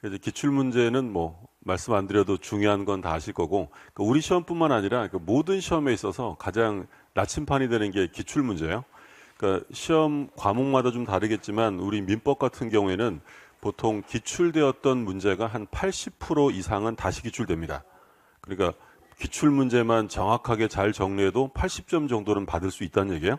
이제 기출 문제는 뭐 말씀 안 드려도 중요한 건 다 아실 거고, 그러니까 우리 시험뿐만 아니라 모든 시험에 있어서 가장 나침판이 되는 게 기출 문제예요. 그러니까 시험 과목마다 좀 다르겠지만 우리 민법 같은 경우에는 보통 기출되었던 문제가 한 80% 이상은 다시 기출됩니다. 그러니까 기출 문제만 정확하게 잘 정리해도 80점 정도는 받을 수 있다는 얘기예요.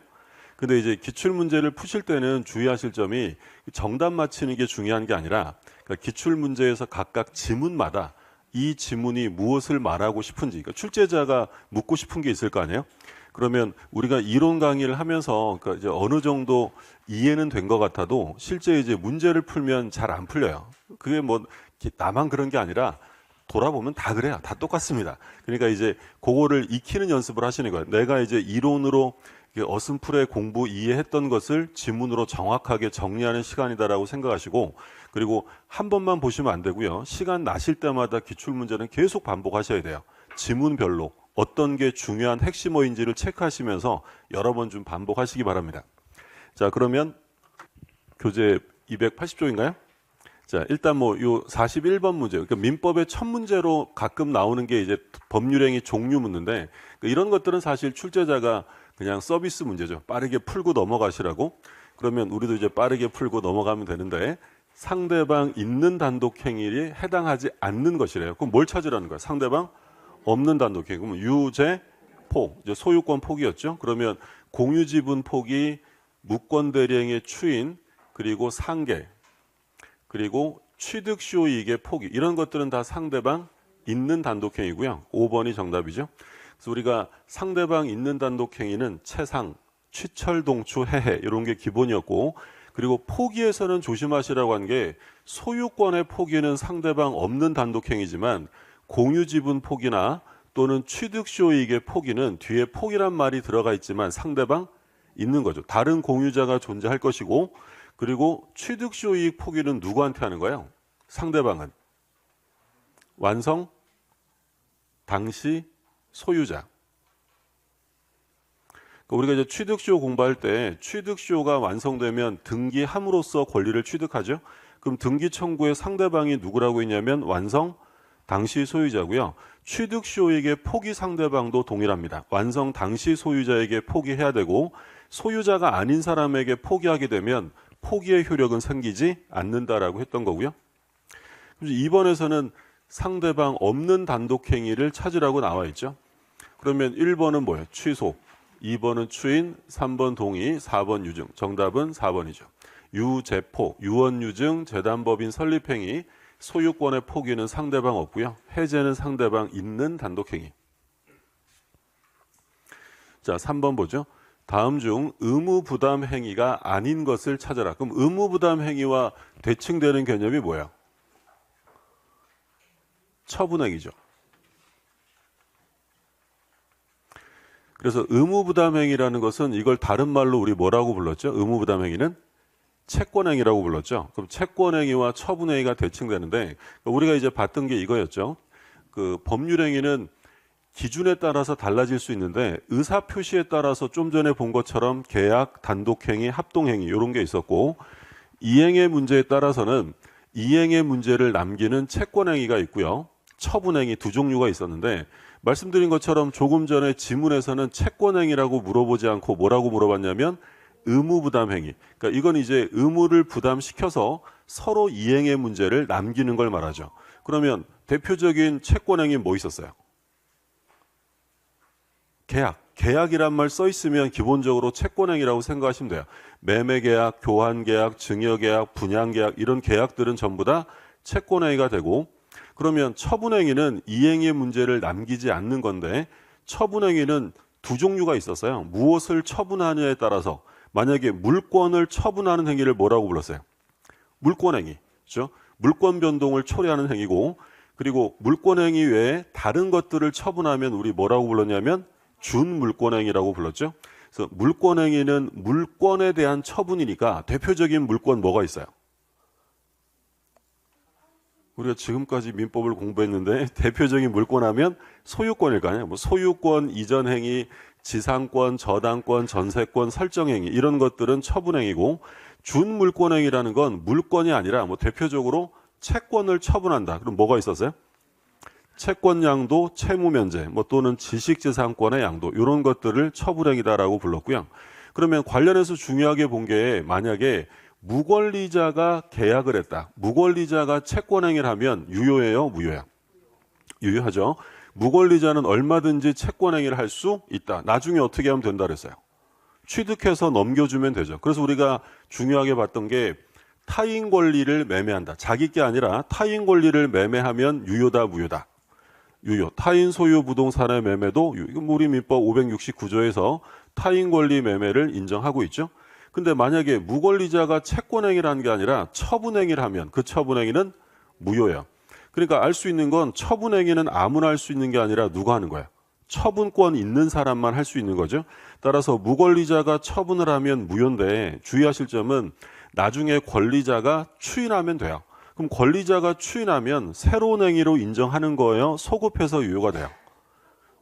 근데 이제 기출 문제를 푸실 때는 주의하실 점이 정답 맞히는 게 중요한 게 아니라, 그러니까 기출 문제에서 각각 지문마다 이 지문이 무엇을 말하고 싶은지, 그러니까 출제자가 묻고 싶은 게 있을 거 아니에요? 그러면 우리가 이론 강의를 하면서 그러니까 이제 어느 정도 이해는 된 것 같아도 실제 이제 문제를 풀면 잘 안 풀려요. 그게 뭐 나만 그런 게 아니라 돌아보면 다 그래요. 다 똑같습니다. 그러니까 이제 그거를 익히는 연습을 하시는 거예요. 내가 이제 이론으로 어슴풀에 공부 이해했던 것을 지문으로 정확하게 정리하는 시간이다라고 생각하시고, 그리고 한 번만 보시면 안 되고요. 시간 나실 때마다 기출 문제는 계속 반복하셔야 돼요. 지문별로 어떤 게 중요한 핵심어인지를 체크하시면서 여러 번 좀 반복하시기 바랍니다. 자, 그러면 교재 280쪽인가요? 자, 일단 뭐 요 41번 문제, 그러니까 민법의 첫 문제로 가끔 나오는 게 이제 법률행위 종류 묻는데, 그러니까 이런 것들은 사실 출제자가 그냥 서비스 문제죠. 빠르게 풀고 넘어가시라고. 그러면 우리도 이제 빠르게 풀고 넘어가면 되는데, 상대방 있는 단독행위에 해당하지 않는 것이래요. 그럼 뭘 찾으라는 거야? 상대방 없는 단독행위. 그러면 유죄, 포, 이제 소유권 포기였죠. 그러면 공유지분 포기, 무권대리행의 추인, 그리고 상계, 그리고 취득시효이익의 포기, 이런 것들은 다 상대방 있는 단독행위고요. 5번이 정답이죠. 그래서 우리가 상대방 있는 단독행위는 채상, 취철동추, 해해 이런 게 기본이었고, 그리고 포기에서는 조심하시라고 한 게 소유권의 포기는 상대방 없는 단독행위지만 공유지분 포기나 또는 취득시효이익의 포기는 뒤에 포기란 말이 들어가 있지만 상대방 있는 거죠. 다른 공유자가 존재할 것이고, 그리고 취득시효이익 포기는 누구한테 하는 거예요? 상대방은 완성 당시 소유자. 그러니까 우리가 이제 취득시효 공부할 때 취득시효가 완성되면 등기함으로써 권리를 취득하죠. 그럼 등기 청구의 상대방이 누구라고 했냐면 완성 당시 소유자고요. 취득시효에게 포기 상대방도 동일합니다. 완성 당시 소유자에게 포기해야 되고, 소유자가 아닌 사람에게 포기하게 되면 포기의 효력은 생기지 않는다라고 했던 거고요. 2번에서는 상대방 없는 단독행위를 찾으라고 나와 있죠. 그러면 1번은 뭐예요? 취소, 2번은 추인, 3번 동의, 4번 유증. 정답은 4번이죠. 유제포, 유언유증, 재단법인 설립행위, 소유권의 포기는 상대방 없고요. 해제는 상대방 있는 단독행위. 자, 3번 보죠. 다음 중 의무부담 행위가 아닌 것을 찾아라. 그럼 의무부담 행위와 대칭되는 개념이 뭐예요? 처분행위죠. 그래서 의무부담 행위라는 것은 이걸 다른 말로 우리 뭐라고 불렀죠? 의무부담 행위는 채권행위라고 불렀죠. 그럼 채권행위와 처분행위가 대칭되는데, 우리가 이제 봤던 게 이거였죠. 그 법률행위는 기준에 따라서 달라질 수 있는데 의사표시에 따라서 좀 전에 본 것처럼 계약, 단독행위, 합동행위 이런 게 있었고, 이행의 문제에 따라서는 이행의 문제를 남기는 채권행위가 있고요. 처분행위 두 종류가 있었는데, 말씀드린 것처럼 조금 전에 지문에서는 채권행위라고 물어보지 않고 뭐라고 물어봤냐면 의무부담행위. 그러니까 이건 이제 의무를 부담시켜서 서로 이행의 문제를 남기는 걸 말하죠. 그러면 대표적인 채권행위 뭐 있었어요? 계약이란 말 써 있으면 기본적으로 채권행위라고 생각하시면 돼요. 매매계약, 교환계약, 증여계약, 분양계약 이런 계약들은 전부 다 채권행위가 되고, 그러면 처분행위는 이행의 문제를 남기지 않는 건데, 처분행위는 두 종류가 있었어요. 무엇을 처분하느냐에 따라서, 만약에 물권을 처분하는 행위를 뭐라고 불렀어요? 물권행위. 그렇죠? 물권 변동을 초래하는 행위고, 그리고 물권행위 외에 다른 것들을 처분하면 우리 뭐라고 불렀냐면 준물권행위라고 불렀죠. 그래서 물권행위는 물권에 대한 처분이니까 대표적인 물권 뭐가 있어요? 우리가 지금까지 민법을 공부했는데 대표적인 물권 하면 소유권일 거 아니에요. 뭐 소유권 이전 행위, 지상권, 저당권, 전세권, 설정행위 이런 것들은 처분행위고, 준물권행위라는 건 물권이 아니라 뭐 대표적으로 채권을 처분한다. 그럼 뭐가 있었어요? 채권 양도, 채무 면제, 뭐 또는 지식재산권의 양도, 이런 것들을 처분행위다라고 불렀고요. 그러면 관련해서 중요하게 본 게 만약에 무권리자가 계약을 했다. 무권리자가 채권행위를 하면 유효해요, 무효해요? 유효하죠. 무권리자는 얼마든지 채권행위를 할 수 있다. 나중에 어떻게 하면 된다 그랬어요? 취득해서 넘겨주면 되죠. 그래서 우리가 중요하게 봤던 게 타인 권리를 매매한다. 자기 게 아니라 타인 권리를 매매하면 유효다, 무효다? 유효. 타인 소유 부동산의 매매도 이건 우리 민법 569조에서 타인 권리 매매를 인정하고 있죠. 근데 만약에 무권리자가 채권행위를 한 게 아니라 처분행위를 하면 그 처분행위는 무효예요. 그러니까 알 수 있는 건 처분행위는 아무나 할 수 있는 게 아니라 누가 하는 거야? 처분권 있는 사람만 할 수 있는 거죠. 따라서 무권리자가 처분을 하면 무효인데 주의하실 점은 나중에 권리자가 추인하면 돼요. 그럼 권리자가 추인하면 새로운 행위로 인정하는 거예요? 소급해서 유효가 돼요?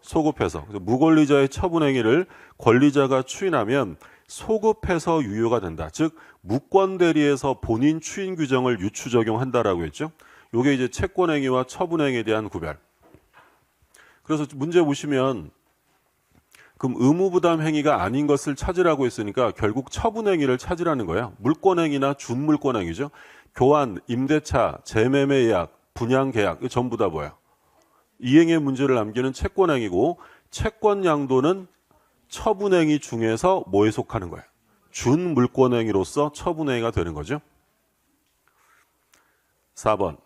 소급해서. 무권리자의 처분행위를 권리자가 추인하면 소급해서 유효가 된다. 즉 무권대리에서 본인 추인 규정을 유추 적용한다라고 했죠. 이게 이제 채권행위와 처분행위에 대한 구별. 그래서 문제 보시면 그럼 의무부담 행위가 아닌 것을 찾으라고 했으니까 결국 처분행위를 찾으라는 거예요. 물권행위나 준물권행위죠. 교환, 임대차, 재매매 예약, 분양 계약 이거 전부 다 뭐예요? 이행의 문제를 남기는 채권행위고 채권 양도는 처분행위 중에서 뭐에 속하는 거예요? 준물권행위로서 처분행위가 되는 거죠. 4번.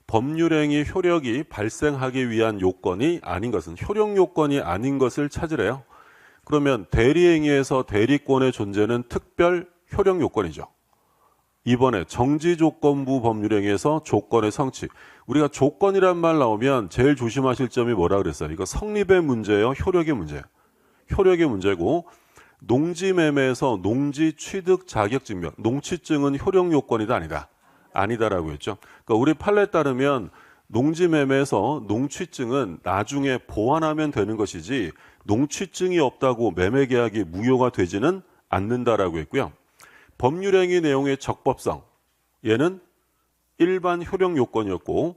법률행위 효력이 발생하기 위한 요건이 아닌 것은 효력 요건이 아닌 것을 찾으래요. 그러면 대리행위에서 대리권의 존재는 특별 효력 요건이죠. 이번에 정지조건부 법률행위에서 조건의 성취. 우리가 조건이란 말 나오면 제일 조심하실 점이 뭐라 그랬어요? 이거 성립의 문제예요? 효력의 문제예요? 효력의 문제고 농지매매에서 농지 취득 자격증명, 농취증은 효력 요건이다 아니다? 아니다라고 했죠. 그러니까 우리 판례에 따르면 농지매매에서 농취증은 나중에 보완하면 되는 것이지 농취증이 없다고 매매계약이 무효가 되지는 않는다라고 했고요. 법률행위 내용의 적법성, 얘는 일반 효력 요건이었고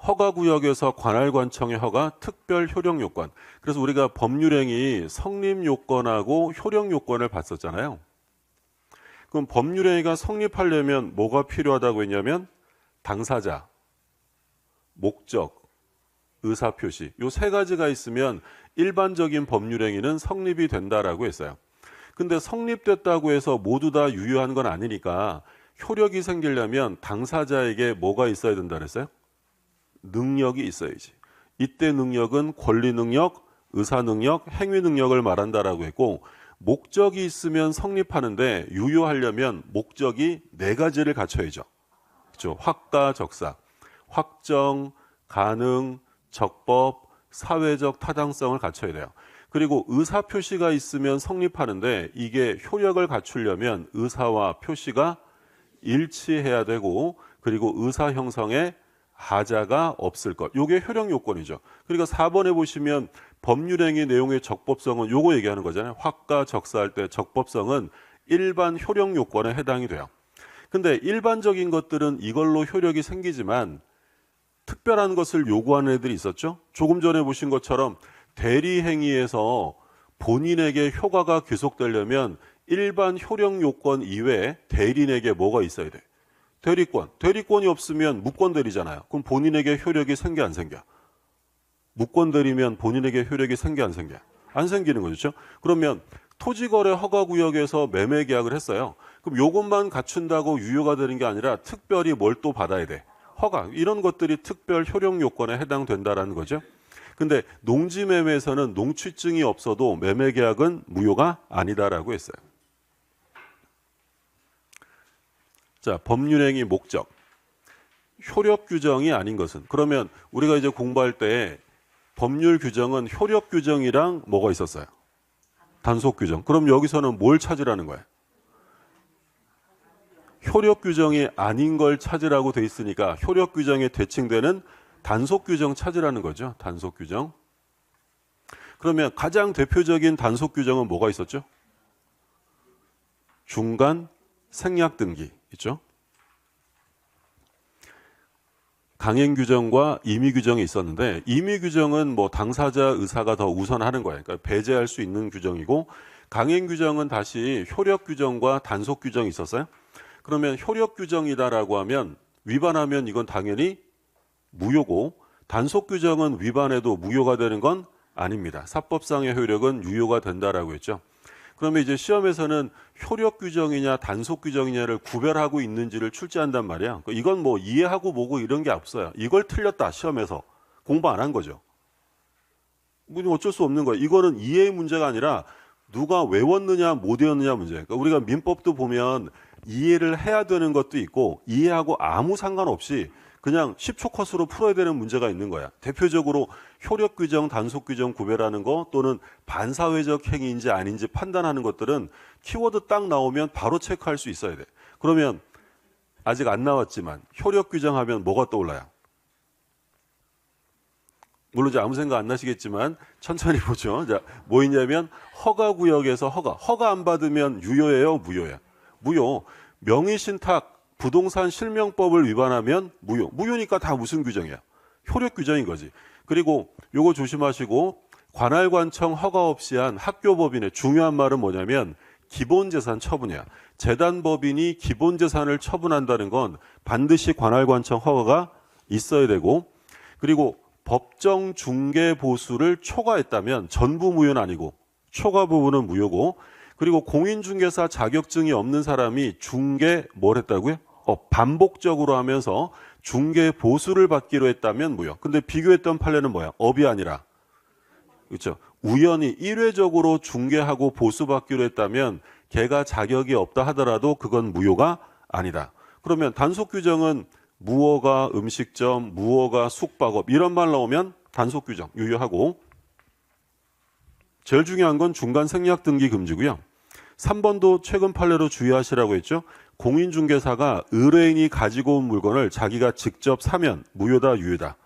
허가구역에서 관할관청의 허가 특별 효력 요건. 그래서 우리가 법률행위 성립 요건하고 효력 요건을 봤었잖아요. 그럼 법률행위가 성립하려면 뭐가 필요하다고 했냐면 당사자, 목적, 의사표시 이 세 가지가 있으면 일반적인 법률행위는 성립이 된다라고 했어요. 근데 성립됐다고 해서 모두 다 유효한 건 아니니까 효력이 생기려면 당사자에게 뭐가 있어야 된다 그랬어요? 능력이 있어야지. 이때 능력은 권리 능력, 의사 능력, 행위 능력을 말한다라고 했고 목적이 있으면 성립하는데 유효하려면 목적이 네 가지를 갖춰야죠. 그렇죠? 확가적사, 확정, 가능, 적법, 사회적 타당성을 갖춰야 돼요. 그리고 의사 표시가 있으면 성립하는데 이게 효력을 갖추려면 의사와 표시가 일치해야 되고 그리고 의사 형성에 하자가 없을 것. 이게 효력 요건이죠. 그러니까 4번에 보시면 법률행위 내용의 적법성은 요거 얘기하는 거잖아요. 확가적사할 때 적법성은 일반 효력 요건에 해당이 돼요. 근데 일반적인 것들은 이걸로 효력이 생기지만 특별한 것을 요구하는 애들이 있었죠. 조금 전에 보신 것처럼 대리행위에서 본인에게 효과가 귀속되려면 일반 효력 요건 이외에 대리인에게 뭐가 있어야 돼? 대리권. 대리권이 없으면 무권대리잖아요. 그럼 본인에게 효력이 생겨 안 생겨? 무권대리면 본인에게 효력이 생겨 안 생겨? 안 생기는 거죠. 그러면 토지거래 허가구역에서 매매계약을 했어요. 그럼 요것만 갖춘다고 유효가 되는 게 아니라 특별히 뭘 또 받아야 돼? 허가. 이런 것들이 특별 효력 요건에 해당된다라는 거죠. 근데 농지매매에서는 농취증이 없어도 매매계약은 무효가 아니다라고 했어요. 자, 법률행위 목적. 효력 규정이 아닌 것은. 그러면 우리가 이제 공부할 때 법률 규정은 효력 규정이랑 뭐가 있었어요? 단속 규정. 그럼 여기서는 뭘 찾으라는 거예요? 효력 규정이 아닌 걸 찾으라고 돼 있으니까 효력 규정에 대칭되는 단속 규정 찾으라는 거죠. 단속 규정. 그러면 가장 대표적인 단속 규정은 뭐가 있었죠? 중간 생략 등기 있죠. 강행 규정과 임의 규정이 있었는데 임의 규정은 뭐 당사자 의사가 더 우선하는 거예요. 그러니까 배제할 수 있는 규정이고 강행 규정은 다시 효력 규정과 단속 규정이 있었어요. 그러면 효력 규정이다라고 하면 위반하면 이건 당연히 무효고 단속 규정은 위반해도 무효가 되는 건 아닙니다. 사법상의 효력은 유효가 된다라고 했죠. 그러면 이제 시험에서는 효력 규정이냐 단속 규정이냐를 구별하고 있는지를 출제한단 말이야. 이건 뭐 이해하고 뭐고 이런 게 없어요. 이걸 틀렸다 시험에서 공부 안 한 거죠. 뭐 어쩔 수 없는 거예요. 이거는 이해의 문제가 아니라 누가 외웠느냐 못 외웠느냐 문제예요. 그러니까 우리가 민법도 보면 이해를 해야 되는 것도 있고 이해하고 아무 상관없이 그냥 10초 컷으로 풀어야 되는 문제가 있는 거야. 대표적으로 효력 규정, 단속 규정 구별하는 거 또는 반사회적 행위인지 아닌지 판단하는 것들은 키워드 딱 나오면 바로 체크할 수 있어야 돼. 그러면 아직 안 나왔지만 효력 규정하면 뭐가 떠올라요? 물론 이제 아무 생각 안 나시겠지만 천천히 보죠. 자, 뭐 있냐면 허가구역에서 허가 안 받으면 유효예요, 무효예요? 무효. 명의신탁 부동산 실명법을 위반하면 무효. 무효니까 다 무슨 규정이야? 효력 규정인 거지. 그리고 요거 조심하시고 관할관청 허가 없이 한 학교법인의 중요한 말은 뭐냐면 기본재산 처분이야. 재단법인이 기본재산을 처분한다는 건 반드시 관할관청 허가가 있어야 되고 그리고 법정 중개 보수를 초과했다면 전부 무효는 아니고 초과 부분은 무효고 그리고 공인중개사 자격증이 없는 사람이 중개 뭘 했다고요? 반복적으로 하면서 중개 보수를 받기로 했다면 무효. 근데 비교했던 판례는 뭐야? 업이 아니라 그렇죠. 우연히 일회적으로 중개하고 보수받기로 했다면 걔가 자격이 없다 하더라도 그건 무효가 아니다. 그러면 단속 규정은 무허가 음식점, 무허가 숙박업 이런 말 나오면 단속 규정 유효하고 제일 중요한 건 중간 생략 등기 금지고요. 3번도 최근 판례로 주의하시라고 했죠. 공인중개사가 의뢰인이 가지고 온 물건을 자기가 직접 사면 무효다 유효다.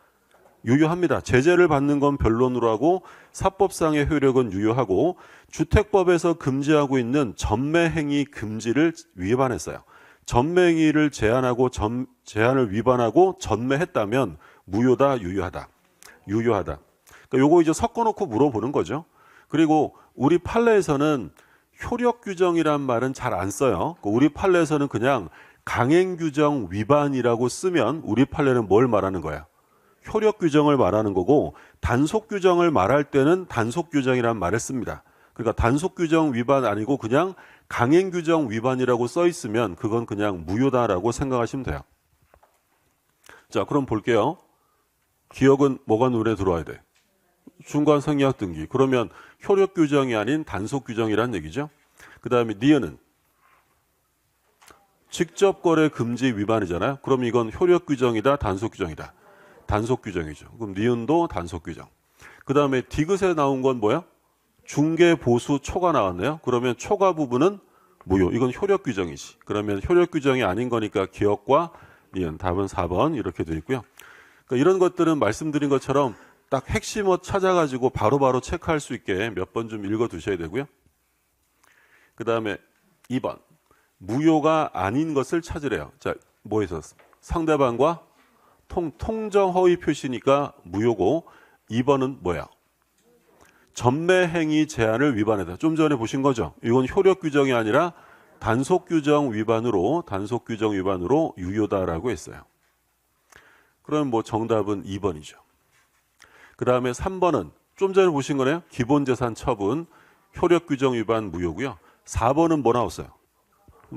유효합니다. 제재를 받는 건 변론으로 하고 사법상의 효력은 유효하고 주택법에서 금지하고 있는 전매행위 금지를 위반했어요. 전매행위를 제한하고 제한을 위반하고 전매했다면 무효다 유효하다. 유효하다. 그러니까 요거 이제 섞어놓고 물어보는 거죠. 그리고 우리 판례에서는 효력 규정이란 말은 잘 안 써요. 우리 판례에서는 그냥 강행 규정 위반이라고 쓰면 우리 판례는 뭘 말하는 거야? 효력 규정을 말하는 거고 단속 규정을 말할 때는 단속 규정이란 말을 씁니다. 그러니까 단속 규정 위반 아니고 그냥 강행 규정 위반이라고 써 있으면 그건 그냥 무효다라고 생각하시면 돼요. 자, 그럼 볼게요. 기억은 뭐가 눈에 들어와야 돼? 중간 생략 등기. 그러면 효력 규정이 아닌 단속 규정이란 얘기죠. 그 다음에 니은은 직접 거래 금지 위반이잖아요. 그럼 이건 효력 규정이다, 단속 규정이다. 단속 규정이죠. 그럼 니은도 단속 규정. 그 다음에 디귿에 나온 건 뭐야? 중개 보수 초가 나왔네요. 그러면 초과 부분은 무효. 이건 효력 규정이지. 그러면 효력 규정이 아닌 거니까 기억과 니은 답은 4번 이렇게 돼 있고요. 그러니까 이런 것들은 말씀드린 것처럼 딱 핵심어 찾아가지고 바로바로 체크할 수 있게 몇 번 좀 읽어 두셔야 되고요. 그 다음에 2번. 무효가 아닌 것을 찾으래요. 자, 뭐 있었어? 상대방과 통정 허위 표시니까 무효고 2번은 뭐야? 전매행위 제한을 위반했다. 좀 전에 보신 거죠? 이건 효력 규정이 아니라 단속 규정 위반으로 유효다라고 했어요. 그럼 뭐 정답은 2번이죠. 그 다음에 3번은 좀 전에 보신 거네요. 기본재산 처분, 효력 규정 위반 무효고요. 4번은 뭐 나왔어요?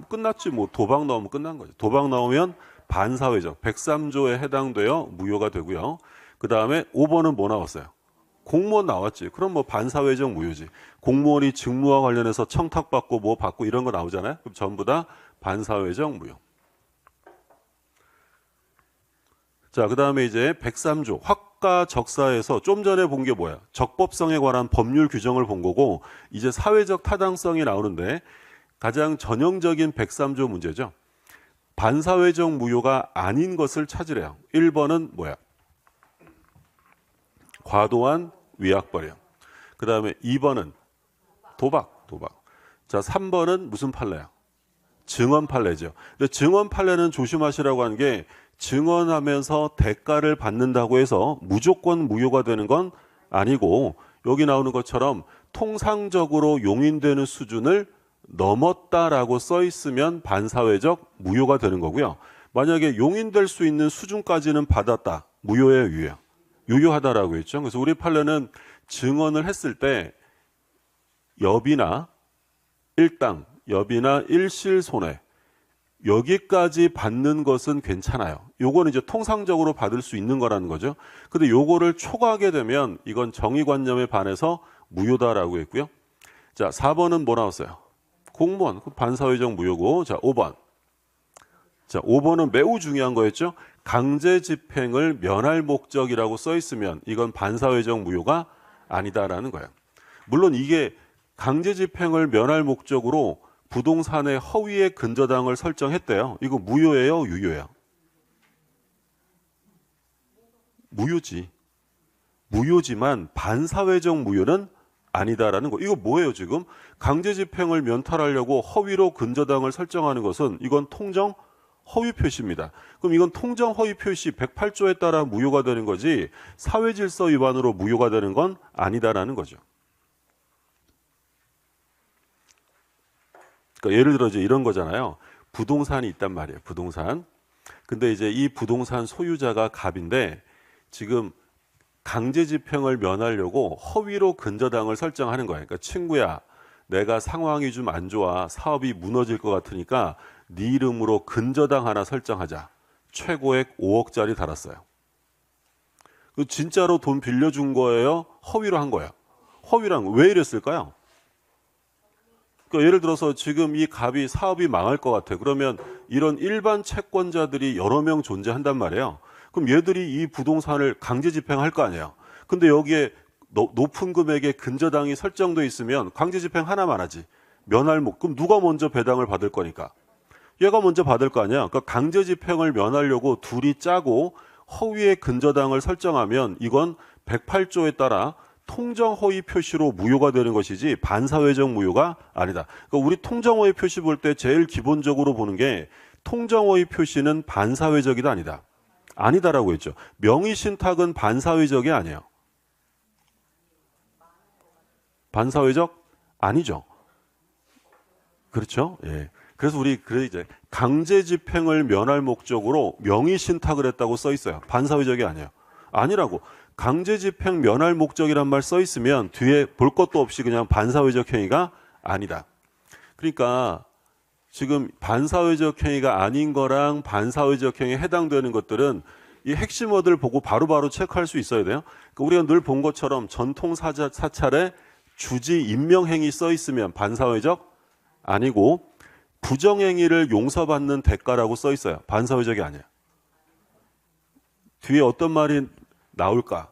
끝났지 뭐 도박 나오면 끝난 거죠. 도박 나오면 반사회적 103조에 해당되어 무효가 되고요. 그 다음에 5번은 뭐 나왔어요? 공무원 나왔지. 그럼 뭐 반사회적 무효지. 공무원이 직무와 관련해서 청탁받고 뭐 받고 이런 거 나오잖아요. 그럼 전부 다 반사회적 무효. 자, 그 다음에 이제 103조 확가적사에서 좀 전에 본 게 뭐야? 적법성에 관한 법률 규정을 본 거고 이제 사회적 타당성이 나오는데 가장 전형적인 103조 문제죠. 반사회적 무효가 아닌 것을 찾으래요. 1번은 뭐야? 과도한 위약벌용. 그 다음에 2번은 도박. 자, 3번은 무슨 판례야? 증언 판례죠. 근데 증언 판례는 조심하시라고 하는 게 증언하면서 대가를 받는다고 해서 무조건 무효가 되는 건 아니고, 여기 나오는 것처럼 통상적으로 용인되는 수준을 넘었다라고 써 있으면 반사회적 무효가 되는 거고요. 만약에 용인될 수 있는 수준까지는 받았다. 무효예요, 유효예요? 유효하다라고 했죠. 그래서 우리 판례는 증언을 했을 때 여비나 일당, 여비나 일실손해 여기까지 받는 것은 괜찮아요. 요거는 이제 통상적으로 받을 수 있는 거라는 거죠. 근데 요거를 초과하게 되면 이건 정의관념에 반해서 무효다라고 했고요. 자, 4번은 뭐 나왔어요? 공무원, 반사회적 무효고. 자, 5번. 자, 5번은 매우 중요한 거였죠. 강제 집행을 면할 목적이라고 써 있으면 이건 반사회적 무효가 아니다라는 거예요. 물론 이게 강제 집행을 면할 목적으로 부동산의 허위의 근저당을 설정했대요. 이거 무효예요, 유효예요? 무효지. 무효지만 반사회적 무효는 아니다라는 거. 이거 뭐예요, 지금? 강제 집행을 면탈하려고 허위로 근저당을 설정하는 것은 이건 통정 허위 표시입니다. 그럼 이건 통정 허위 표시 108조에 따라 무효가 되는 거지 사회질서 위반으로 무효가 되는 건 아니다라는 거죠. 그러니까 예를 들어 이제 이런 거잖아요. 부동산이 있단 말이에요. 부동산. 근데 이제 이 부동산 소유자가 갑인데 지금 강제 집행을 면하려고 허위로 근저당을 설정하는 거예요. 그러니까 친구야, 내가 상황이 좀 안 좋아. 사업이 무너질 것 같으니까 네 이름으로 근저당 하나 설정하자. 최고액 5억짜리 달았어요. 진짜로 돈 빌려준 거예요? 허위로 한 거예요? 허위랑 왜 이랬을까요? 그러니까 예를 들어서 지금 이 갑이 사업이 망할 것 같아. 그러면 이런 일반 채권자들이 여러 명 존재한단 말이에요. 그럼 얘들이 이 부동산을 강제 집행할 거 아니에요. 근데 여기에 높은 금액의 근저당이 설정돼 있으면 강제 집행 하나만 하지. 면할 목. 그럼 누가 먼저 배당을 받을 거니까? 얘가 먼저 받을 거 아니야. 그러니까 강제 집행을 면하려고 둘이 짜고 허위의 근저당을 설정하면 이건 108조에 따라 통정허위 표시로 무효가 되는 것이지 반사회적 무효가 아니다. 그러니까 우리 통정허위 표시 볼 때 제일 기본적으로 보는 게 통정허위 표시는 반사회적이다 아니다. 아니다라고 했죠. 명의신탁은 반사회적이 아니에요. 반사회적 아니죠. 그렇죠? 예. 그래서 우리 이제 강제 집행을 면할 목적으로 명의신탁을 했다고 써 있어요. 반사회적이 아니에요. 아니라고. 강제 집행 면할 목적이란 말 써 있으면 뒤에 볼 것도 없이 그냥 반사회적 행위가 아니다. 그러니까 지금 반사회적 행위가 아닌 거랑 반사회적 행위에 해당되는 것들은 이 핵심어들 보고 바로바로 체크할 수 있어야 돼요. 그러니까 우리가 늘 본 것처럼 전통 사찰에 주지 임명행위 써 있으면 반사회적 아니고 부정행위를 용서받는 대가라고 써 있어요. 반사회적이 아니에요. 뒤에 어떤 말이 나올까?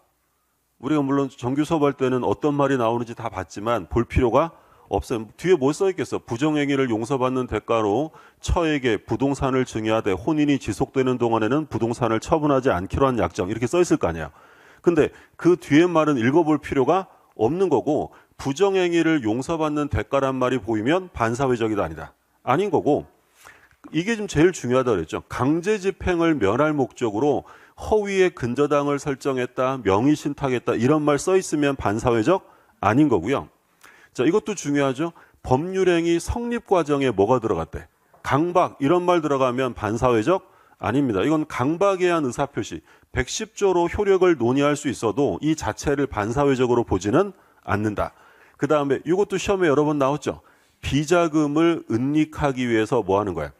우리가 물론 정규 수업할 때는 어떤 말이 나오는지 다 봤지만 볼 필요가 없어요. 뒤에 뭐 써 있겠어? 부정행위를 용서받는 대가로 처에게 부동산을 증여하되 혼인이 지속되는 동안에는 부동산을 처분하지 않기로 한 약정 이렇게 써 있을 거 아니야. 근데 그 뒤에 말은 읽어볼 필요가 없는 거고 부정행위를 용서받는 대가란 말이 보이면 반사회적이다 아니다. 아닌 거고 이게 좀 제일 중요하다 그랬죠. 강제 집행을 면할 목적으로 허위의 근저당을 설정했다, 명의신탁했다 이런 말 써 있으면 반사회적 아닌 거고요. 자, 이것도 중요하죠. 법률행위 성립 과정에 뭐가 들어갔대? 강박 이런 말 들어가면 반사회적 아닙니다. 이건 강박에 의한 의사표시 110조로 효력을 논의할 수 있어도 이 자체를 반사회적으로 보지는 않는다. 그 다음에 이것도 시험에 여러 번 나왔죠. 비자금을 은닉하기 위해서 뭐 하는 거야?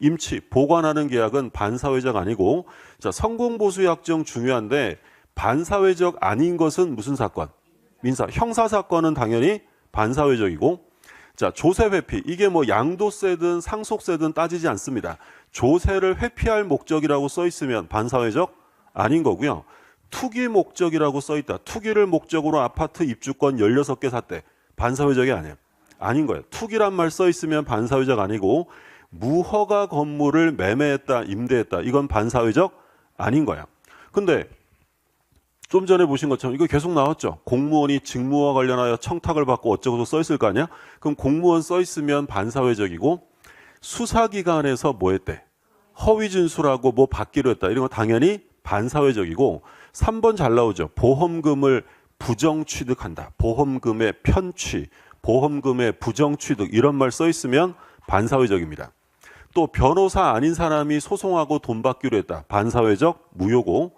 임치, 보관하는 계약은 반사회적 아니고 자, 성공보수약정 중요한데 반사회적 아닌 것은 무슨 사건? 민사, 형사사건은 당연히 반사회적이고 자, 조세 회피, 이게 뭐 양도세든 상속세든 따지지 않습니다. 조세를 회피할 목적이라고 써 있으면 반사회적 아닌 거고요. 투기 목적이라고 써 있다. 투기를 목적으로 아파트 입주권 16개 샀대. 반사회적이 아니에요. 아닌 거예요. 투기란 말 써 있으면 반사회적 아니고 무허가 건물을 매매했다, 임대했다. 이건 반사회적 아닌 거야. 근데 좀 전에 보신 것처럼 이거 계속 나왔죠. 공무원이 직무와 관련하여 청탁을 받고 어쩌고저쩌고 써 있을 거 아니야? 그럼 공무원 써 있으면 반사회적이고 수사기관에서 뭐 했대? 허위 진술하고 뭐 받기로 했다. 이런 거 당연히 반사회적이고 3번 잘 나오죠. 보험금을 부정 취득한다. 보험금의 편취, 보험금의 부정 취득 이런 말 써 있으면 반사회적입니다. 또 변호사 아닌 사람이 소송하고 돈 받기로 했다. 반사회적 무효고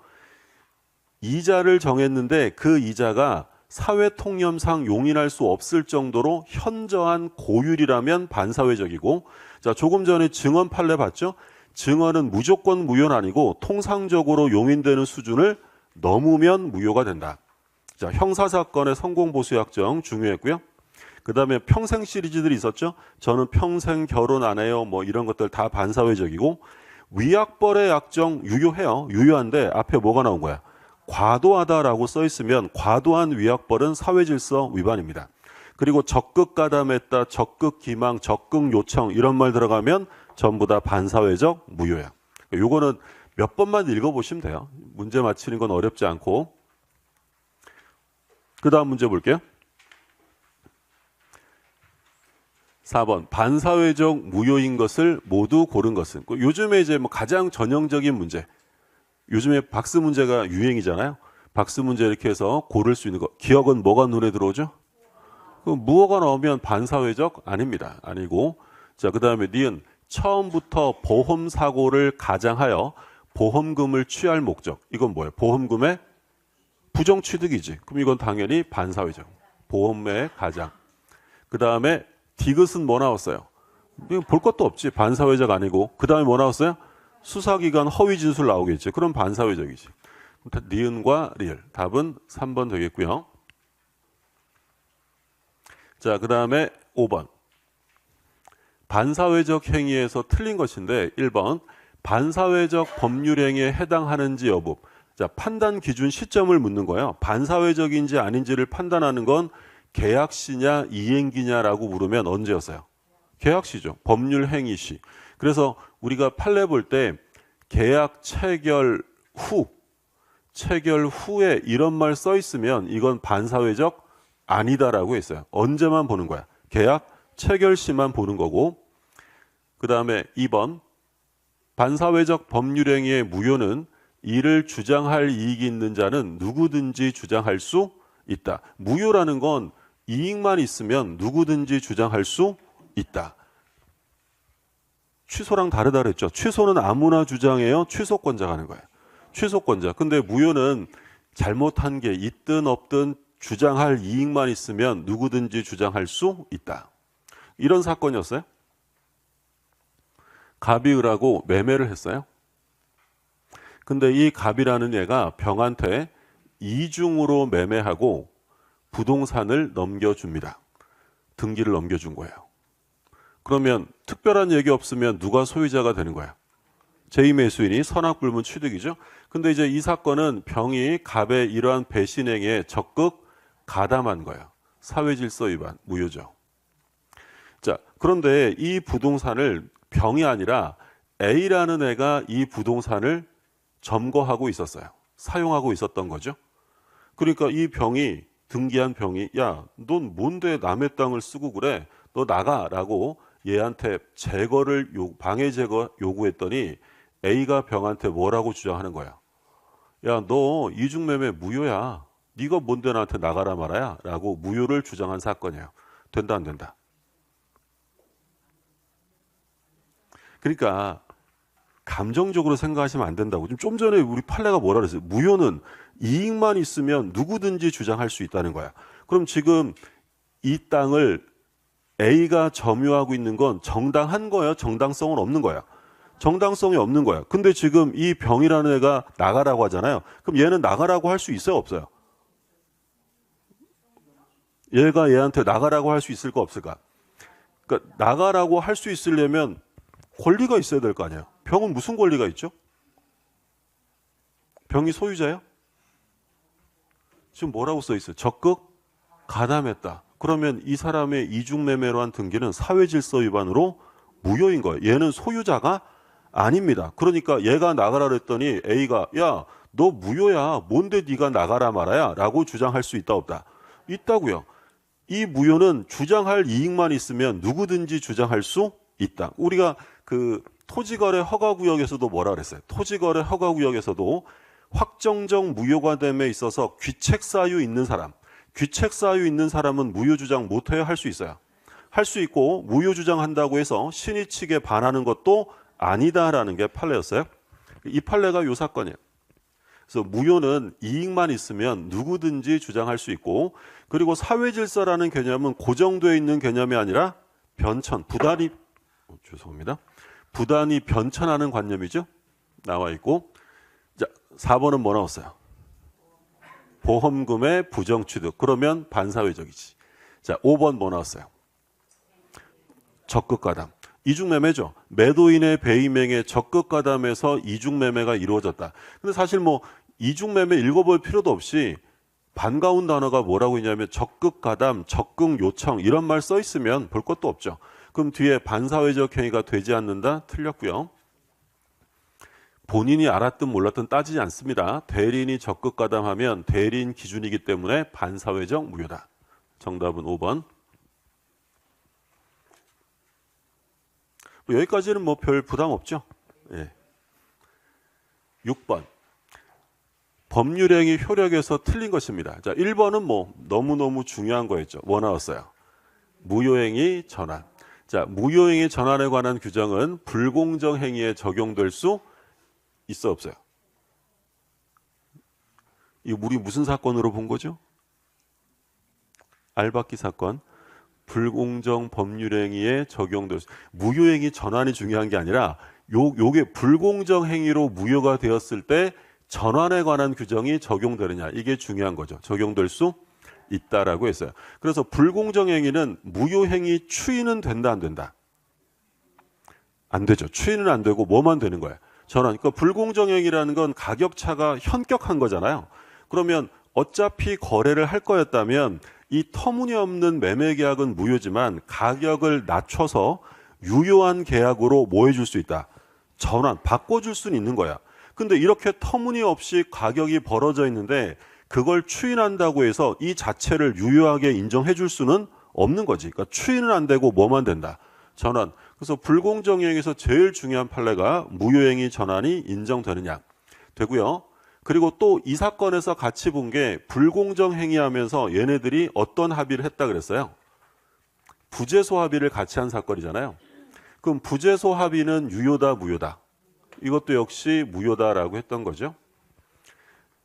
이자를 정했는데 그 이자가 사회통념상 용인할 수 없을 정도로 현저한 고율이라면 반사회적이고 자 조금 전에 증언 판례 봤죠? 증언은 무조건 무효는 아니고 통상적으로 용인되는 수준을 넘으면 무효가 된다. 자, 형사사건의 성공보수 약정 중요했고요. 그 다음에 평생 시리즈들이 있었죠. 저는 평생 결혼 안 해요. 뭐 이런 것들 다 반사회적이고 위약벌의 약정 유효해요. 유효한데 앞에 뭐가 나온 거야? 과도하다라고 써 있으면 과도한 위약벌은 사회질서 위반입니다. 그리고 적극 가담했다, 적극 기망, 적극 요청 이런 말 들어가면 전부 다 반사회적 무효야. 요거는 몇 번만 읽어보시면 돼요. 문제 맞히는 건 어렵지 않고. 그 다음 문제 볼게요. 4번 반사회적 무효인 것을 모두 고른 것은. 요즘에 이제 뭐 가장 전형적인 문제. 요즘에 박스 문제가 유행이잖아요. 박스 문제 이렇게 해서 고를 수 있는 거. 기억은 뭐가 눈에 들어오죠? 무어가 나오면 반사회적 아닙니다. 아니고. 자, 그 다음에 니은 처음부터 보험 사고를 가장하여 보험금을 취할 목적. 이건 뭐예요? 보험금의 부정 취득이지. 그럼 이건 당연히 반사회적. 보험의 가장. 그 다음에 디귿은 뭐 나왔어요? 볼 것도 없지. 반사회적 아니고. 그 다음에 뭐 나왔어요? 수사기관 허위 진술 나오겠지. 그럼 반사회적이지. 니은과 리을. 답은 3번 되겠고요. 자, 그 다음에 5번. 반사회적 행위에서 틀린 것인데 1번 반사회적 법률행위에 해당하는지 여부. 자, 판단 기준 시점을 묻는 거예요. 반사회적인지 아닌지를 판단하는 건 계약시냐 이행기냐라고 물으면 언제였어요? 계약시죠. 법률 행위 시. 그래서 우리가 판례 볼 때 계약 체결 후에 이런 말 써 있으면 이건 반사회적 아니다라고 했어요. 언제만 보는 거야? 계약 체결 시만 보는 거고. 그 다음에 2번 반사회적 법률행위의 무효는 이를 주장할 이익이 있는 자는 누구든지 주장할 수 있다. 무효라는 건 이익만 있으면 누구든지 주장할 수 있다. 취소랑 다르다 그랬죠. 취소는 아무나 주장해요. 취소권자가 하는 거예요. 취소권자. 근데 무효는 잘못한 게 있든 없든 주장할 이익만 있으면 누구든지 주장할 수 있다. 이런 사건이었어요. 갑이 을하고 매매를 했어요. 근데 이 갑이라는 얘가 병한테 이중으로 매매하고 부동산을 넘겨줍니다. 등기를 넘겨준 거예요. 그러면 특별한 얘기 없으면 누가 소유자가 되는 거야? 제2매수인이 선악불문 취득이죠. 근데 이제 이 사건은 병이 갑의 이러한 배신행위에 적극 가담한 거예요. 사회질서 위반, 무효죠. 자, 그런데 이 부동산을 병이 아니라 A라는 애가 이 부동산을 점거하고 있었어요. 사용하고 있었던 거죠. 그러니까 이 병이 등기한 병이 야, 넌 뭔데 남의 땅을 쓰고 그래? 너 나가라고 얘한테 제거를 방해 제거 요구했더니 A가 병한테 뭐라고 주장하는 거야? 야, 너 이중매매 무효야. 네가 뭔데 나한테 나가라 말아야? 라고 무효를 주장한 사건이에요. 된다 안 된다? 그러니까 감정적으로 생각하시면 안 된다고. 좀 전에 우리 판례가 뭐라 그랬어요? 무효는 이익만 있으면 누구든지 주장할 수 있다는 거야. 그럼 지금 이 땅을 A가 점유하고 있는 건 정당한 거야? 정당성은 없는 거야? 정당성이 없는 거야. 근데 지금 이 병이라는 애가 나가라고 하잖아요. 그럼 얘는 나가라고 할 수 있어요? 없어요? 얘가 얘한테 나가라고 할 수 있을까 없을까? 그러니까 나가라고 할 수 있으려면 권리가 있어야 될 거 아니에요. 병은 무슨 권리가 있죠? 병이 소유자예요? 지금 뭐라고 써 있어요? 적극 가담했다. 그러면 이 사람의 이중매매로 한 등기는 사회질서 위반으로 무효인 거예요. 얘는 소유자가 아닙니다. 그러니까 얘가 나가라 그랬더니 A가 야, 너 무효야. 뭔데 네가 나가라 말아야? 라고 주장할 수 있다 없다? 있다고요. 이 무효는 주장할 이익만 있으면 누구든지 주장할 수 있다. 우리가 그 토지거래 허가구역에서도 뭐라 그랬어요? 토지거래 허가구역에서도 확정적 무효가됨에 있어서 귀책사유 있는 사람은 무효주장 못해야 할 수 있어요. 할 수 있고 무효주장한다고 해서 신의 측에 반하는 것도 아니다라는 게 판례였어요. 이 판례가 요 사건이에요. 그래서 무효는 이익만 있으면 누구든지 주장할 수 있고, 그리고 사회질서라는 개념은 고정되어 있는 개념이 아니라 변천, 부단히 변천하는 관념이죠. 나와 있고. 자, 4번은 뭐 나왔어요? 보험금의 부정취득. 그러면 반사회적이지. 자, 5번 뭐 나왔어요? 적극가담. 이중매매죠. 매도인의 배임행에 적극가담에서 이중매매가 이루어졌다. 근데 사실 뭐 이중매매 읽어볼 필요도 없이 반가운 단어가 뭐라고 있냐면 적극가담, 적극요청 이런 말 써 있으면 볼 것도 없죠. 그럼 뒤에 반사회적 행위가 되지 않는다? 틀렸고요. 본인이 알았든 몰랐든 따지지 않습니다. 대리인이 적극가담하면 대리인 기준이기 때문에 반사회적 무효다. 정답은 5번. 여기까지는 뭐 별 부담 없죠. 예. 6번. 법률행위 효력에서 틀린 것입니다. 자, 1번은 뭐 너무너무 중요한 거였죠. 뭐 나왔어요? 무효행위 전환. 자, 무효행위 전환에 관한 규정은 불공정 행위에 적용될 수 있어 없어요? 이 우리 무슨 사건으로 본 거죠? 알박기 사건. 불공정 법률행위에 적용될 수, 무효행위 전환이 중요한 게 아니라 요게 불공정 행위로 무효가 되었을 때 전환에 관한 규정이 적용되느냐, 이게 중요한 거죠. 적용될 수 있다라고 했어요. 그래서 불공정 행위는 무효행위 추인은 된다 안 된다? 안 되죠. 추인은 안 되고 뭐만 되는 거예요? 전환. 그러니까 불공정 행위라는 건 가격차가 현격한 거잖아요. 그러면 어차피 거래를 할 거였다면 이 터무니없는 매매 계약은 무효지만 가격을 낮춰서 유효한 계약으로 뭐 해줄 수 있다? 전환, 바꿔줄 수는 있는 거야. 근데 이렇게 터무니없이 가격이 벌어져 있는데 그걸 추인한다고 해서 이 자체를 유효하게 인정해 줄 수는 없는 거지. 그러니까 추인은 안 되고 뭐만 된다? 전환. 그래서 불공정행위에서 제일 중요한 판례가 무효행위 전환이 인정되느냐 되고요. 그리고 또 이 사건에서 같이 본 게 불공정 행위하면서 얘네들이 어떤 합의를 했다 그랬어요? 부재소 합의를 같이 한 사건이잖아요. 그럼 부재소 합의는 유효다 무효다? 이것도 역시 무효다라고 했던 거죠.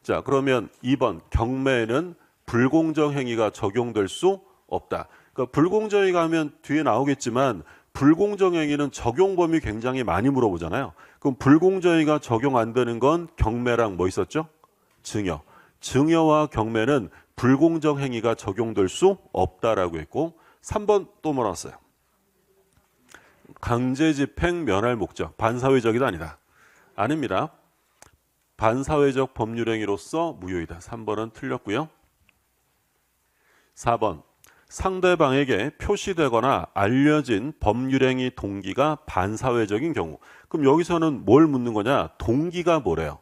자, 그러면 2번 경매에는 불공정 행위가 적용될 수 없다. 그러니까 불공정 행위가 하면 뒤에 나오겠지만 불공정 행위는 적용 범위 굉장히 많이 물어보잖아요. 그럼 불공정 행위가 적용 안 되는 건 경매랑 뭐 있었죠? 증여. 증여와 경매는 불공정 행위가 적용될 수 없다라고 했고, 3번 또 몰았어요. 강제집행 면할 목적. 반사회적이다 아니다? 아닙니다. 반사회적 법률행위로서 무효이다. 3번은 틀렸고요. 4번. 상대방에게 표시되거나 알려진 법률행위 동기가 반사회적인 경우. 그럼 여기서는 뭘 묻는 거냐? 동기가 뭐래요?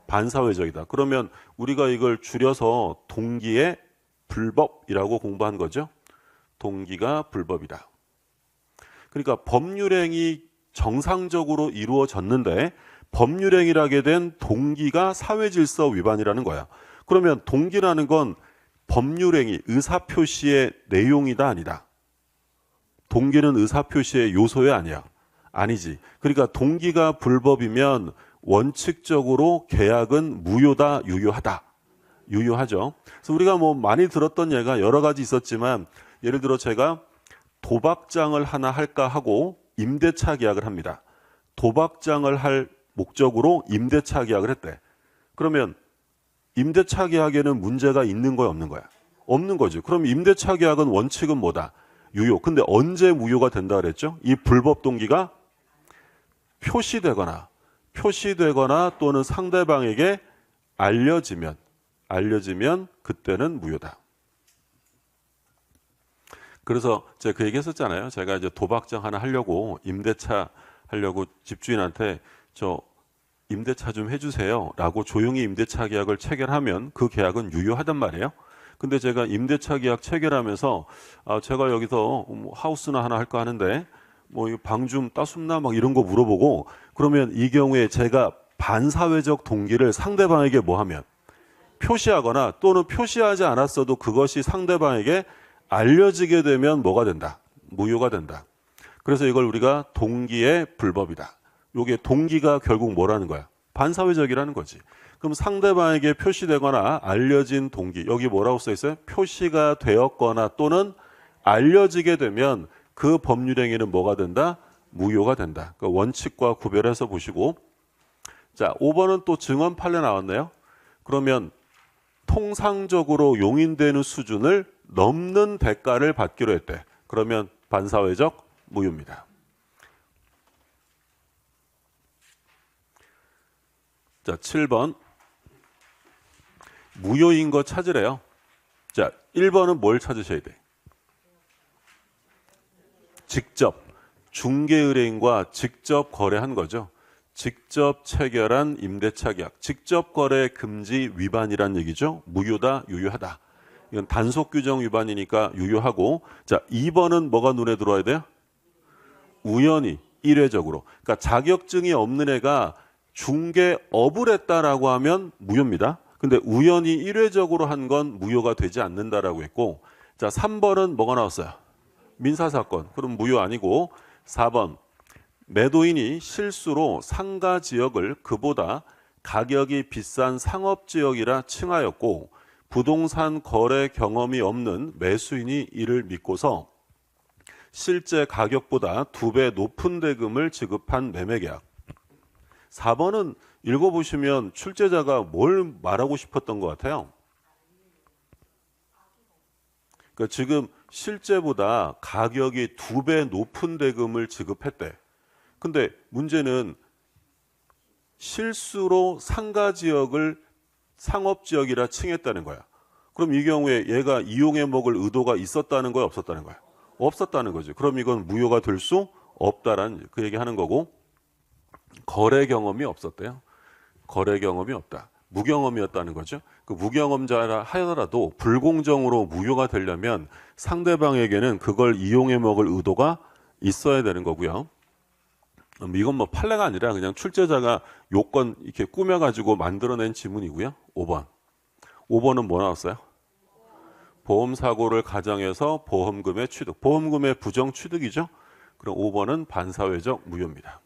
반사회적이다. 그러면 우리가 이걸 줄여서 동기의 불법이라고 공부한 거죠. 동기가 불법이다. 그러니까 법률행위 정상적으로 이루어졌는데 법률행위를 된 동기가 사회질서 위반이라는 거야. 그러면 동기라는 건 법률행위, 의사표시의 내용이다 아니다? 동기는 의사표시의 요소야 아니야? 아니지. 그러니까 동기가 불법이면 원칙적으로 계약은 무효다, 유효하다? 유효하죠. 그래서 우리가 뭐 많이 들었던 예가 여러 가지 있었지만, 예를 들어 제가 도박장을 하나 할까 하고 임대차 계약을 합니다. 도박장을 할 목적으로 임대차 계약을 했대. 그러면 임대차 계약에는 문제가 있는 거야 없는 거야? 없는 거지. 그럼 임대차 계약은 원칙은 뭐다? 유효. 근데 언제 무효가 된다 그랬죠? 이 불법 동기가 표시되거나 또는 상대방에게 알려지면 그때는 무효다. 그래서 제가 그 얘기 했었잖아요. 제가 이제 도박장 하나 하려고 임대차 하려고 집주인한테 저 임대차 좀 해주세요 라고 조용히 임대차 계약을 체결하면 그 계약은 유효하단 말이에요. 근데 제가 임대차 계약 체결하면서 제가 여기서 하우스나 하나 할까 하는데 뭐 방 좀 따숩나 막 이런 거 물어보고 그러면 이 경우에 제가 반사회적 동기를 상대방에게 뭐 하면 표시하거나 또는 표시하지 않았어도 그것이 상대방에게 알려지게 되면 뭐가 된다? 무효가 된다. 그래서 이걸 우리가 동기의 불법이다. 요게 동기가 결국 뭐라는 거야? 반사회적이라는 거지. 그럼 상대방에게 표시되거나 알려진 동기, 여기 뭐라고 써 있어요? 표시가 되었거나 또는 알려지게 되면 그 법률행위는 뭐가 된다? 무효가 된다. 그러니까 원칙과 구별해서 보시고, 자, 5번은 또 증언 판례 나왔네요. 그러면 통상적으로 용인되는 수준을 넘는 대가를 받기로 했대. 그러면 반사회적 무효입니다. 자, 7번. 무효인 거 찾으래요. 자, 1번은 뭘 찾으셔야 돼? 직접, 중개의뢰인과 직접 거래한 거죠. 직접 체결한 임대차 계약, 직접 거래 금지 위반이란 얘기죠. 무효다, 유효하다. 이건 단속 규정 위반이니까 유효하고, 자, 2번은 뭐가 눈에 들어와야 돼요? 우연히, 일회적으로. 그러니까 자격증이 없는 애가 중개업을 했다라고 하면 무효입니다. 근데 우연히 일회적으로 한 건 무효가 되지 않는다라고 했고, 자, 3번은 뭐가 나왔어요? 민사사건. 그럼 무효 아니고, 4번. 매도인이 실수로 상가 지역을 그보다 가격이 비싼 상업지역이라 칭하였고 부동산 거래 경험이 없는 매수인이 이를 믿고서 실제 가격보다 2배 높은 대금을 지급한 매매계약. 4번은 읽어보시면 출제자가 뭘 말하고 싶었던 것 같아요? 그러니까 지금 실제보다 가격이 2배 높은 대금을 지급했대. 근데 문제는 실수로 상가 지역을 상업지역이라 칭했다는 거야. 그럼 이 경우에 얘가 이용해 먹을 의도가 있었다는 거야, 없었다는 거야? 없었다는 거죠. 그럼 이건 무효가 될 수 없다라는 그 얘기하는 거고, 거래 경험이 없었대요. 거래 경험이 없다. 무경험이었다는 거죠. 그 무경험자라 하더라도 불공정으로 무효가 되려면 상대방에게는 그걸 이용해 먹을 의도가 있어야 되는 거고요. 이건 뭐 판례가 아니라 그냥 출제자가 요건 이렇게 꾸며가지고 만들어낸 지문이고요. 5번. 5번은 뭐 나왔어요? 보험사고를 가정해서 보험금의 취득. 보험금의 부정 취득이죠. 그럼 5번은 반사회적 무효입니다.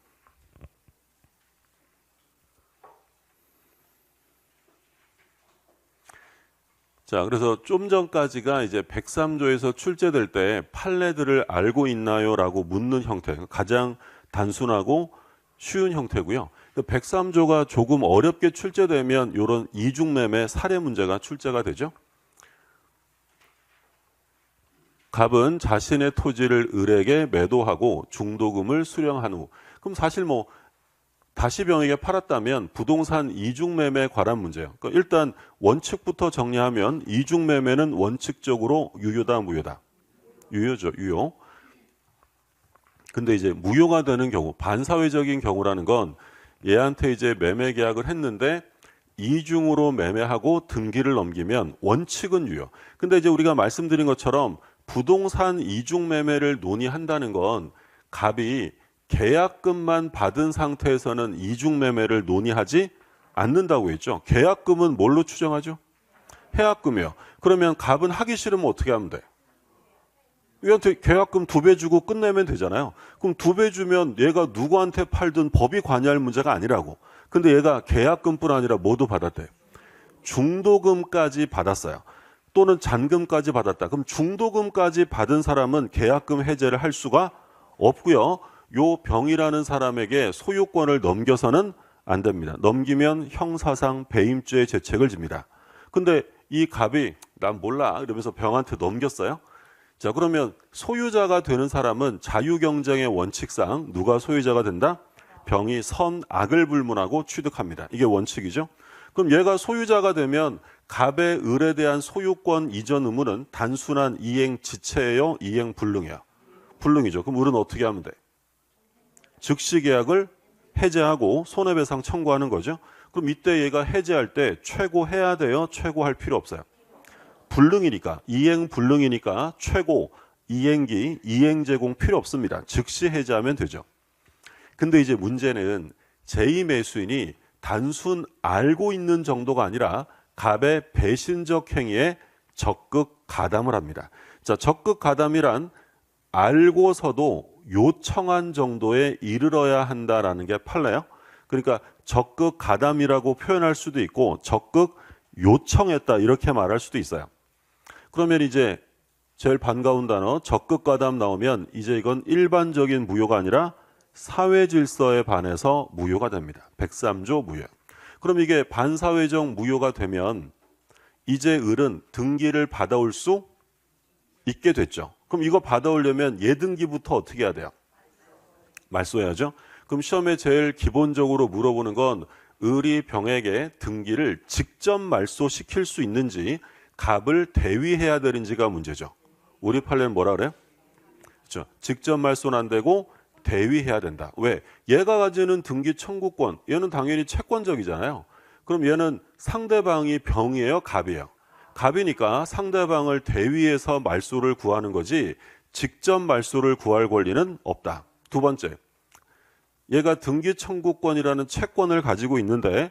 자, 그래서 좀 전까지가 이제 103조에서 출제될 때 판례들을 알고 있나요? 라고 묻는 형태. 가장 단순하고 쉬운 형태고요. 103조가 조금 어렵게 출제되면 이런 이중매매 사례 문제가 출제가 되죠. 갑은 자신의 토지를 을에게 매도하고 중도금을 수령한 후. 그럼 사실 뭐 다시 병에게 팔았다면 부동산 이중매매에 관한 문제예요. 그러니까 일단 원칙부터 정리하면 이중매매는 원칙적으로 유효다, 무효다? 유효죠, 유효. 근데 이제 무효가 되는 경우, 반사회적인 경우라는 건 얘한테 이제 매매 계약을 했는데 이중으로 매매하고 등기를 넘기면 원칙은 유효. 근데 이제 우리가 말씀드린 것처럼 부동산 이중 매매를 논의한다는 건 갑이 계약금만 받은 상태에서는 이중 매매를 논의하지 않는다고 했죠. 계약금은 뭘로 추정하죠? 해약금이요. 그러면 갑은 하기 싫으면 어떻게 하면 돼? 얘한테 계약금 2배 주고 끝내면 되잖아요. 그럼 2배 주면 얘가 누구한테 팔든 법이 관여할 문제가 아니라고. 근데 얘가 계약금뿐 아니라 뭐도 받았대요? 중도금까지 받았어요. 또는 잔금까지 받았다. 그럼 중도금까지 받은 사람은 계약금 해제를 할 수가 없고요. 요 병이라는 사람에게 소유권을 넘겨서는 안 됩니다. 넘기면 형사상 배임죄의 죄책을 집니다. 근데 이 갑이 난 몰라 이러면서 병한테 넘겼어요. 자, 그러면 소유자가 되는 사람은 자유경쟁의 원칙상 누가 소유자가 된다? 병이 선악을 불문하고 취득합니다. 이게 원칙이죠. 그럼 얘가 소유자가 되면 갑의 을에 대한 소유권 이전 의무는 단순한 이행 지체예요? 이행 불능이에요? 불능이죠. 그럼 을은 어떻게 하면 돼? 즉시 계약을 해제하고 손해배상 청구하는 거죠. 그럼 이때 얘가 해제할 때 최고해야 돼요? 최고할 필요 없어요? 불능이니까, 이행 불능이니까 최고 이행기, 이행 제공 필요 없습니다. 즉시 해제하면 되죠. 근데 이제 문제는 제2 매수인이 단순 알고 있는 정도가 아니라 갑의 배신적 행위에 적극 가담을 합니다. 자, 적극 가담이란 알고서도 요청한 정도에 이르러야 한다라는 게 판례예요. 그러니까 적극 가담이라고 표현할 수도 있고 적극 요청했다 이렇게 말할 수도 있어요. 그러면 이제 제일 반가운 단어 적극 가담 나오면 이제 이건 일반적인 무효가 아니라 사회 질서에 반해서 무효가 됩니다. 103조 무효. 그럼 이게 반사회적 무효가 되면 이제 을은 등기를 받아올 수 있게 됐죠. 그럼 이거 받아오려면 예등기부터 어떻게 해야 돼요? 말소해야죠. 그럼 시험에 제일 기본적으로 물어보는 건 을이 병에게 등기를 직접 말소시킬 수 있는지 갑을 대위해야 되는지가 문제죠. 우리 판례는 뭐라 그래요? 그렇죠. 직접 말소는 안 되고 대위해야 된다. 왜? 얘가 가지는 등기 청구권, 얘는 당연히 채권적이잖아요. 그럼 얘는 상대방이 병이에요? 갑이에요? 갑이니까 상대방을 대위해서 말소를 구하는 거지 직접 말소를 구할 권리는 없다. 두 번째, 얘가 등기 청구권이라는 채권을 가지고 있는데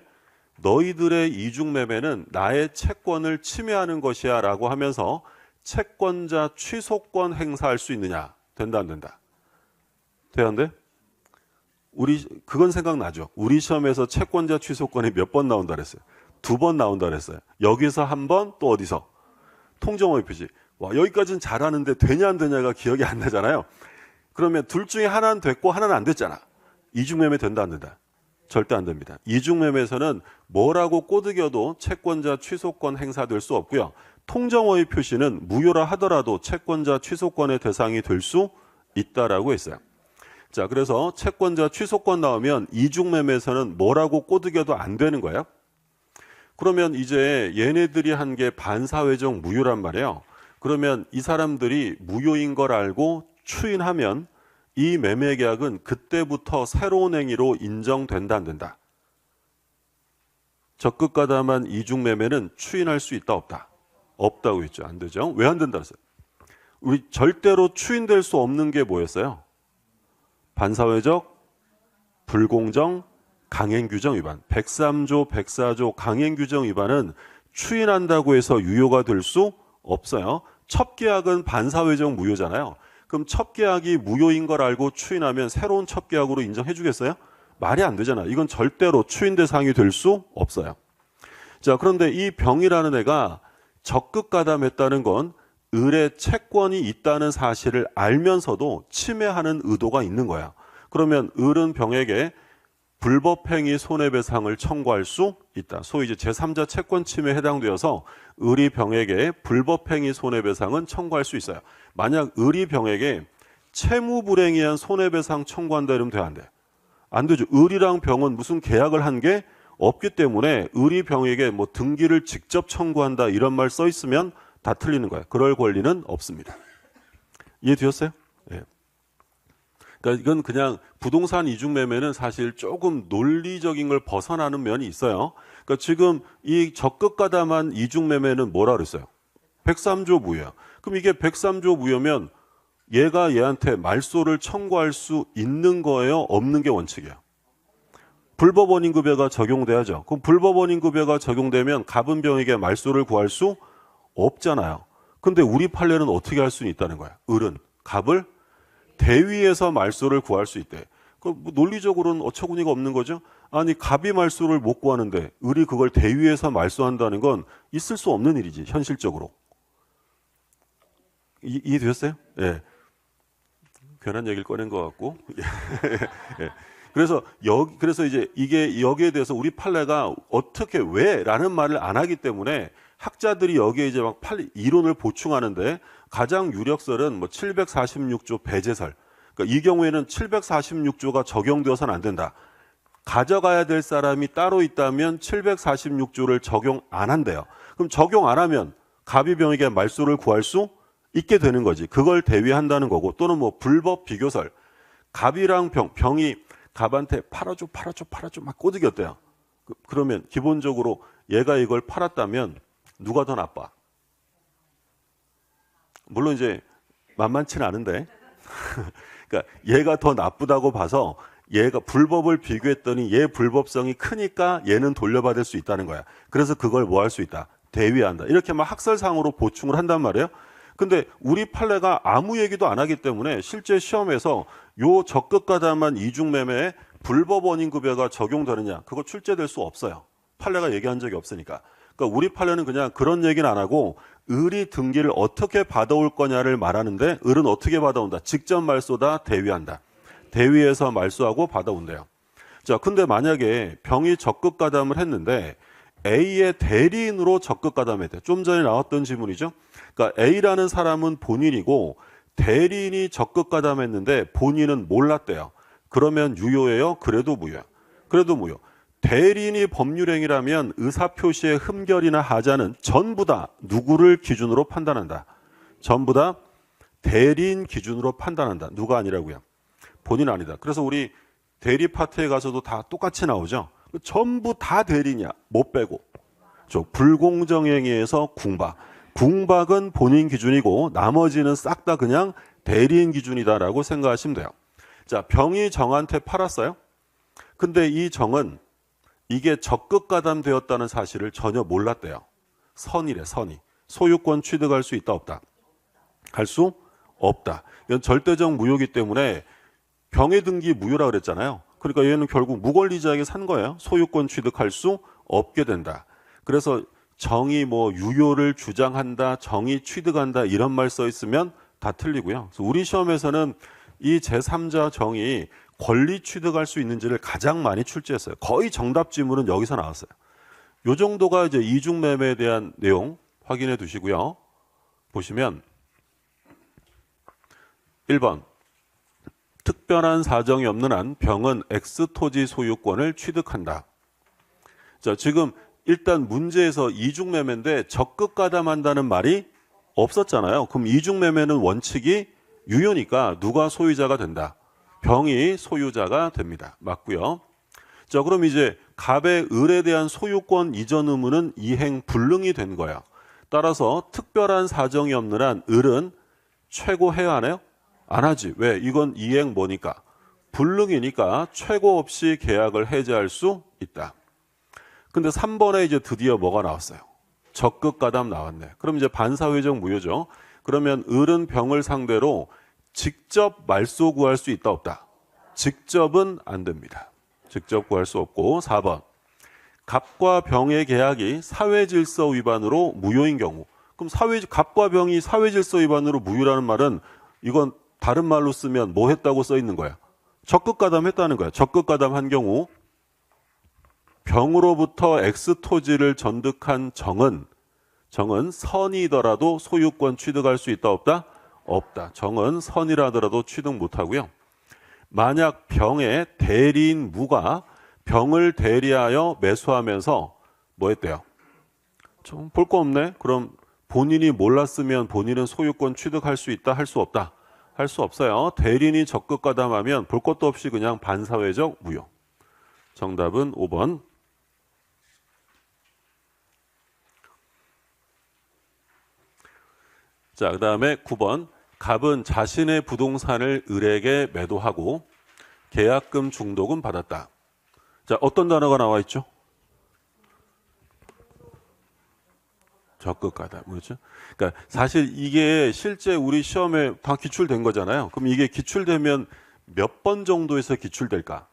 너희들의 이중매매는 나의 채권을 침해하는 것이야 라고 하면서 채권자 취소권 행사할 수 있느냐? 된다 안 된다? 돼야 안 돼? 그건 생각나죠? 우리 시험에서 채권자 취소권이 몇 번 나온다 그랬어요? 2번 나온다 그랬어요. 여기서 한 번, 또 어디서? 통정어휘 표시. 와, 여기까지는 잘하는데 되냐 안 되냐가 기억이 안 나잖아요. 그러면 둘 중에 하나는 됐고 하나는 안 됐잖아. 이중매매 된다 안 된다? 절대 안 됩니다. 이중매매에서는 뭐라고 꼬드겨도 채권자 취소권 행사될 수 없고요. 통정어휘 표시는 무효라 하더라도 채권자 취소권의 대상이 될 수 있다라고 했어요. 자, 그래서 채권자 취소권 나오면 이중매매에서는 뭐라고 꼬드겨도 안 되는 거예요. 그러면 이제 얘네들이 한 게 반사회적 무효란 말이에요. 그러면 이 사람들이 무효인 걸 알고 추인하면 이 매매 계약은 그때부터 새로운 행위로 인정된다 안 된다? 적극 가담한 이중 매매는 추인할 수 있다 없다? 없다고 했죠. 안 되죠. 왜 안 된다 했어요? 우리 절대로 추인될 수 없는 게 뭐였어요? 반사회적, 불공정, 강행규정 위반. 103조, 104조 강행규정 위반은 추인한다고 해서 유효가 될 수 없어요. 첩계약은 반사회적 무효잖아요. 그럼 첩계약이 무효인 걸 알고 추인하면 새로운 첩계약으로 인정해 주겠어요? 말이 안 되잖아. 이건 절대로 추인 대상이 될 수 없어요. 자, 그런데 이 병이라는 애가 적극 가담했다는 건 을의 채권이 있다는 사실을 알면서도 침해하는 의도가 있는 거야. 그러면 을은 병에게 불법행위 손해배상을 청구할 수 있다. 소위 이제 제3자 채권 침해에 해당되어서 을이 병에게 불법행위 손해배상은 청구할 수 있어요. 만약 을이 병에게 채무불행에 의한 손해배상 청구한다 이러면 돼, 안 돼? 안 되죠. 을이랑 병은 무슨 계약을 한 게 없기 때문에 을이 병에게 뭐 등기를 직접 청구한다 이런 말 써 있으면 다 틀리는 거예요. 그럴 권리는 없습니다. 이해되셨어요? 예. 그러니까 이건 그냥 부동산 이중매매는 사실 조금 논리적인 걸 벗어나는 면이 있어요. 그러니까 지금 이 적극 가담한 이중매매는 뭐라 그랬어요? 103조 무효야. 그럼 이게 103조 무효면 얘가 얘한테 말소를 청구할 수 있는 거예요? 없는 게 원칙이에요? 불법 원인급여가 적용돼야죠. 그럼 불법 원인급여가 적용되면 갑은 병에게 말소를 구할 수 없잖아요. 근데 우리 판례는 어떻게 할 수 있다는 거야? 을은 갑을 대위에서 말소를 구할 수 있대. 그 논리적으로는 어처구니가 없는 거죠. 아니 갑이 말소를 못 구하는데 을이 그걸 대위에서 말소한다는 건 있을 수 없는 일이지 현실적으로. 이해되셨어요? 예. 괜한 얘기를 꺼낸 것 같고. 예. 그래서 이제 이게 여기에 대해서 우리 판례가 어떻게 왜라는 말을 안 하기 때문에 학자들이 여기에 이제 막 이론을 보충하는데 가장 유력설은 뭐 746조 배제설. 그러니까 이 경우에는 746조가 적용되어서는 안 된다. 가져가야 될 사람이 따로 있다면 746조를 적용 안 한대요. 그럼 적용 안 하면 갑이 병에게 말소를 구할 수 있게 되는 거지. 그걸 대위한다는 거고 또는 뭐 불법 비교설. 갑이랑 병이 갑한테 팔아줘 막 꼬드겼대요. 그러면 기본적으로 얘가 이걸 팔았다면 누가 더 나빠? 물론 이제 만만치는 않은데 그러니까 얘가 더 나쁘다고 봐서 얘가 불법을 비교했더니 얘 불법성이 크니까 얘는 돌려받을 수 있다는 거야. 그래서 그걸 뭐 할 수 있다? 대위한다. 이렇게 막 학설상으로 보충을 한단 말이에요. 근데 우리 판례가 아무 얘기도 안 하기 때문에 실제 시험에서 요 적극가담한 이중매매에 불법 원인급여가 적용되느냐, 그거 출제될 수 없어요. 판례가 얘기한 적이 없으니까. 그러니까 우리 판례는 그냥 그런 얘기는 안 하고 을이 등기를 어떻게 받아올 거냐를 말하는데, 을은 어떻게 받아온다? 직접 말소다, 대위한다. 대위에서 말소하고 받아온대요. 자, 근데 만약에 병이 적극가담을 했는데 A의 대리인으로 적극가담했대. 좀 전에 나왔던 지문이죠. 그러니까 A라는 사람은 본인이고 대리인이 적극가담했는데 본인은 몰랐대요. 그러면 유효예요? 그래도 무효야? 그래도 무효. 대리인이 법률행위라면 의사표시의 흠결이나 하자는 전부 다 누구를 기준으로 판단한다? 전부 다 대리인 기준으로 판단한다. 누가 아니라고요? 본인 아니다. 그래서 우리 대리 파트에 가서도 다 똑같이 나오죠. 전부 다 대리냐? 못 빼고. 불공정행위에서 궁박. 궁박은 본인 기준이고 나머지는 싹 다 그냥 대리인 기준이다라고 생각하시면 돼요. 자, 병이 정한테 팔았어요. 근데 이 정은 이게 적극가담되었다는 사실을 전혀 몰랐대요. 선이래, 선이. 소유권 취득할 수 있다, 없다? 할 수 없다. 이건 절대적 무효이기 때문에 병의 등기 무효라 그랬잖아요. 그러니까 얘는 결국 무권리자에게 산 거예요. 소유권 취득할 수 없게 된다. 그래서 정이 뭐 유효를 주장한다, 정이 취득한다 이런 말 써 있으면 다 틀리고요. 그래서 우리 시험에서는 이 제3자 정이 권리 취득할 수 있는지를 가장 많이 출제했어요. 거의 정답 지문은 여기서 나왔어요. 요 정도가 이제 이중매매에 대한 내용 확인해 두시고요. 보시면 1번 특별한 사정이 없는 한 병은 X토지 소유권을 취득한다. 자, 지금 일단 문제에서 이중매매인데 적극가담한다는 말이 없었잖아요. 그럼 이중매매는 원칙이 유효니까 누가 소유자가 된다? 병이 소유자가 됩니다. 맞고요. 자, 그럼 이제 갑의 을에 대한 소유권 이전 의무는 이행 불능이 된 거야. 따라서 특별한 사정이 없는 한 을은 최고해야 하나요? 안 하지. 왜? 이건 이행 뭐니까? 불능이니까 최고 없이 계약을 해제할 수 있다. 근데 3번에 이제 드디어 뭐가 나왔어요? 적극가담 나왔네. 그럼 이제 반사회적 무효죠. 그러면 을은 병을 상대로 직접 말소 구할 수 있다, 없다? 직접은 안 됩니다. 직접 구할 수 없고. 4번 갑과 병의 계약이 사회질서 위반으로 무효인 경우. 그럼 갑과 병이 사회질서 위반으로 무효라는 말은 이건 다른 말로 쓰면 뭐 했다고 써 있는 거야? 적극가담했다는 거야. 적극가담한 경우 병으로부터 X토지를 전득한 정은 선이더라도 소유권 취득할 수 있다, 없다? 없다. 정은 선이라더라도 취득 못하고요. 만약 병의 대리인 무가 병을 대리하여 매수하면서 뭐 했대요? 좀 볼 거 없네. 그럼 본인이 몰랐으면 본인은 소유권 취득할 수 있다, 할 수 없다? 할 수 없어요. 대리인이 적극가담하면 볼 것도 없이 그냥 반사회적 무효. 정답은 5번. 자, 그 다음에 9번. 갑은 자신의 부동산을 을에게 매도하고 계약금 중도금 받았다. 자, 어떤 단어가 나와 있죠? 적극가담. 그렇죠? 그러니까 사실 이게 실제 우리 시험에 다 기출된 거잖아요. 그럼 이게 기출되면 몇 번 정도에서 기출될까?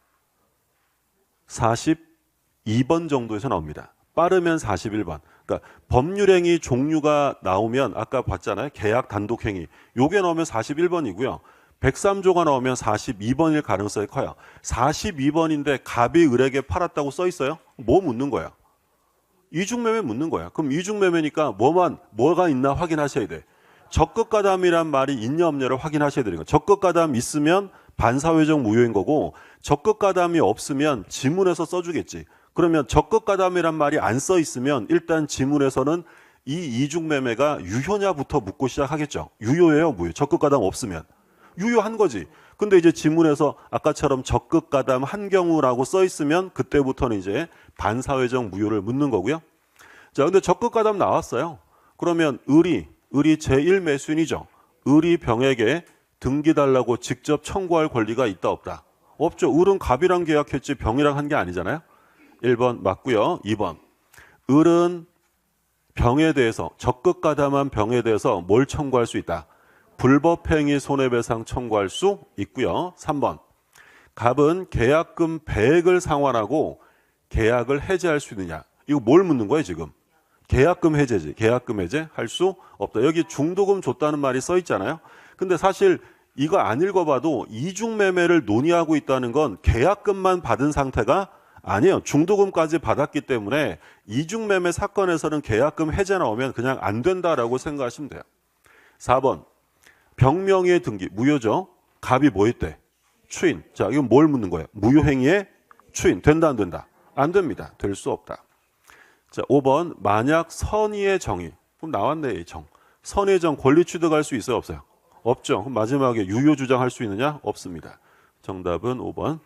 42번 정도에서 나옵니다. 빠르면 41번. 그러니까 법률행위 종류가 나오면 아까 봤잖아요. 계약 단독행위. 요게 나오면 41번이고요. 103조가 나오면 42번일 가능성이 커요. 42번인데 갑이 을에게 팔았다고 써 있어요? 뭐 묻는 거야? 이중매매 묻는 거야. 그럼 이중매매니까 뭐가 있나 확인하셔야 돼. 적극가담이란 말이 있냐 없냐를 확인하셔야 되는 거야. 적극가담 있으면 반사회적 무효인 거고 적극가담이 없으면 지문에서 써주겠지. 그러면 적극가담이란 말이 안 써 있으면 일단 지문에서는 이 이중매매가 유효냐부터 묻고 시작하겠죠. 유효예요, 무효? 적극가담 없으면. 유효한 거지. 근데 이제 지문에서 아까처럼 적극가담 한 경우라고 써 있으면 그때부터는 이제 반사회적 무효를 묻는 거고요. 자, 근데 적극가담 나왔어요. 그러면 을이 제1매수인이죠. 을이 병에게 등기 달라고 직접 청구할 권리가 있다 없다? 없죠. 을은 갑이랑 계약했지 병이랑 한 게 아니잖아요. 1번 맞고요. 2번 을은 병에 대해서 적극 가담한 병에 대해서 뭘 청구할 수 있다? 불법행위 손해배상 청구할 수 있고요. 3번 갑은 계약금 배액을 상환하고 계약을 해지할 수 있느냐? 이거 뭘 묻는 거예요 지금? 계약금 해제지. 계약금 해제 할 수 없다. 여기 중도금 줬다는 말이 써 있잖아요. 근데 사실 이거 안 읽어봐도 이중매매를 논의하고 있다는 건 계약금만 받은 상태가 아니에요. 중도금까지 받았기 때문에 이중매매 사건에서는 계약금 해제 나오면 그냥 안 된다라고 생각하시면 돼요. 4번 병명의의 등기 무효죠. 갑이 뭐 했대? 추인. 자, 이건 뭘 묻는 거예요? 무효행위의 추인. 된다 안 된다? 안 됩니다. 될 수 없다. 자, 5번 만약 선의의 정의. 그럼 나왔네 이 정. 선의의 정 권리 취득할 수 있어요 없어요? 없죠. 그럼 마지막에 유효 주장할 수 있느냐? 없습니다. 정답은 5번.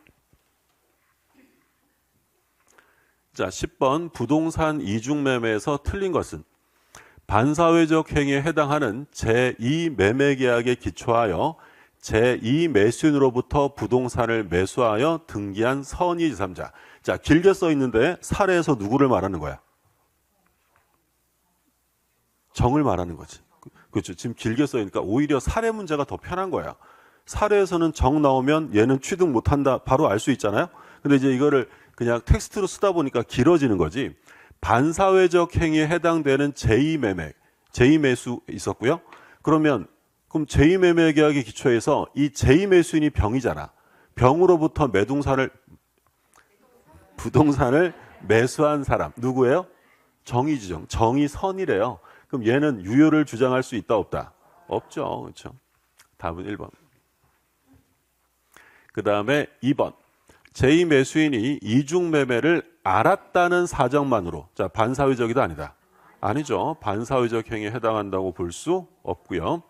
자, 10번 부동산 이중매매에서 틀린 것은 반사회적 행위에 해당하는 제2매매계약에 기초하여 제2매수인으로부터 부동산을 매수하여 등기한 선의지삼자. 자, 길게 써 있는데 사례에서 누구를 말하는 거야? 정을 말하는 거지. 그렇죠. 지금 길게 써 있으니까 오히려 사례 문제가 더 편한 거야. 사례에서는 정 나오면 얘는 취득 못한다 바로 알 수 있잖아요. 근데 이제 이거를 그냥 텍스트로 쓰다 보니까 길어지는 거지. 반사회적 행위에 해당되는 제2매매, 제2매수 있었고요. 그럼 제2매매 계약의 기초에서 이 제2매수인이 병이잖아. 병으로부터 부동산을 매수한 사람 누구예요? 정의지정, 정의선이래요. 그럼 얘는 유효를 주장할 수 있다 없다? 없죠. 그렇죠. 답은 1번. 그 다음에 2번. 제2매수인이 이중매매를 알았다는 사정만으로, 자, 반사회적이다 아니다? 아니죠. 반사회적 행위에 해당한다고 볼 수 없고요.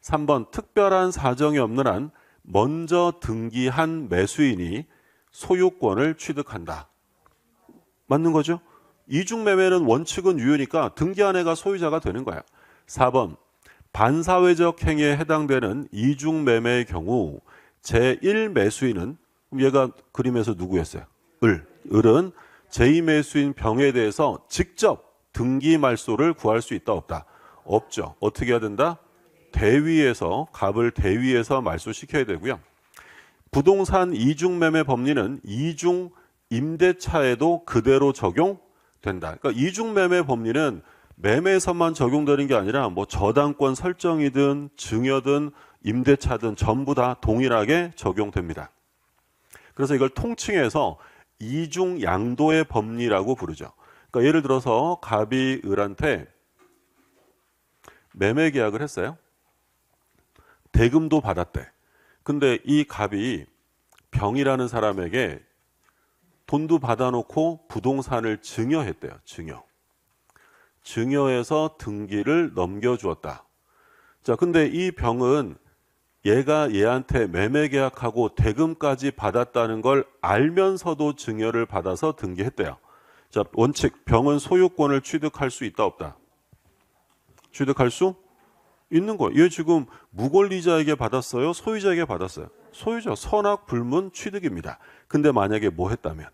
3번 특별한 사정이 없는 한 먼저 등기한 매수인이 소유권을 취득한다. 맞는 거죠? 이중매매는 원칙은 유효니까 등기한 애가 소유자가 되는 거야. 4번 반사회적 행위에 해당되는 이중매매의 경우 제1매수인은 얘가 그림에서 누구였어요? 을은 제2매수인 병에 대해서 직접 등기 말소를 구할 수 있다 없다? 없죠. 어떻게 해야 된다? 대위에서 갑을 대위에서 말소시켜야 되고요. 부동산 이중매매 법리는 이중 임대차에도 그대로 적용된다. 그러니까 이중매매 법리는 매매에서만 적용되는 게 아니라 뭐 저당권 설정이든 증여든 임대차든 전부 다 동일하게 적용됩니다. 그래서 이걸 통칭해서 이중 양도의 법리라고 부르죠. 그러니까 예를 들어서 갑이 을한테 매매 계약을 했어요. 대금도 받았대. 근데 이 갑이 병이라는 사람에게 돈도 받아놓고 부동산을 증여했대요. 증여해서 등기를 넘겨주었다. 자, 근데 이 병은 얘가 얘한테 매매 계약하고 대금까지 받았다는 걸 알면서도 증여를 받아서 등기했대요. 자, 원칙 병은 소유권을 취득할 수 있다 없다? 취득할 수 있는 거예요. 얘 지금 무권리자에게 받았어요? 소유자에게 받았어요? 소유자. 선악 불문 취득입니다. 근데 만약에 뭐 했다면?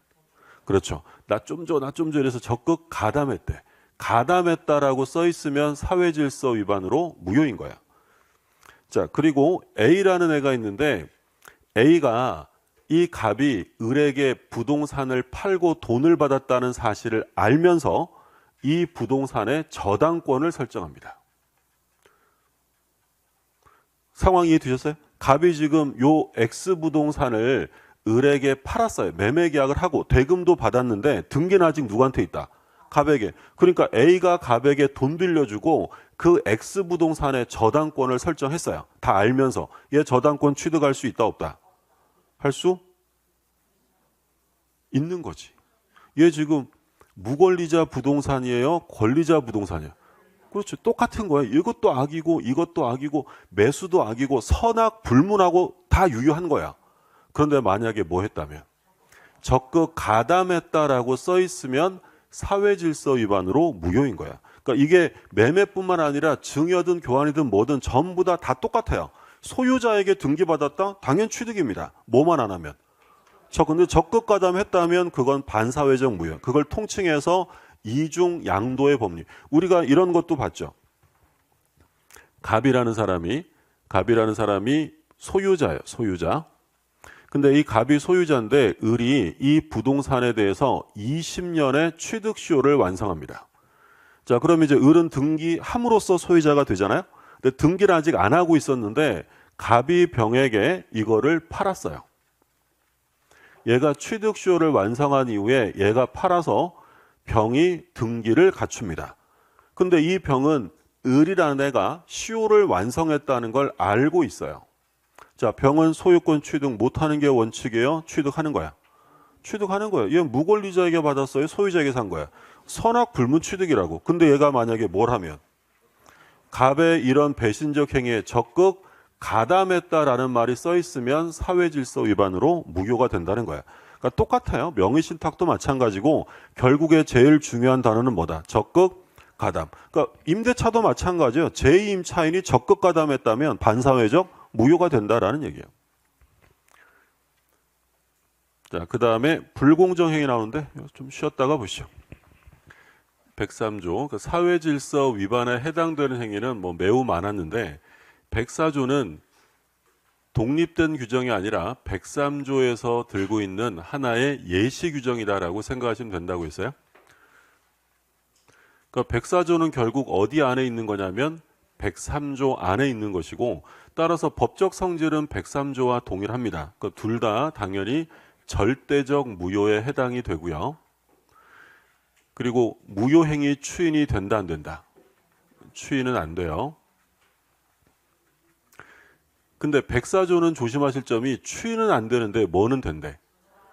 그렇죠. 나 좀 줘 이래서 적극 가담했대. 가담했다라고 써 있으면 사회질서 위반으로 무효인 거야. 자, 그리고 A라는 애가 있는데 A가 이 갑이 을에게 부동산을 팔고 돈을 받았다는 사실을 알면서 이 부동산의 저당권을 설정합니다. 상황 이해되셨어요? 갑이 지금 요 X 부동산을 을에게 팔았어요. 매매 계약을 하고 대금도 받았는데 등기는 아직 누구한테 있다? 갑에게. 그러니까 A가 갑에게 돈 빌려주고 그 X 부동산의 저당권을 설정했어요. 다 알면서. 얘 저당권 취득할 수 있다 없다? 할 수 있는 거지. 얘 지금 무권리자 부동산이에요? 권리자 부동산이에요? 그렇죠. 똑같은 거예요. 이것도 악이고 이것도 악이고 매수도 악이고 선악 불문하고 다 유효한 거야. 그런데 만약에 뭐 했다면? 적극 가담했다라고 써 있으면 사회질서 위반으로 무효인 거야. 그러니까 이게 매매뿐만 아니라 증여든 교환이든 뭐든 전부 다 똑같아요. 소유자에게 등기받았다? 당연 취득입니다. 뭐만 안 하면. 근데 적극 가담했다면 그건 반사회적 무효. 그걸 통칭해서 이중 양도의 법리. 우리가 이런 것도 봤죠. 갑이라는 사람이 소유자예요. 소유자. 근데 이 갑이 소유자인데 을이 이 부동산에 대해서 20년의 취득시효를 완성합니다. 자, 그럼 이제 을은 등기함으로써 소유자가 되잖아요. 근데 등기를 아직 안 하고 있었는데 갑이 병에게 이거를 팔았어요. 얘가 취득시효를 완성한 이후에 얘가 팔아서 병이 등기를 갖춥니다. 근데 이 병은 을이라는 애가 시효를 완성했다는 걸 알고 있어요. 자, 병은 소유권 취득 못하는 게 원칙이에요? 취득하는 거야? 취득하는 거예요. 얘 무권리자에게 받았어요? 소유자에게 산 거야? 선악 불문 취득이라고. 근데 얘가 만약에 뭘 하면? 갑의 이런 배신적 행위에 적극 가담했다라는 말이 써 있으면 사회질서 위반으로 무효가 된다는 거야. 그러니까 똑같아요. 명의신탁도 마찬가지고 결국에 제일 중요한 단어는 뭐다? 적극 가담. 그러니까 임대차도 마찬가지예요. 제2임차인이 적극 가담했다면 반사회적 무효가 된다라는 얘기예요. 자, 그 다음에 불공정행위 나오는데 좀 쉬었다가 보시죠. 103조, 그 사회질서 위반에 해당되는 행위는 뭐 매우 많았는데 104조는 독립된 규정이 아니라 103조에서 들고 있는 하나의 예시 규정이다라고 생각하시면 된다고 했어요. 그러니까 104조는 결국 어디 안에 있는 거냐면 103조 안에 있는 것이고 따라서 법적 성질은 103조와 동일합니다. 그러니까 둘 다 당연히 절대적 무효에 해당이 되고요. 그리고 무효행위 추인이 된다 안 된다? 추인은 안 돼요. 근데 104조는 조심하실 점이 추인은 안 되는데 뭐는 된대?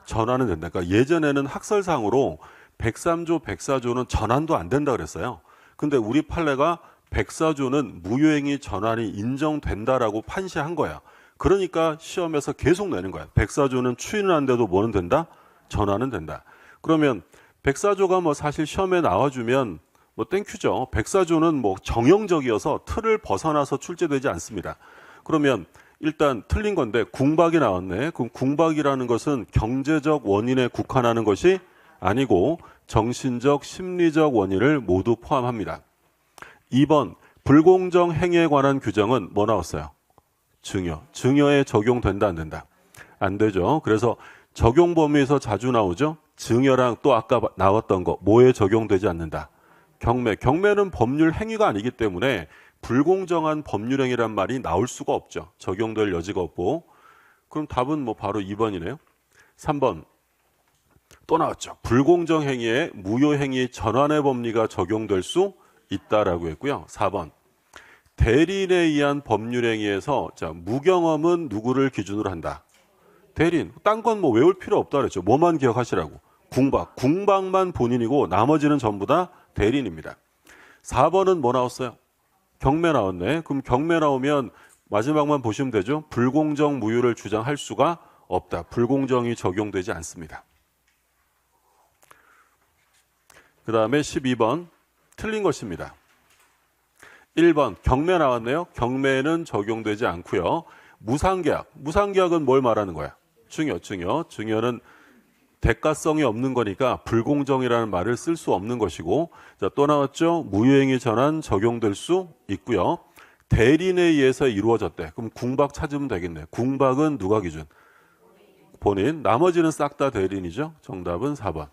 전환은 된다. 그러니까 예전에는 학설상으로 103조, 104조는 전환도 안 된다 그랬어요. 근데 우리 판례가 104조는 무효행위 전환이 인정된다라고 판시한 거야. 그러니까 시험에서 계속 내는 거야. 104조는 추인은 안 돼도 뭐는 된다? 전환은 된다. 그러면 104조가 뭐 사실 시험에 나와주면 뭐 땡큐죠. 104조는 뭐 정형적이어서 틀을 벗어나서 출제되지 않습니다. 그러면 일단 틀린 건데 궁박이 나왔네. 그럼 궁박이라는 것은 경제적 원인에 국한하는 것이 아니고 정신적, 심리적 원인을 모두 포함합니다. 2번 불공정 행위에 관한 규정은 뭐 나왔어요? 증여. 증여에 적용된다 안 된다? 안 되죠. 그래서 적용 범위에서 자주 나오죠. 증여랑 또 아까 나왔던 거 뭐에 적용되지 않는다? 경매. 경매는 법률 행위가 아니기 때문에 불공정한 법률 행위란 말이 나올 수가 없죠. 적용될 여지가 없고. 그럼 답은 뭐 바로 2번이네요. 3번 또 나왔죠. 불공정 행위에 무효 행위 전환의 법리가 적용될 수 있다라고 했고요. 4번 대리인에 의한 법률 행위에서 자, 무경험은 누구를 기준으로 한다? 대리인. 딴 건 뭐 외울 필요 없다 그랬죠. 뭐만 기억하시라고. 궁박. 궁박만 본인이고 나머지는 전부 다 대리인입니다. 4번은 뭐 나왔어요? 경매 나왔네. 그럼 경매 나오면 마지막만 보시면 되죠. 불공정 무효를 주장할 수가 없다. 불공정이 적용되지 않습니다. 그 다음에 12번 틀린 것입니다. 1번 경매 나왔네요. 경매는 적용되지 않고요. 무상계약. 무상계약은 뭘 말하는 거야? 증여. 증여는 대가성이 없는 거니까 불공정이라는 말을 쓸 수 없는 것이고 자, 또 나왔죠. 무효행위 전환 적용될 수 있고요. 대리인에 의해서 이루어졌대. 그럼 궁박 찾으면 되겠네. 궁박은 누가 기준? 본인. 나머지는 싹 다 대리인이죠. 정답은 4번.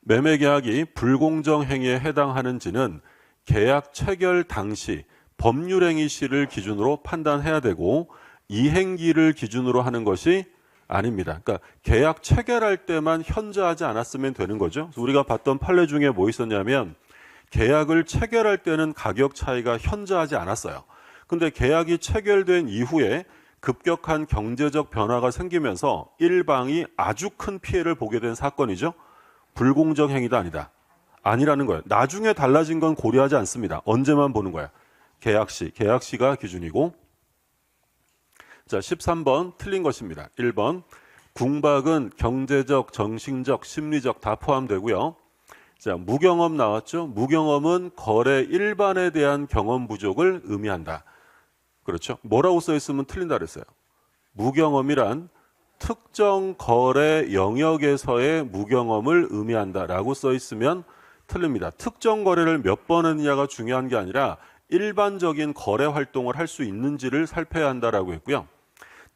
매매계약이 불공정 행위에 해당하는지는 계약 체결 당시 법률행위 시를 기준으로 판단해야 되고 이행기를 기준으로 하는 것이 아닙니다. 그러니까 계약 체결할 때만 현저하지 않았으면 되는 거죠. 우리가 봤던 판례 중에 뭐 있었냐면 계약을 체결할 때는 가격 차이가 현저하지 않았어요. 근데 계약이 체결된 이후에 급격한 경제적 변화가 생기면서 일방이 아주 큰 피해를 보게 된 사건이죠. 불공정 행위다 아니다. 아니라는 거예요. 나중에 달라진 건 고려하지 않습니다. 언제만 보는 거야. 계약시가 기준이고. 자, 13번 틀린 것입니다. 1번 궁박은 경제적, 정신적, 심리적 다 포함되고요. 자, 무경험 나왔죠? 무경험은 거래 일반에 대한 경험 부족을 의미한다. 그렇죠? 뭐라고 써 있으면 틀린다 그랬어요. 무경험이란 특정 거래 영역에서의 무경험을 의미한다라고 써 있으면 틀립니다. 특정 거래를 몇 번 했느냐가 중요한 게 아니라 일반적인 거래 활동을 할 수 있는지를 살펴야 한다라고 했고요.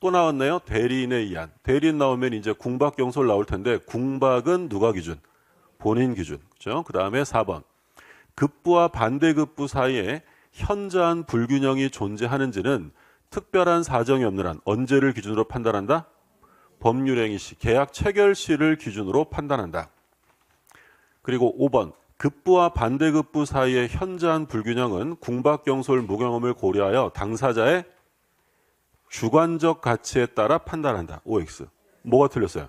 또 나왔네요. 대리인에 의한. 대리인 나오면 이제 궁박경솔 나올 텐데 궁박은 누가 기준? 본인 기준. 그렇죠? 그 다음에 4번. 급부와 반대급부 사이에 현저한 불균형이 존재하는지는 특별한 사정이 없는 한 언제를 기준으로 판단한다? 법률행위 시, 계약 체결 시를 기준으로 판단한다. 그리고 5번. 급부와 반대급부 사이의 현저한 불균형은 궁박경솔 무경험을 고려하여 당사자의 주관적 가치에 따라 판단한다. OX. 뭐가 틀렸어요?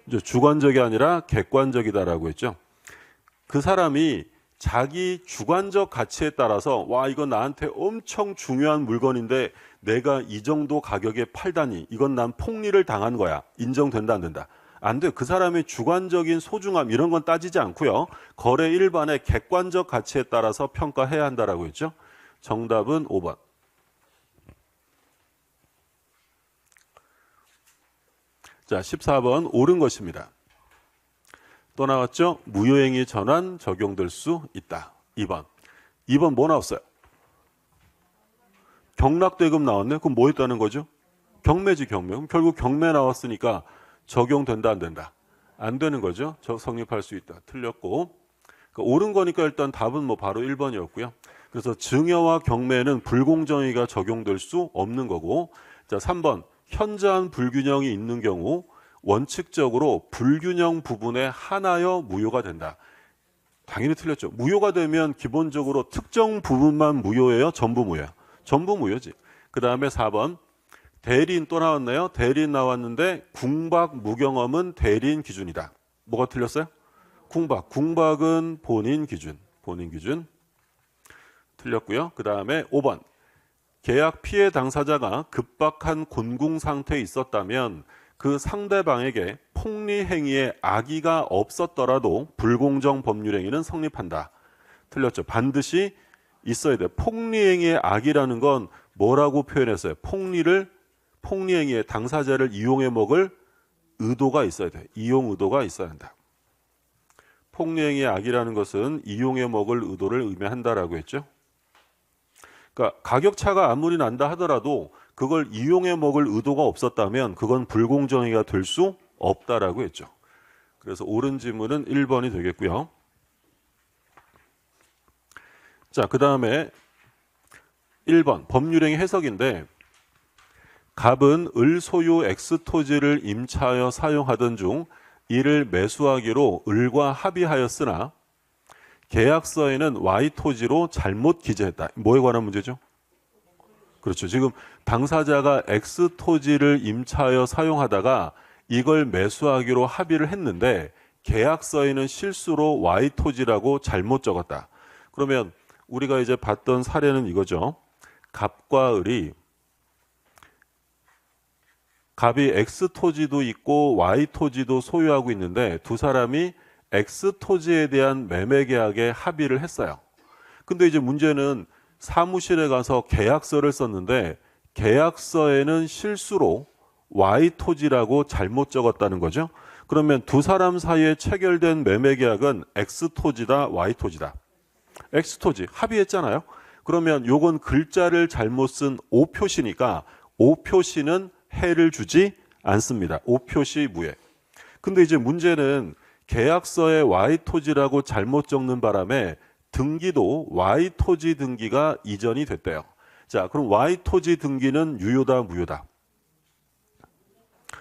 이제 주관적이 아니라 객관적이다라고 했죠. 그 사람이 자기 주관적 가치에 따라서 와 이건 나한테 엄청 중요한 물건인데 내가 이 정도 가격에 팔다니 이건 난 폭리를 당한 거야. 인정된다 안 된다? 안 돼요. 그 사람의 주관적인 소중함 이런 건 따지지 않고요. 거래 일반의 객관적 가치에 따라서 평가해야 한다라고 했죠. 정답은 5번. 자, 14번 옳은 것입니다. 또 나왔죠? 무효행위 전환 적용될 수 있다. 2번. 2번 뭐 나왔어요? 경락대금 나왔네? 그럼 뭐 했다는 거죠? 경매지 경매. 그럼 결국 경매 나왔으니까 적용된다 안 된다? 안 되는 거죠. 성립할 수 있다. 틀렸고. 그러니까 옳은 거니까 일단 답은 뭐 바로 1번이었고요. 그래서 증여와 경매는 불공정위가 적용될 수 없는 거고. 자, 3번. 현저한 불균형이 있는 경우 원칙적으로 불균형 부분에 한하여 무효가 된다. 당연히 틀렸죠. 무효가 되면 기본적으로 특정 부분만 무효예요? 전부 무효예요? 전부 무효지. 그 다음에 4번. 대리인 또 나왔나요? 대리인 나왔는데 궁박 무경험은 대리인 기준이다. 뭐가 틀렸어요? 궁박. 궁박은 본인 기준. 본인 기준. 틀렸고요. 그 다음에 5번. 계약 피해 당사자가 급박한 곤궁 상태에 있었다면 그 상대방에게 폭리 행위에 악의가 없었더라도 불공정 법률 행위는 성립한다. 틀렸죠. 반드시 있어야 돼요. 폭리 행위의 악이라는 건 뭐라고 표현했어요? 폭리 행위의 당사자를 이용해 먹을 의도가 있어야 돼요. 이용 의도가 있어야 한다. 폭리 행위의 악이라는 것은 이용해 먹을 의도를 의미한다라고 했죠. 그러니까 가격 차가 아무리 난다 하더라도 그걸 이용해 먹을 의도가 없었다면 그건 불공정위가 될 수 없다라고 했죠. 그래서 옳은 지문은 1번이 되겠고요. 자, 그 다음에 1번 법률행위 해석인데 갑은 을 소유 X 토지를 임차하여 사용하던 중 이를 매수하기로 을과 합의하였으나 계약서에는 Y 토지로 잘못 기재했다. 뭐에 관한 문제죠? 그렇죠. 지금 당사자가 X 토지를 임차하여 사용하다가 이걸 매수하기로 합의를 했는데 계약서에는 실수로 Y 토지라고 잘못 적었다. 그러면 우리가 이제 봤던 사례는 이거죠. 갑과 을이 갑이 X 토지도 있고 Y 토지도 소유하고 있는데 두 사람이 X 토지에 대한 매매 계약에 합의를 했어요. 근데 이제 문제는 사무실에 가서 계약서를 썼는데 계약서에는 실수로 Y 토지라고 잘못 적었다는 거죠. 그러면 두 사람 사이에 체결된 매매 계약은 X 토지다, Y 토지다. X 토지 합의했잖아요. 그러면 요건 글자를 잘못 쓴 O 표시니까 O 표시는 해를 주지 않습니다. O 표시 무해. 근데 이제 문제는 계약서에 Y 토지라고 잘못 적는 바람에 등기도 Y 토지 등기가 이전이 됐대요. 자, 그럼 Y 토지 등기는 유효다, 무효다?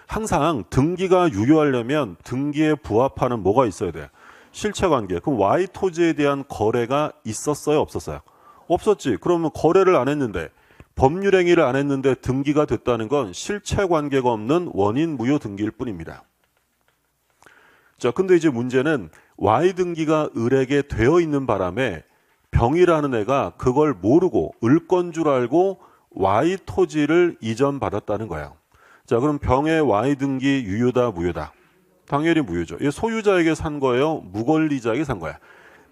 항상 등기가 유효하려면 등기에 부합하는 뭐가 있어야 돼요? 실체관계. 그럼 Y 토지에 대한 거래가 있었어요, 없었어요? 없었지. 그러면 거래를 안 했는데 법률행위를 안 했는데 등기가 됐다는 건 실체관계가 없는 원인 무효 등기일 뿐입니다. 자, 근데 이제 문제는 Y 등기가 을에게 되어 있는 바람에 병이라는 애가 그걸 모르고 을 건 줄 알고 Y 토지를 이전받았다는 거예요. 자, 그럼 병의 Y 등기 유효다, 무효다? 당연히 무효죠. 이게 소유자에게 산 거예요? 무권리자에게 산 거야?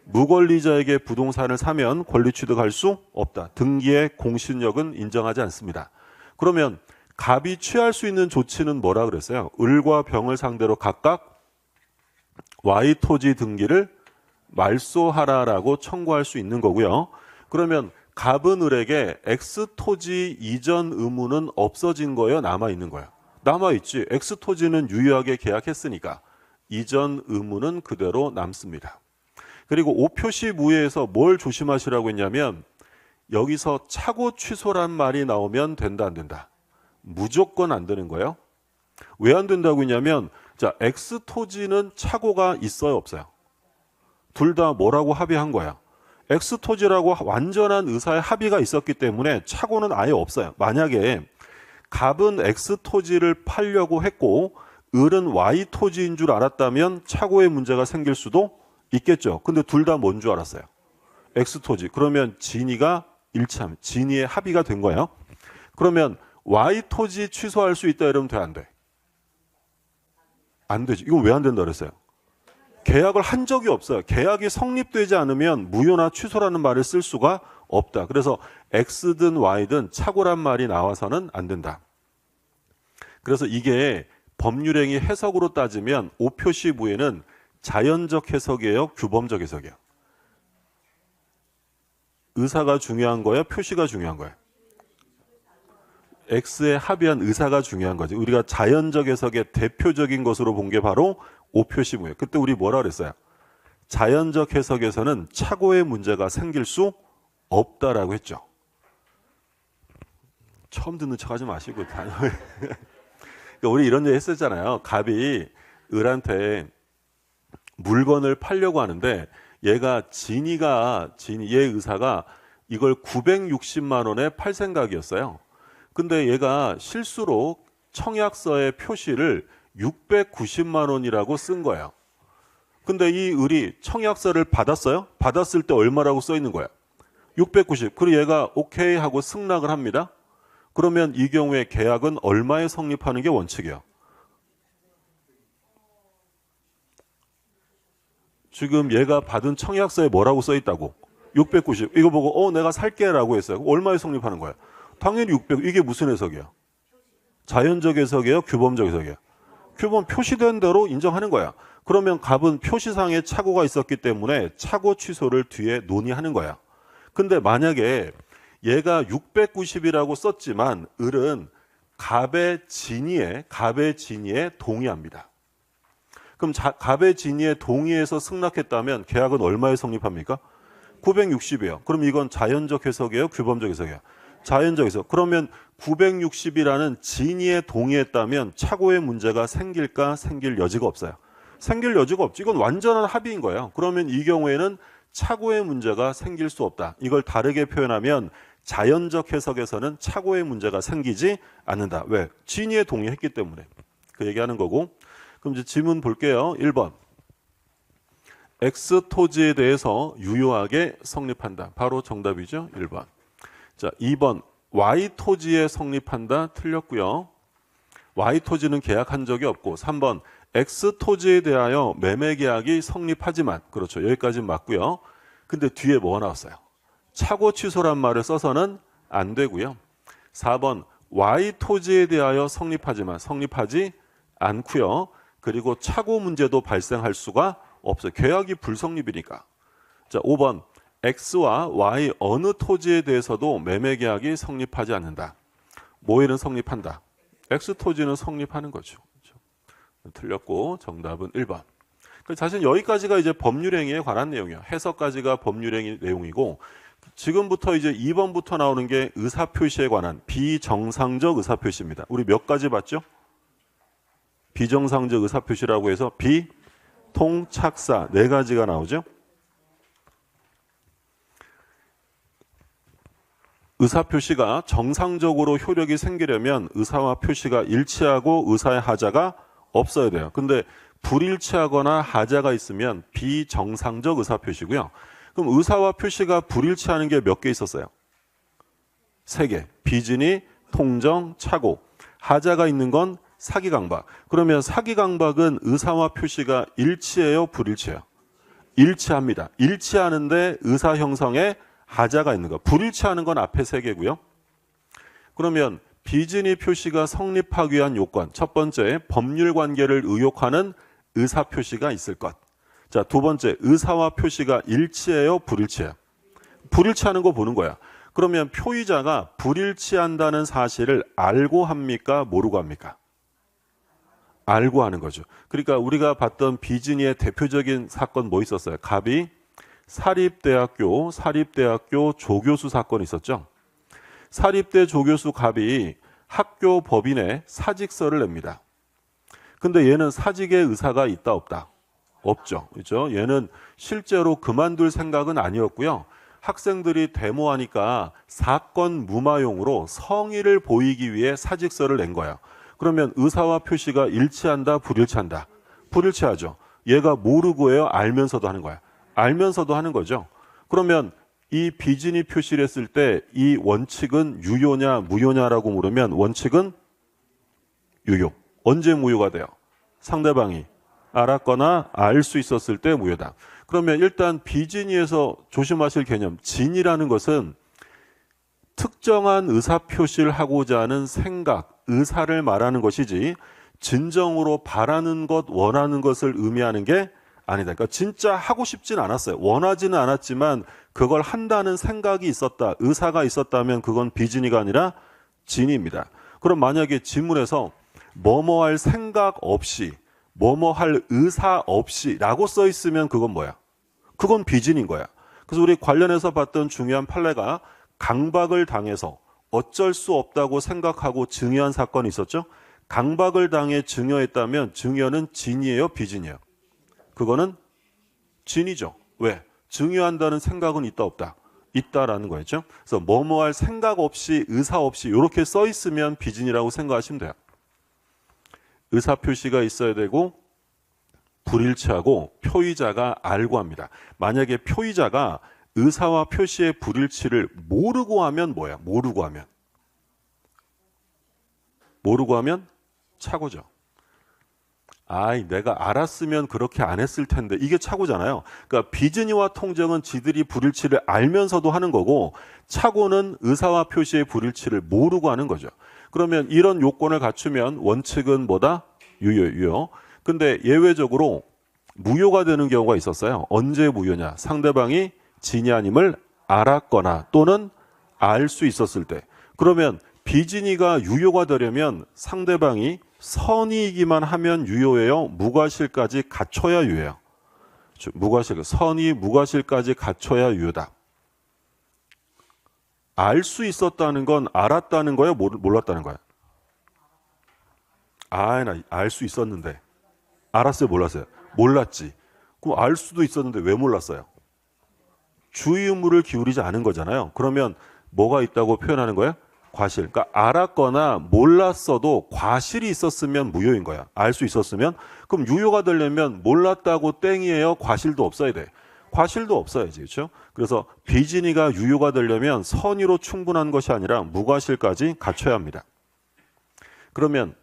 무권리자에게 부동산을 사면 권리 취득할 수 없다. 등기의 공신력은 인정하지 않습니다. 그러면 갑이 취할 수 있는 조치는 뭐라 그랬어요? 을과 병을 상대로 각각 Y 토지 등기를 말소하라라고 청구할 수 있는 거고요. 그러면 갑은 을에게 X 토지 이전 의무는 없어진 거예요? 남아 있는 거예요? 남아 있지. X 토지는 유효하게 계약했으니까 이전 의무는 그대로 남습니다. 그리고 5표시 무효에서 뭘 조심하시라고 했냐면 여기서 차고 취소란 말이 나오면 된다 안 된다? 무조건 안 되는 거예요. 왜 안 된다고 했냐면 자, X 토지는 차고가 있어요 없어요? 둘 다 뭐라고 합의한 거야? X 토지라고 완전한 의사의 합의가 있었기 때문에 차고는 아예 없어요. 만약에 갑은 X 토지를 팔려고 했고 을은 Y 토지인 줄 알았다면 차고에 문제가 생길 수도 있겠죠. 근데 둘 다 뭔 줄 알았어요? X 토지. 그러면 진위가 일치하면 진위의 합의가 된 거예요. 그러면 Y 토지 취소할 수 있다 이러면 돼 안 돼? 안 되지. 이건 왜 안 된다 그랬어요? 계약을 한 적이 없어요. 계약이 성립되지 않으면 무효나 취소라는 말을 쓸 수가 없다. 그래서 X든 Y든 차고란 말이 나와서는 안 된다. 그래서 이게 법률행위 해석으로 따지면 5표시 무효는 자연적 해석이에요? 규범적 해석이에요? 의사가 중요한 거예요? 표시가 중요한 거예요? X에 합의한 의사가 중요한 거지. 우리가 자연적 해석의 대표적인 것으로 본 게 바로 5표시 무효. 그때 우리 뭐라 그랬어요? 자연적 해석에서는 차고의 문제가 생길 수 없다라고 했죠. 처음 듣는 척 하지 마시고. 그러니까 우리 이런 얘기 했었잖아요. 갑이 을한테 물건을 팔려고 하는데 얘가 얘 의사가 이걸 960만 원에 팔 생각이었어요. 근데 얘가 실수로 청약서의 표시를 690만 원이라고 쓴 거예요. 근데 이 을이 청약서를 받았어요? 받았을 때 얼마라고 써 있는 거야? 690. 그리고 얘가 오케이 하고 승낙을 합니다. 그러면 이 경우에 계약은 얼마에 성립하는 게 원칙이에요? 지금 얘가 받은 청약서에 뭐라고 써 있다고? 690. 이거 보고 내가 살게 라고 했어요. 얼마에 성립하는 거야? 당연히 600. 이게 무슨 해석이야? 자연적 해석이에요? 규범적 해석이에요? 규범 표시된 대로 인정하는 거야. 그러면 갑은 표시상에 착오가 있었기 때문에 착오 취소를 뒤에 논의하는 거야. 근데 만약에 얘가 690이라고 썼지만 을은 갑의 진위에 동의합니다. 그럼 갑의 진위에 동의해서 승낙했다면 계약은 얼마에 성립합니까? 960이에요. 그럼 이건 자연적 해석이에요? 규범적 해석이에요? 자연적 해석. 그러면 960이라는 진위에 동의했다면 착오의 문제가 생길까? 생길 여지가 없어요. 생길 여지가 없지. 이건 완전한 합의인 거예요. 그러면 이 경우에는 착오의 문제가 생길 수 없다. 이걸 다르게 표현하면 자연적 해석에서는 착오의 문제가 생기지 않는다. 왜? 진위에 동의했기 때문에. 그 얘기하는 거고. 그럼 이제 질문 볼게요. 1번. X 토지에 대해서 유효하게 성립한다. 바로 정답이죠. 1번. 자, 2번. Y 토지에 성립한다. 틀렸고요. Y 토지는 계약한 적이 없고. 3번. X 토지에 대하여 매매 계약이 성립하지만. 그렇죠. 여기까지는 맞고요. 근데 뒤에 뭐가 나왔어요? 착오 취소란 말을 써서는 안 되고요. 4번. Y 토지에 대하여 성립하지만 성립하지 않고요. 그리고 착오 문제도 발생할 수가 없어요. 계약이 불성립이니까. 자, 5번. X와 Y 어느 토지에 대해서도 매매 계약이 성립하지 않는다. 뭐에는 성립한다. X 토지는 성립하는 거죠. 그렇죠? 틀렸고 정답은 1번. 사실 여기까지가 이제 법률행위에 관한 내용이에요. 해석까지가 법률행위 내용이고 지금부터 이제 2번부터 나오는 게 의사표시에 관한 비정상적 의사표시입니다. 우리 몇 가지 봤죠? 비정상적 의사표시라고 해서 비, 통, 착사 4가지가 나오죠. 의사표시가 정상적으로 효력이 생기려면 의사와 표시가 일치하고 의사의 하자가 없어야 돼요. 근데 불일치하거나 하자가 있으면 비정상적 의사표시고요. 그럼 의사와 표시가 불일치하는 게 몇 개 있었어요? 3개. 비진이, 통정, 착오. 하자가 있는 건 사기강박. 그러면 사기강박은 의사와 표시가 일치해요, 불일치해요? 일치합니다. 일치하는데 의사 형성에 하자가 있는 거. 불일치하는 건 앞에 세 개고요. 그러면 비진의 표시가 성립하기 위한 요건. 첫 번째, 법률 관계를 의혹하는 의사 표시가 있을 것. 자, 두 번째, 의사와 표시가 일치해요, 불일치해요? 불일치하는 거 보는 거야. 그러면 표의자가 불일치한다는 사실을 알고 합니까? 모르고 합니까? 알고 하는 거죠. 그러니까 우리가 봤던 비진이의 대표적인 사건 뭐 있었어요? 갑이 사립대학교 조교수 사건이 있었죠. 사립대 조교수 갑이 학교 법인에 사직서를 냅니다. 근데 얘는 사직의 의사가 있다 없다? 없죠. 그렇죠? 얘는 실제로 그만둘 생각은 아니었고요. 학생들이 데모하니까 사건 무마용으로 성의를 보이기 위해 사직서를 낸 거예요. 그러면 의사와 표시가 일치한다, 불일치한다? 불일치하죠. 얘가 모르고 해요, 알면서도 하는 거야? 알면서도 하는 거죠. 그러면 이 비진이 표시를 했을 때 이 원칙은 유효냐, 무효냐라고 물으면 원칙은 유효. 언제 무효가 돼요? 상대방이 알았거나 알 수 있었을 때 무효다. 그러면 일단 비진이에서 조심하실 개념, 진이라는 것은 특정한 의사 표시를 하고자 하는 생각, 의사를 말하는 것이지 진정으로 바라는 것, 원하는 것을 의미하는 게 아니다. 그러니까 진짜 하고 싶진 않았어요. 원하지는 않았지만 그걸 한다는 생각이 있었다, 의사가 있었다면 그건 비진이가 아니라 진입니다. 그럼 만약에 지문에서 뭐뭐 할 생각 없이, 뭐뭐 할 의사 없이 라고 써 있으면 그건 뭐야? 그건 비진인 거야. 그래서 우리 관련해서 봤던 중요한 판례가 강박을 당해서 어쩔 수 없다고 생각하고 증여한 사건이 있었죠. 강박을 당해 증여했다면 증여는 진이에요, 비진이에요? 그거는 진이죠. 왜? 증여한다는 생각은 있다 없다? 있다라는 거였죠. 그래서 뭐뭐 할 생각 없이, 의사 없이 이렇게 써 있으면 비진이라고 생각하시면 돼요. 의사 표시가 있어야 되고 불일치하고 표의자가 알고 합니다. 만약에 표의자가 의사와 표시의 불일치를 모르고 하면 뭐야? 모르고 하면 착오죠. 아이, 내가 알았으면 그렇게 안 했을 텐데, 이게 착오잖아요. 그러니까 비진이와 통정은 지들이 불일치를 알면서도 하는 거고, 착오는 의사와 표시의 불일치를 모르고 하는 거죠. 그러면 이런 요건을 갖추면 원칙은 뭐다? 유효. 근데 예외적으로 무효가 되는 경우가 있었어요. 언제 무효냐? 상대방이 진이 아님을 알았거나 또는 알 수 있었을 때. 그러면 비진이가 유효가 되려면 상대방이 선의이기만 하면 유효예요? 무과실까지 갖춰야 유효해요? 선의, 무과실까지 갖춰야 유효다. 알 수 있었다는 건 알았다는 거예요? 몰랐다는 거예요? 나 알 수 있었는데. 알았어요? 몰랐어요? 몰랐지. 그럼 알 수도 있었는데 왜 몰랐어요? 주의 의무를 기울이지 않은 거잖아요. 그러면 뭐가 있다고 표현하는 거예요? 과실. 그러니까 알았거나 몰랐어도 과실이 있었으면 무효인 거야. 알 수 있었으면. 그럼 유효가 되려면 몰랐다고 땡이에요? 과실도 없어야 돼. 과실도 없어야지. 그렇죠? 그래서 비진이가 유효가 되려면 선의로 충분한 것이 아니라 무과실까지 갖춰야 합니다. 그러면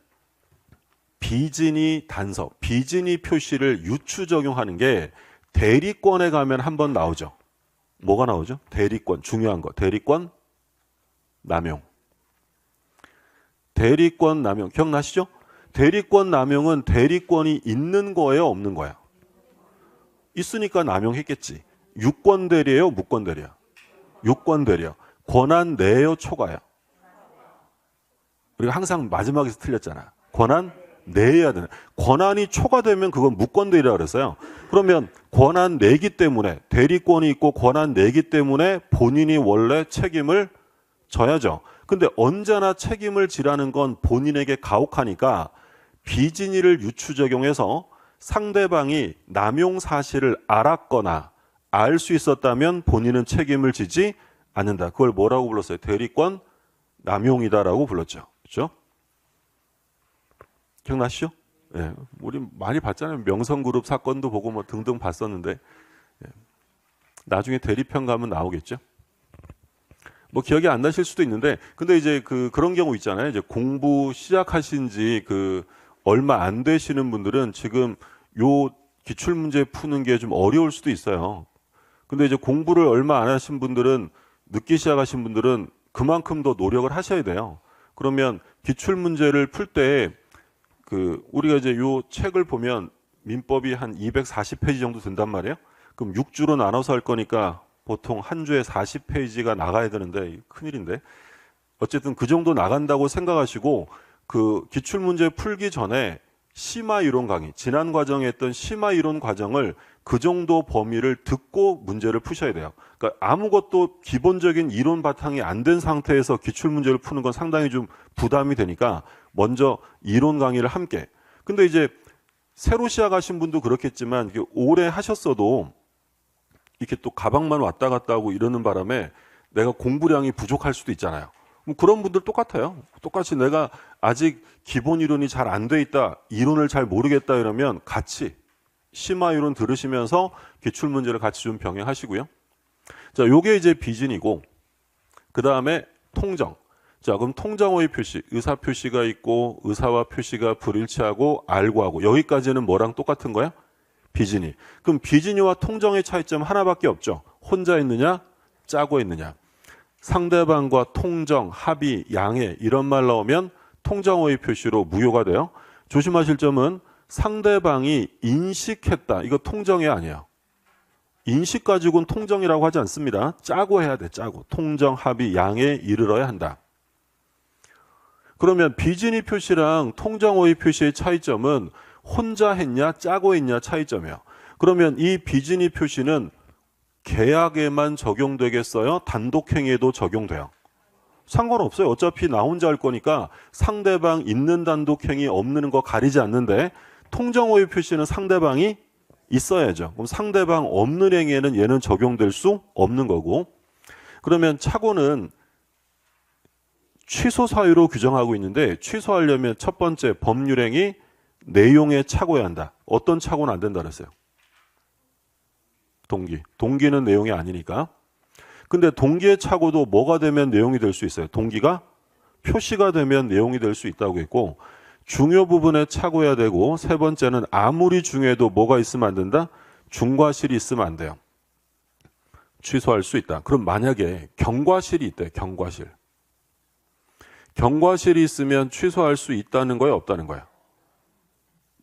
비진이 단서, 비진이 표시를 유추 적용하는 게 대리권에 가면 한번 나오죠. 뭐가 나오죠? 대리권, 중요한 거. 대리권 남용. 대리권 남용 기억나시죠? 대리권 남용은 대리권이 있는 거예요, 없는 거야? 있으니까 남용했겠지. 유권 대리예요, 무권 대리야? 유권 대리야. 권한 내요, 초과야? 우리가 항상 마지막에서 틀렸잖아. 권한 내야 되는. 권한이 초과되면 그건 무권 대리라고 그랬어요. 그러면 권한 내기 때문에, 대리권이 있고 권한 내기 때문에 본인이 원래 책임을 져야죠. 근데 언제나 책임을 지라는 건 본인에게 가혹하니까 비진이를 유추 적용해서 상대방이 남용 사실을 알았거나 알 수 있었다면 본인은 책임을 지지 않는다. 그걸 뭐라고 불렀어요? 대리권 남용이다라고 불렀죠. 그렇죠? 기억나시죠? 예, 우리 많이 봤잖아요. 명성그룹 사건도 보고 뭐 등등 봤었는데, 예, 나중에 대리편 가면 나오겠죠. 뭐 기억이 안 나실 수도 있는데, 근데 이제 그런 경우 있잖아요. 이제 공부 시작하신 지 얼마 안 되시는 분들은 지금 요 기출 문제 푸는 게 좀 어려울 수도 있어요. 근데 이제 공부를 얼마 안 하신 분들은, 늦게 시작하신 분들은 그만큼 더 노력을 하셔야 돼요. 그러면 기출 문제를 풀 때 우리가 이제 요 책을 보면 민법이 한 240페이지 정도 된단 말이에요. 그럼 6주로 나눠서 할 거니까 보통 한 주에 40페이지가 나가야 되는데 큰일인데, 어쨌든 그 정도 나간다고 생각하시고 기출 문제 풀기 전에 심화 이론 강의, 지난 과정에 했던 심화 이론 과정을 그 정도 범위를 듣고 문제를 푸셔야 돼요. 그러니까 아무것도 기본적인 이론 바탕이 안 된 상태에서 기출 문제를 푸는 건 상당히 좀 부담이 되니까 먼저 이론 강의를 함께. 근데 이제 새로 시작하신 분도 그렇겠지만 오래 하셨어도 이렇게 또 가방만 왔다 갔다 하고 이러는 바람에 내가 공부량이 부족할 수도 있잖아요. 그런 분들 똑같아요. 똑같이 내가 아직 기본 이론이 잘 안 돼 있다, 이론을 잘 모르겠다 이러면 같이 심화 이론 들으시면서 기출 문제를 같이 좀 병행하시고요. 자, 요게 이제 비진이고, 그 다음에 통정. 자, 그럼 통정어의 표시, 의사 표시가 있고 의사와 표시가 불일치하고 알고하고, 여기까지는 뭐랑 똑같은 거야? 비진이. 그럼 비진이와 통정의 차이점 하나밖에 없죠. 혼자 있느냐, 짜고 있느냐. 상대방과 통정, 합의, 양해 이런 말 나오면 통정어의 표시로 무효가 돼요. 조심하실 점은 상대방이 인식했다. 이거 통정이 아니에요. 인식 가지고는 통정이라고 하지 않습니다. 짜고 해야 돼. 짜고. 통정, 합의, 양해에 이르러야 한다. 그러면 비진이 표시랑 통정어의 표시의 차이점은 혼자 했냐, 짜고 했냐 차이점이에요. 그러면 이 비진이 표시는 계약에만 적용되겠어요? 단독행위에도 적용돼요? 상관없어요. 어차피 나 혼자 할 거니까 상대방 있는 단독행위 없는 거 가리지 않는데, 통정어의 표시는 상대방이 있어야죠. 그럼 상대방 없는 행위에는 얘는 적용될 수 없는 거고, 그러면 착오는 취소 사유로 규정하고 있는데, 취소하려면 첫 번째 법률행위 내용에 착오해야 한다. 어떤 착오는 안 된다 그랬어요? 동기는 내용이 아니니까. 근데 동기의 착오도 뭐가 되면 내용이 될 수 있어요? 동기가 표시가 되면 내용이 될 수 있다고 했고, 중요 부분에 착오해야 되고, 세 번째는 아무리 중요해도 뭐가 있으면 안 된다? 중과실이 있으면 안 돼요. 취소할 수 있다. 그럼 만약에 경과실이 있대. 경과실이 있으면 취소할 수 있다는 거야, 없다는 거야?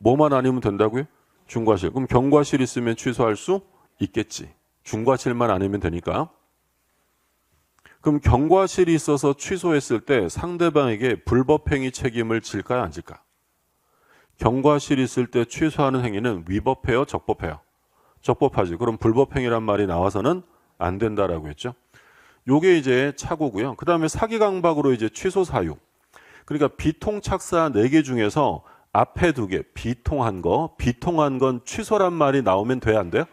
뭐만 아니면 된다고요? 중과실. 그럼 경과실이 있으면 취소할 수 있겠지. 중과실만 아니면 되니까. 그럼 경과실이 있어서 취소했을 때 상대방에게 불법행위 책임을 질까요, 안 질까? 경과실이 있을 때 취소하는 행위는 위법해요, 적법해요? 적법하지. 그럼 불법행위란 말이 나와서는 안 된다라고 했죠. 요게 이제 착오고요. 그 다음에 사기강박으로 이제 취소 사유. 그러니까 비통착사 4개 중에서 앞에 2개, 비통한 건 취소란 말이 나오면 돼야 안 돼요?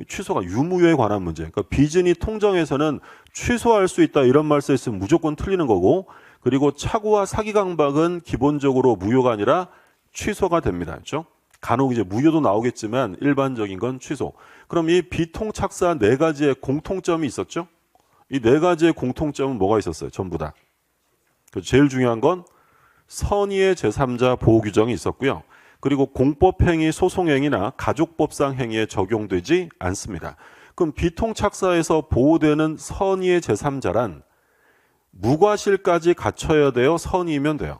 취소가 유무효에 관한 문제. 그러니까 비진이 통정에서는 취소할 수 있다 이런 말 써 있으면 무조건 틀리는 거고, 그리고 착오와 사기강박은 기본적으로 무효가 아니라 취소가 됩니다. 그렇죠? 간혹 이제 무효도 나오겠지만 일반적인 건 취소. 그럼 이 비통착사 4가지의 공통점이 있었죠? 이 4가지의 공통점은 뭐가 있었어요? 전부 다. 제일 중요한 건 선의의 제3자 보호 규정이 있었고요. 그리고 공법행위, 소송행위나 가족법상 행위에 적용되지 않습니다. 그럼 비통착사에서 보호되는 선의의 제3자란 무과실까지 갖춰야 돼요? 선의면 돼요?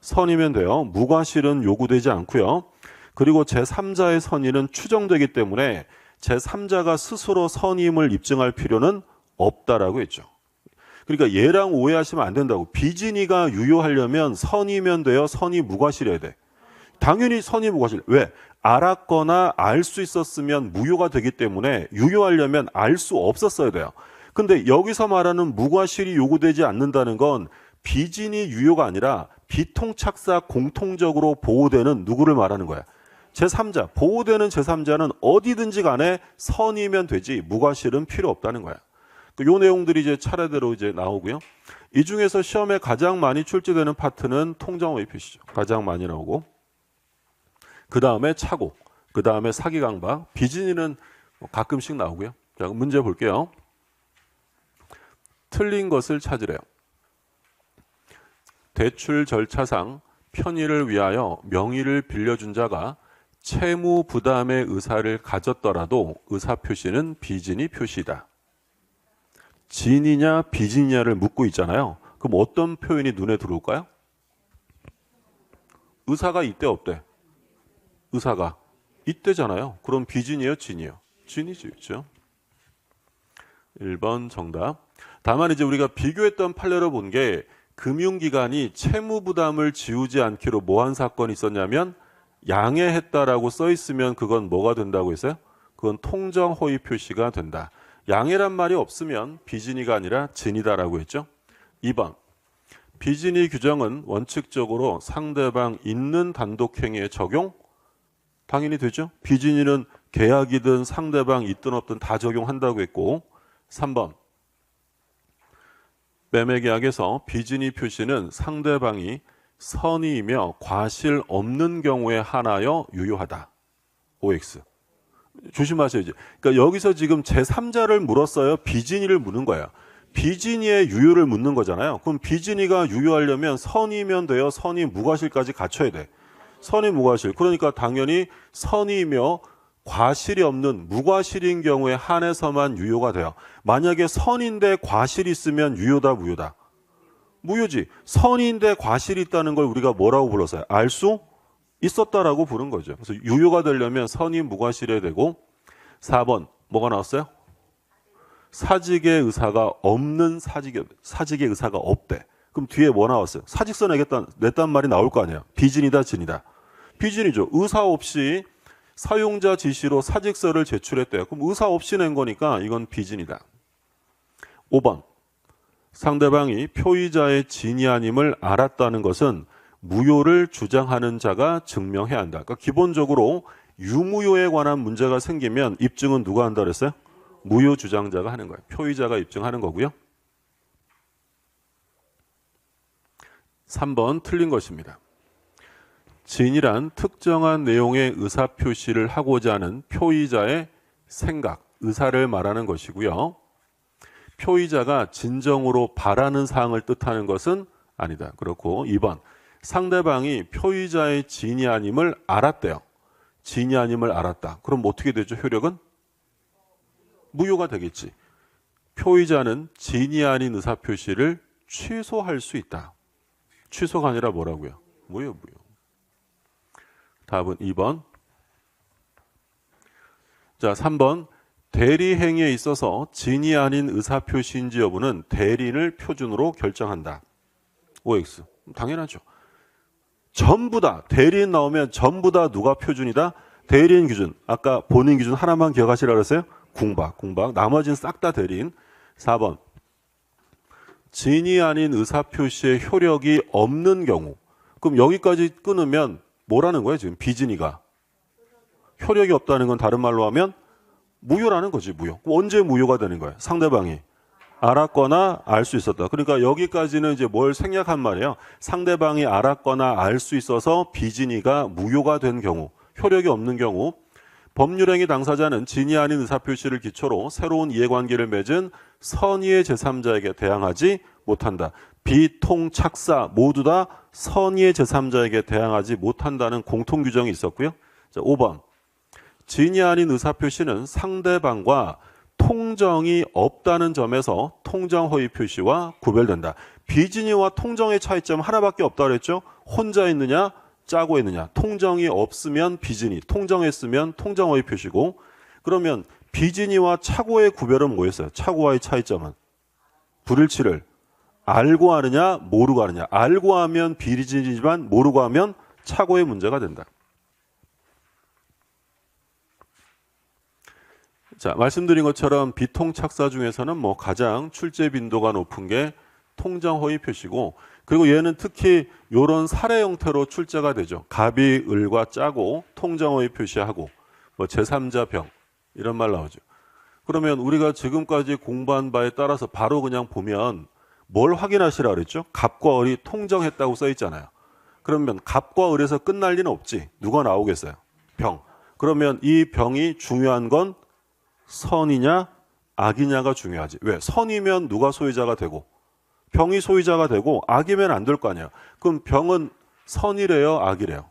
선의면 돼요. 무과실은 요구되지 않고요. 그리고 제3자의 선의는 추정되기 때문에 제3자가 스스로 선의임을 입증할 필요는 없다라고 했죠. 그러니까 얘랑 오해하시면 안 된다고. 비진이가 유효하려면 선의면 돼요? 선의 무과실해야 돼? 당연히 선의 무과실. 왜? 알았거나 알 수 있었으면 무효가 되기 때문에 유효하려면 알 수 없었어야 돼요. 근데 여기서 말하는 무과실이 요구되지 않는다는 건 비진이 유효가 아니라 비통착사 공통적으로 보호되는 누구를 말하는 거야? 제3자. 보호되는 제3자는 어디든지 간에 선의면 되지 무과실은 필요 없다는 거야. 요 내용들이 이제 차례대로 이제 나오고요. 이 중에서 시험에 가장 많이 출제되는 파트는 통정어의 표시죠. 가장 많이 나오고. 그 다음에 착오. 그 다음에 사기강박. 비진이는 가끔씩 나오고요. 자, 문제 볼게요. 틀린 것을 찾으래요. 대출 절차상 편의를 위하여 명의를 빌려준 자가 채무 부담의 의사를 가졌더라도 의사 표시는 비진이 표시다. 진이냐 비진이냐를 묻고 있잖아요. 그럼 어떤 표현이 눈에 들어올까요? 의사가 있대 없대? 의사가 있대잖아요. 그럼 비진이에요 진이에요? 진이지, 그렇죠? 1번 정답. 다만 이제 우리가 비교했던 판례로 본 게 금융기관이 채무 부담을 지우지 않기로 뭐한 사건이 있었냐면 양해했다라고 써 있으면 그건 뭐가 된다고 했어요? 그건 통정 허위 표시가 된다. 양해란 말이 없으면 비진이가 아니라 진이다라고 했죠. 2번. 비진이 규정은 원칙적으로 상대방 있는 단독행위에 적용? 당연히 되죠. 비진이는 계약이든 상대방 있든 없든 다 적용한다고 했고. 3번. 매매계약에서 비진이 표시는 상대방이 선의이며 과실 없는 경우에 한하여 유효하다. OX. 조심하셔야죠. 그러니까 여기서 지금 제3자를 물었어요. 비진이를 묻는 거예요. 비진이의 유효를 묻는 거잖아요. 그럼 비진이가 유효하려면 선의면 돼요. 선의 무과실까지 갖춰야 돼. 선의 무과실. 그러니까 당연히 선의이며 과실이 없는 무과실인 경우에 한해서만 유효가 돼요. 만약에 선인데 과실이 있으면 유효다 무효다? 무효지. 선인데 과실이 있다는 걸 우리가 뭐라고 불렀어요? 알 수 있었다라고 부른 거죠. 그래서 유효가 되려면 선이 무과실해야 되고. 4번 뭐가 나왔어요? 사직의 의사가 없는 사직의 의사가 없대. 그럼 뒤에 뭐 나왔어요? 사직서 냈단 말이 나올 거 아니에요. 비진이다 진이다? 비진이죠. 의사 없이 사용자 지시로 사직서를 제출했대요. 그럼 의사 없이 낸 거니까 이건 비진이다. 5번. 상대방이 표의자의 진이 아님을 알았다는 것은 무효를 주장하는 자가 증명해야 한다. 그러니까 기본적으로 유무효에 관한 문제가 생기면 입증은 누가 한다 그랬어요? 무효 주장자가 하는 거예요. 표의자가 입증하는 거고요. 3번 틀린 것입니다. 진이란 특정한 내용의 의사표시를 하고자 하는 표의자의 생각, 의사를 말하는 것이고요. 표의자가 진정으로 바라는 사항을 뜻하는 것은 아니다. 그렇고 2번, 상대방이 표의자의 진이 아님을 알았대요. 진이 아님을 알았다. 그럼 어떻게 되죠? 효력은? 무효가 되겠지. 표의자는 진이 아닌 의사표시를 취소할 수 있다. 취소가 아니라 뭐라고요? 무효. 답은 2번. 자, 3번. 대리 행위에 있어서 진이 아닌 의사표시인지 여부는 대리인을 표준으로 결정한다. OX. 당연하죠. 전부 다 대리인 나오면 전부 다 누가 표준이다? 대리인 기준. 아까 본인 기준 하나만 기억하시라 그랬어요? 궁박. 나머지는 싹 다 대리인. 4번. 진이 아닌 의사표시의 효력이 없는 경우. 그럼 여기까지 끊으면 뭐라는 거예요? 지금 비진이가. 효력이 없다는 건 다른 말로 하면 무효라는 거지. 무효. 그럼 언제 무효가 되는 거예요? 상대방이 알았거나 알 수 있었다. 그러니까 여기까지는 이제 뭘 생략한 말이에요. 상대방이 알았거나 알 수 있어서 비진이가 무효가 된 경우, 효력이 없는 경우, 법률행위 당사자는 진이 아닌 의사표시를 기초로 새로운 이해관계를 맺은 선의의 제3자에게 대항하지 못한다. 비통착사 모두 다 선의의 제3자에게 대항하지 못한다는 공통규정이 있었고요. 자, 5번. 진이 아닌 의사표시는 상대방과 통정이 없다는 점에서 통정허위 표시와 구별된다. 비진이와 통정의 차이점 하나밖에 없다고 그랬죠? 혼자 있느냐, 짜고 있느냐. 통정이 없으면 비진이, 통정했으면 통정허위 표시고. 그러면 비진이와 착오의 구별은 뭐였어요? 착오와의 차이점은? 불일치를 알고 하느냐, 모르고 하느냐. 알고 하면 비진이지만 모르고 하면 착오의 문제가 된다. 자, 말씀드린 것처럼 비통착사 중에서는 뭐 가장 출제 빈도가 높은 게 통정허위 표시고, 그리고 얘는 특히 이런 사례 형태로 출제가 되죠. 갑이 을과 짜고 통정허위 표시하고 뭐 제3자 병 이런 말 나오죠. 그러면 우리가 지금까지 공부한 바에 따라서 바로 그냥 보면 뭘 확인하시라 그랬죠? 갑과 을이 통정했다고 써 있잖아요. 그러면 갑과 을에서 끝날 리는 없지. 누가 나오겠어요? 병. 그러면 이 병이 중요한 건 선이냐 악이냐가 중요하지. 왜? 선이면 누가 소유자가 되고 병이 소유자가 되고 악이면 안 될 거 아니야. 그럼 병은 선이래요, 악이래요?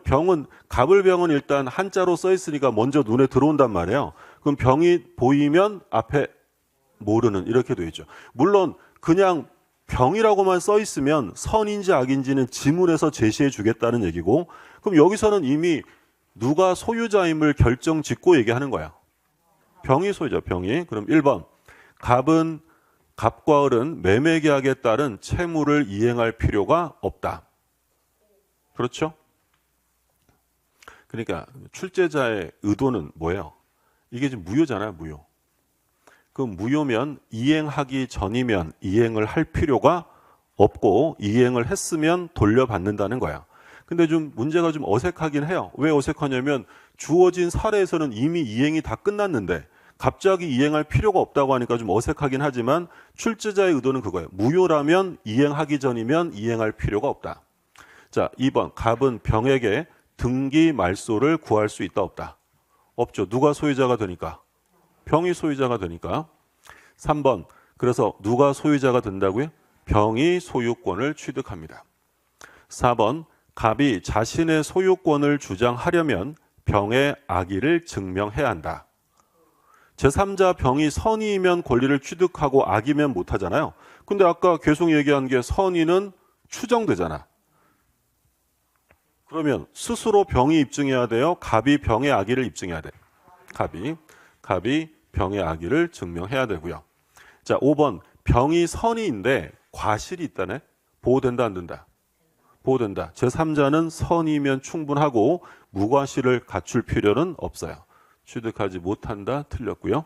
병은 갑을병은 일단 한자로 써 있으니까 먼저 눈에 들어온단 말이에요. 그럼 병이 보이면 앞에 모르는 이렇게 돼 있죠. 물론 그냥 병이라고만 써 있으면 선인지 악인지는 지문에서 제시해 주겠다는 얘기고, 그럼 여기서는 이미 누가 소유자임을 결정 짓고 얘기하는 거야. 병이 소유자, 병이. 그럼 1번 갑과 을은 매매 계약에 따른 채무를 이행할 필요가 없다. 그렇죠? 그러니까 출제자의 의도는 뭐예요? 이게 지금 무효잖아요, 무효. 그 무효면 이행하기 전이면 이행을 할 필요가 없고 이행을 했으면 돌려받는다는 거야. 근데 좀 문제가 좀 어색하긴 해요. 왜 어색하냐면 주어진 사례에서는 이미 이행이 다 끝났는데 갑자기 이행할 필요가 없다고 하니까 좀 어색하긴 하지만 출제자의 의도는 그거예요. 무효라면 이행하기 전이면 이행할 필요가 없다. 자, 2번 갑은 병에게 등기 말소를 구할 수 있다 없다? 없죠. 누가 소유자가 되니까? 병이 소유자가 되니까. 3번 그래서 누가 소유자가 된다고요? 병이 소유권을 취득합니다. 4번 갑이 자신의 소유권을 주장하려면 병의 악의를 증명해야 한다. 제3자 병이 선의이면 권리를 취득하고 악이면 못하잖아요. 근데 아까 계속 얘기한 게 선의는 추정되잖아. 그러면 스스로 병이 입증해야 돼요? 갑이 병의 악의를 입증해야 돼요? 갑이 병의 악의를 증명해야 되고요. 자, 5번 병이 선의인데 과실이 있다네? 보호된다 안 된다? 보호된다. 제3자는 선의면 충분하고 무과실을 갖출 필요는 없어요. 취득하지 못한다. 틀렸고요.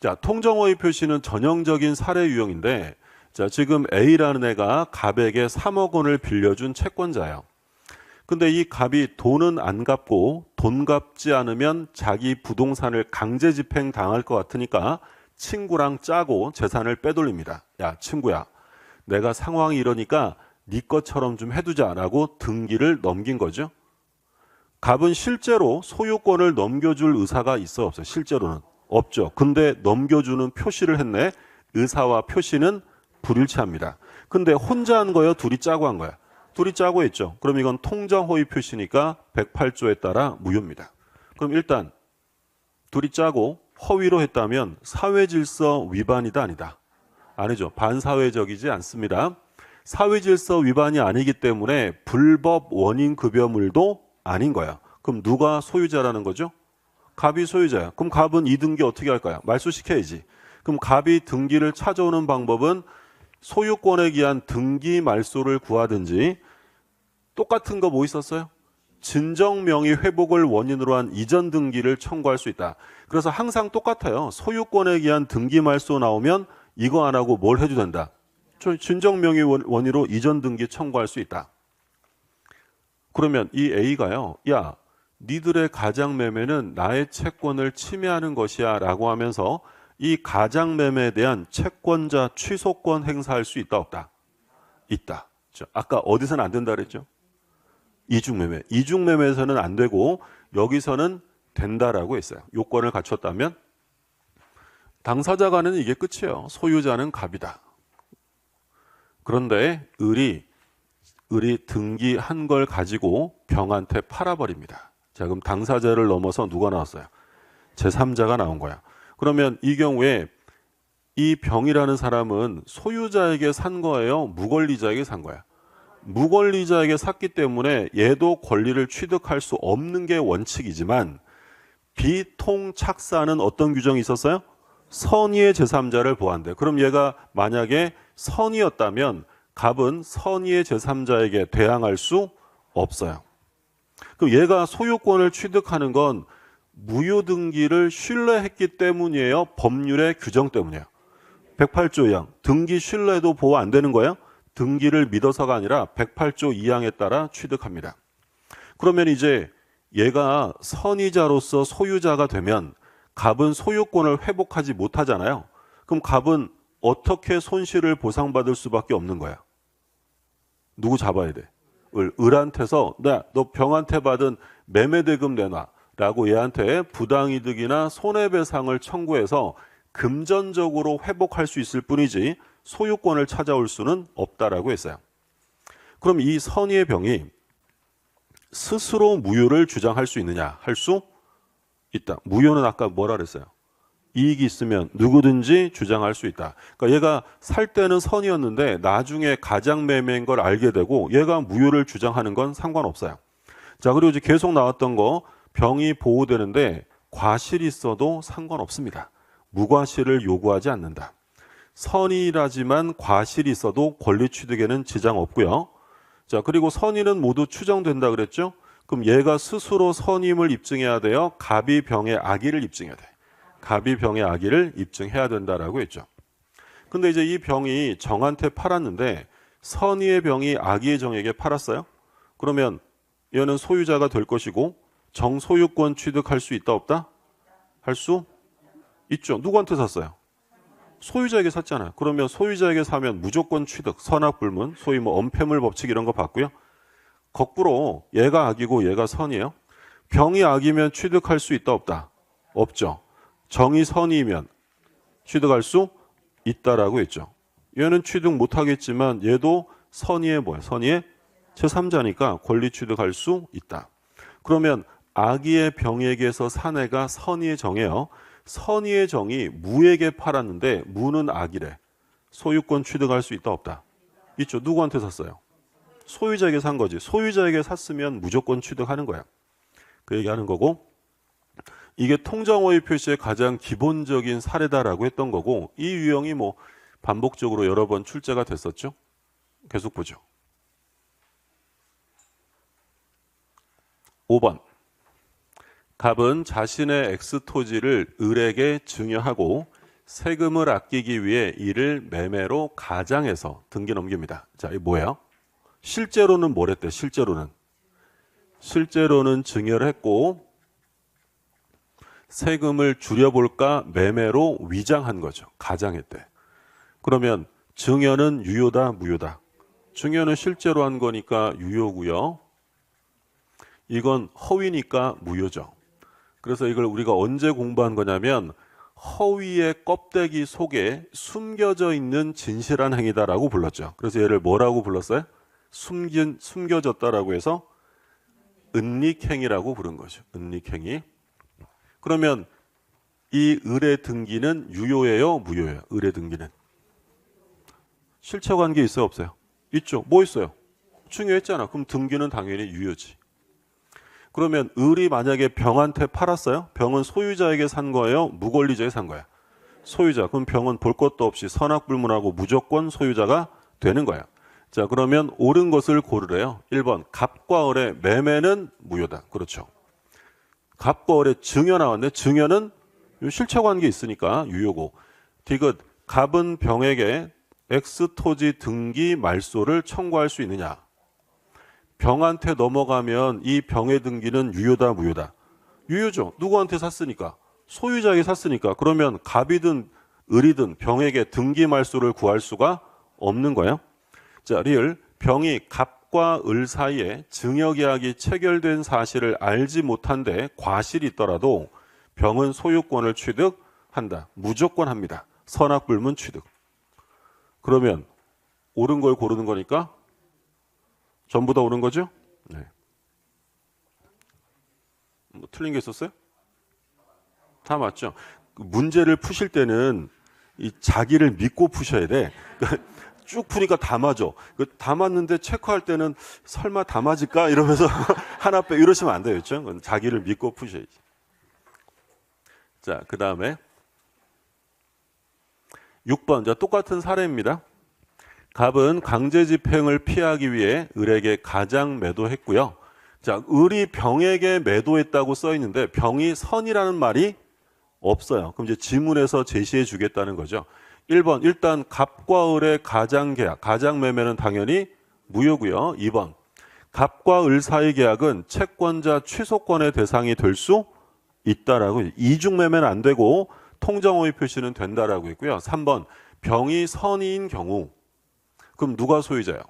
자, 통정허위 표시는 전형적인 사례 유형인데, 자, 지금 A라는 애가 갑에게 3억 원을 빌려준 채권자예요. 근데 이 갑이 돈은 안 갚고 돈 갚지 않으면 자기 부동산을 강제 집행 당할 것 같으니까 친구랑 짜고 재산을 빼돌립니다. 야, 친구야, 내가 상황이 이러니까 네 것처럼 좀 해두자라고 등기를 넘긴 거죠. 갑은 실제로 소유권을 넘겨줄 의사가 있어 없어요? 실제로는 없죠. 근데 넘겨주는 표시를 했네. 의사와 표시는 불일치합니다. 근데 혼자 한 거예요? 둘이 짜고 한 거야? 둘이 짜고 했죠. 그럼 이건 통정허위 표시니까 108조에 따라 무효입니다. 그럼 일단 둘이 짜고 허위로 했다면 사회질서 위반이다 아니다? 아니죠. 반사회적이지 않습니다. 사회질서 위반이 아니기 때문에 불법 원인급여물도 아닌 거야. 그럼 누가 소유자라는 거죠? 갑이 소유자야. 그럼 갑은 이 등기 어떻게 할 거야? 말소시켜야지. 그럼 갑이 등기를 찾아오는 방법은 소유권에 기한 등기 말소를 구하든지, 똑같은 거 뭐 있었어요? 진정명의 회복을 원인으로 한 이전 등기를 청구할 수 있다. 그래서 항상 똑같아요. 소유권에 기한 등기 말소 나오면 이거 안 하고 뭘 해도 된다. 진정명의 원인으로 이전 등기 청구할 수 있다. 그러면 이 A가요, 야, 니들의 가장매매는 나의 채권을 침해하는 것이야 라고 하면서 이 가장매매에 대한 채권자 취소권 행사할 수 있다 없다? 있다. 아까 어디서는 안 된다 그랬죠? 이중매매. 이중매매에서는 안 되고 여기서는 된다라고 했어요. 요건을 갖췄다면. 당사자 간에는 이게 끝이에요. 소유자는 갑이다. 그런데 을이 등기한 걸 가지고 병한테 팔아버립니다. 자, 그럼 당사자를 넘어서 누가 나왔어요? 제3자가 나온 거야. 그러면 이 경우에 이 병이라는 사람은 소유자에게 산 거예요? 무권리자에게 산 거야? 무권리자에게 샀기 때문에 얘도 권리를 취득할 수 없는 게 원칙이지만, 비통착사는 어떤 규정이 있었어요? 선의의 제3자를 보호한대. 그럼 얘가 만약에 선의였다면 갑은 선의의 제3자에게 대항할 수 없어요. 그럼 얘가 소유권을 취득하는 건 무효등기를 신뢰했기 때문이에요? 법률의 규정 때문이에요? 108조 2항. 등기 신뢰도 보호 안 되는 거예요? 등기를 믿어서가 아니라 108조 2항에 따라 취득합니다. 그러면 이제 얘가 선의자로서 소유자가 되면 갑은 소유권을 회복하지 못하잖아요. 그럼 갑은 어떻게 손실을 보상받을 수밖에 없는 거야? 누구 잡아야 돼? 을한테서 너 병한테 받은 매매대금 내놔. 라고 얘한테 부당이득이나 손해배상을 청구해서 금전적으로 회복할 수 있을 뿐이지 소유권을 찾아올 수는 없다라고 했어요. 그럼 이 선의의 병이 스스로 무효를 주장할 수 있느냐? 할 수 있다. 무효는 아까 뭐라 그랬어요? 이익이 있으면 누구든지 주장할 수 있다. 그러니까 얘가 살 때는 선이었는데 나중에 가장매매인 걸 알게 되고 얘가 무효를 주장하는 건 상관없어요. 자, 그리고 이제 계속 나왔던 거 병이 보호되는데 과실이 있어도 상관없습니다. 무과실을 요구하지 않는다. 선의라지만 과실이 있어도 권리 취득에는 지장 없고요. 자, 그리고 선의는 모두 추정된다 그랬죠? 그럼 얘가 스스로 선임을 입증해야 돼요? 갑이 병의 악의를 입증해야 돼. 갑이 병의 악의를 입증해야 된다라고 했죠. 근데 이제 이 병이 정한테 팔았는데 선의의 병이 악의의 정에게 팔았어요? 그러면 얘는 소유자가 될 것이고 정소유권 취득할 수 있다 없다? 할 수 있죠. 누구한테 샀어요? 소유자에게 샀잖아요. 그러면 소유자에게 사면 무조건 취득, 선악불문, 소위 뭐 엄폐물 법칙 이런 거 봤고요. 거꾸로 얘가 악이고 얘가 선이에요. 병이 악이면 취득할 수 있다 없다? 없죠. 정이 선이면 취득할 수 있다라고 했죠. 얘는 취득 못하겠지만 얘도 선의의 뭐야? 선의의 제3자니까 권리 취득할 수 있다. 그러면 악의의 병에게서 산 애가 선의의 정이에요. 선의의 정이 무에게 팔았는데 무는 악이래. 소유권 취득할 수 있다 없다? 있죠. 누구한테 샀어요? 소유자에게 산 거지. 소유자에게 샀으면 무조건 취득하는 거야. 그 얘기하는 거고, 이게 통정호의 표시의 가장 기본적인 사례다라고 했던 거고, 이 유형이 뭐 반복적으로 여러 번 출제가 됐었죠. 계속 보죠. 5번. 갑은 자신의 X토지를 을에게 증여하고 세금을 아끼기 위해 이를 매매로 가장해서 등기 넘깁니다. 자, 이게 뭐예요? 실제로는 뭘 했대? 실제로는 증여를 했고 세금을 줄여볼까 매매로 위장한 거죠. 가장했대. 그러면 증여는 유효다, 무효다? 증여는 실제로 한 거니까 유효고요. 이건 허위니까 무효죠. 그래서 이걸 우리가 언제 공부한 거냐면 허위의 껍데기 속에 숨겨져 있는 진실한 행위다라고 불렀죠. 그래서 얘를 뭐라고 불렀어요? 숨겨졌다라고 해서 은닉행위라고 부른 거죠. 은닉행위. 그러면 이 을의 등기는 유효예요, 무효예요? 을의 등기는 실체관계 있어요, 없어요? 있죠. 뭐 있어요? 중요했잖아. 그럼 등기는 당연히 유효지. 그러면 을이 만약에 병한테 팔았어요? 병은 소유자에게 산 거예요? 무권리자에게 산 거야? 소유자. 그럼 병은 볼 것도 없이 선악불문하고 무조건 소유자가 되는 거야. 자, 그러면 옳은 것을 고르래요. 1번 갑과 을의 매매는 무효다. 그렇죠. 갑과 을의 증여 나왔네. 증여는 실체관계 있으니까 유효고. 디귿 갑은 병에게 X토지 등기 말소를 청구할 수 있느냐? 병한테 넘어가면 이 병의 등기는 유효다, 무효다? 유효죠. 누구한테 샀으니까? 소유자에게 샀으니까. 그러면 갑이든 을이든 병에게 등기 말소를 구할 수가 없는 거예요. 자, 리을 병이 갑과 을 사이에 증여계약이 체결된 사실을 알지 못한데 과실이 있더라도 병은 소유권을 취득한다. 무조건 합니다. 선악불문 취득. 그러면 옳은 걸 고르는 거니까 전부 다 옳은 거죠? 네. 뭐 틀린 게 있었어요? 다 맞죠? 문제를 푸실 때는 이 자기를 믿고 푸셔야 돼. 쭉 푸니까 다 맞아. 다 맞는데 체크할 때는 설마 다 맞을까? 이러면서 하나 빼 이러시면 안 돼요. 그렇죠? 자기를 믿고 푸셔야지. 자, 그 다음에 6번. 자, 똑같은 사례입니다. 갑은 강제집행을 피하기 위해 을에게 가장 매도했고요. 자, 을이 병에게 매도했다고 써 있는데 병이 선이라는 말이 없어요. 그럼 이제 지문에서 제시해 주겠다는 거죠. 1번 일단 갑과 을의 가장 계약, 가장 매매는 당연히 무효고요. 2번 갑과 을 사이 계약은 채권자 취소권의 대상이 될 수 있다라고 이중 매매는 안 되고 통정호의 표시는 된다라고 했고요. 3번 병이 선의인 경우 그럼 누가 소유자예요?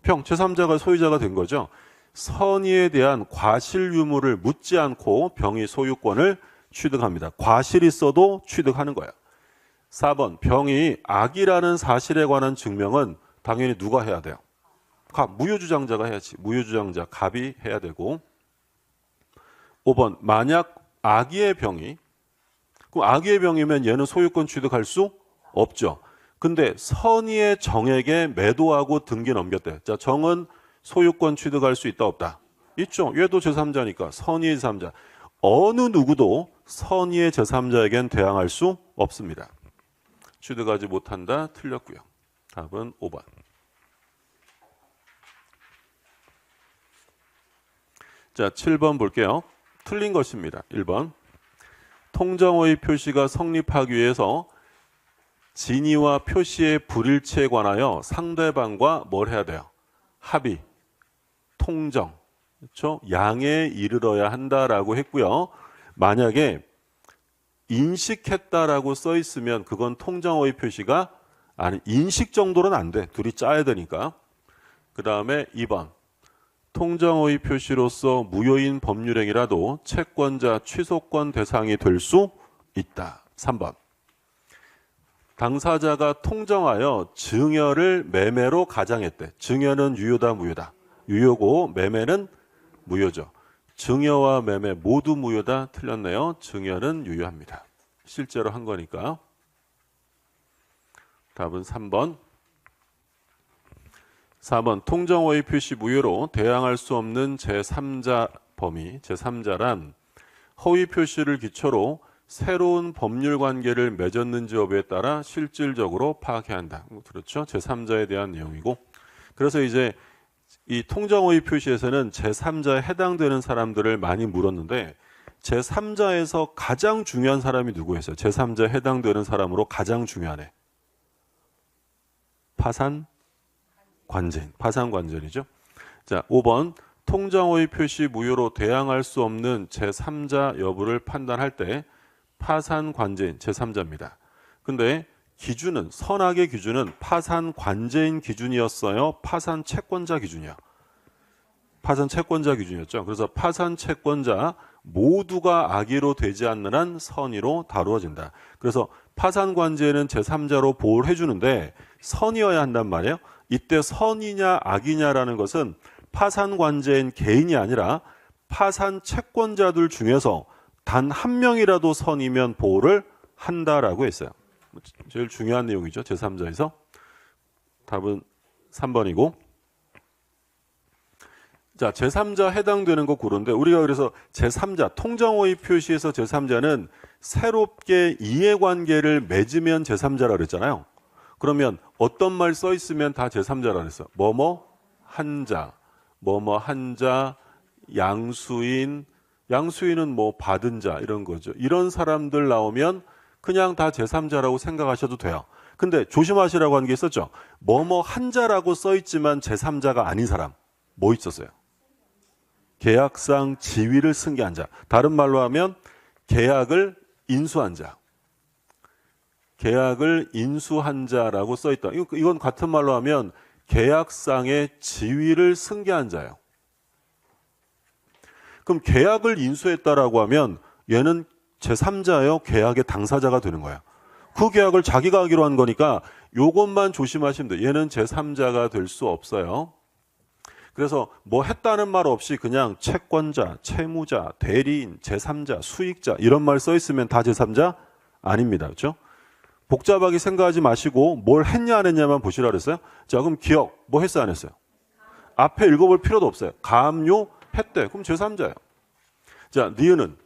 병, 제3자가 소유자가 된 거죠. 선의에 대한 과실 유무를 묻지 않고 병이 소유권을 취득합니다. 과실이 있어도 취득하는 거야. 4번 병이 악이라는 사실에 관한 증명은 당연히 누가 해야 돼요? 무효주장자가 해야지. 무효주장자 갑이 해야 되고. 5번 만약 악의의 병이, 그럼 악의의 병이면 얘는 소유권 취득할 수 없죠. 근데 선의의 정에게 매도하고 등기 넘겼대. 자, 정은 소유권 취득할 수 있다 없다? 있죠. 얘도 제3자니까 선의의 제3자. 어느 누구도 선의의 제3자에겐 대항할 수 없습니다. 취득하지 못한다. 틀렸고요. 답은 5번. 자, 7번 볼게요. 틀린 것입니다. 1번. 통정어의 표시가 성립하기 위해서 진위와 표시의 불일치에 관하여 상대방과 뭘 해야 돼요? 합의, 통정, 그렇죠? 양에 이르러야 한다라고 했고요. 만약에 인식했다라고 써 있으면 그건 통정어의 표시가 아니, 인식 정도는 안 돼. 둘이 짜야 되니까. 그 다음에 2번. 통정어의 표시로서 무효인 법률행위라도 채권자 취소권 대상이 될 수 있다. 3번. 당사자가 통정하여 증여를 매매로 가장했대. 증여는 유효다, 무효다? 유효고 매매는 무효죠. 증여와 매매 모두 무효다. 틀렸네요. 증여는 유효합니다. 실제로 한 거니까. 답은 3번. 4번 통정어의 표시 무효로 대항할 수 없는 제3자 범위, 제3자란 허위 표시를 기초로 새로운 법률 관계를 맺었는지 여부에 따라 실질적으로 파악해야 한다. 그렇죠? 제3자에 대한 내용이고. 그래서 이제 이 통정어의 표시에서는 제3자에 해당되는 사람들을 많이 물었는데 제3자에서 가장 중요한 사람이 누구였어요? 제3자에 해당되는 사람으로 가장 중요하네. 파산관제인. 파산관제이죠. 자, 5번 통정어의 표시 무효로 대항할 수 없는 제3자 여부를 판단할 때 파산관제인 제3자입니다. 근데 기준은 선악의 기준은 파산관제인 기준이었어요? 파산채권자 기준이야? 파산채권자 기준이었죠. 그래서 파산채권자 모두가 악의로 되지 않는 한 선의로 다루어진다. 그래서 파산관제는 제3자로 보호를 해주는데 선이어야 한단 말이에요. 이때 선이냐 악이냐라는 것은 파산관제인 개인이 아니라 파산채권자들 중에서 단 한 명이라도 선이면 보호를 한다라고 했어요. 제일 중요한 내용이죠. 제3자에서. 답은 3번이고. 자, 제3자 해당되는 거 고른데 우리가 그래서 제3자, 통정어의 표시에서 제3자는 새롭게 이해관계를 맺으면 제3자라 그랬잖아요. 그러면 어떤 말 써 있으면 다 제3자라 그랬어. 뭐뭐 한자, 뭐뭐 한자, 양수인, 양수인은 뭐 받은 자 이런 거죠. 이런 사람들 나오면 그냥 다 제3자라고 생각하셔도 돼요. 근데 조심하시라고 하는 게 있었죠. 뭐뭐 한자라고 써 있지만 제3자가 아닌 사람 뭐 있었어요? 계약상 지위를 승계한 자. 다른 말로 하면 계약을 인수한 자. 계약을 인수한 자라고 써 있다. 이건 같은 말로 하면 계약상의 지위를 승계한 자예요. 그럼 계약을 인수했다라고 하면 얘는 제3자예요? 계약의 당사자가 되는 거야. 그 계약을 자기가 하기로 한 거니까 요것만 조심하시면 돼요. 얘는 제3자가 될 수 없어요. 그래서 뭐 했다는 말 없이 그냥 채권자, 채무자, 대리인, 제3자, 수익자 이런 말 써 있으면 다 제3자 아닙니다. 그렇죠? 복잡하게 생각하지 마시고 뭘 했냐 안 했냐만 보시라 그랬어요. 자, 그럼 기억 뭐 했어요 안 했어요? 앞에 읽어볼 필요도 없어요. 가압류 했대. 그럼 제3자예요. 자, 니은은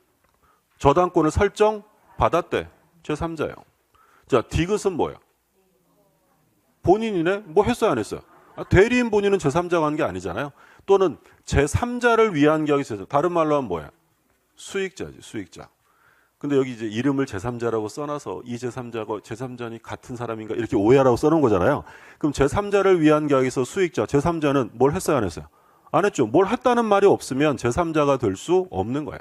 저당권을 설정 받았대. 제3자예요. 자, 디귿은 뭐예요? 본인이네? 뭐 했어요 안 했어요? 대리인 본인은 제3자가 한 게 아니잖아요. 또는 제3자를 위한 계약이 있어요. 다른 말로 하면 뭐예요? 수익자지, 수익자. 근데 여기 이제 이름을 제3자라고 써놔서 이 제3자가 제3자니 같은 사람인가 이렇게 오해하라고 써놓은 거잖아요. 그럼 제3자를 위한 계약에 있어 수익자, 제3자는 뭘 했어요 안 했어요? 안 했죠. 뭘 했다는 말이 없으면 제3자가 될 수 없는 거예요.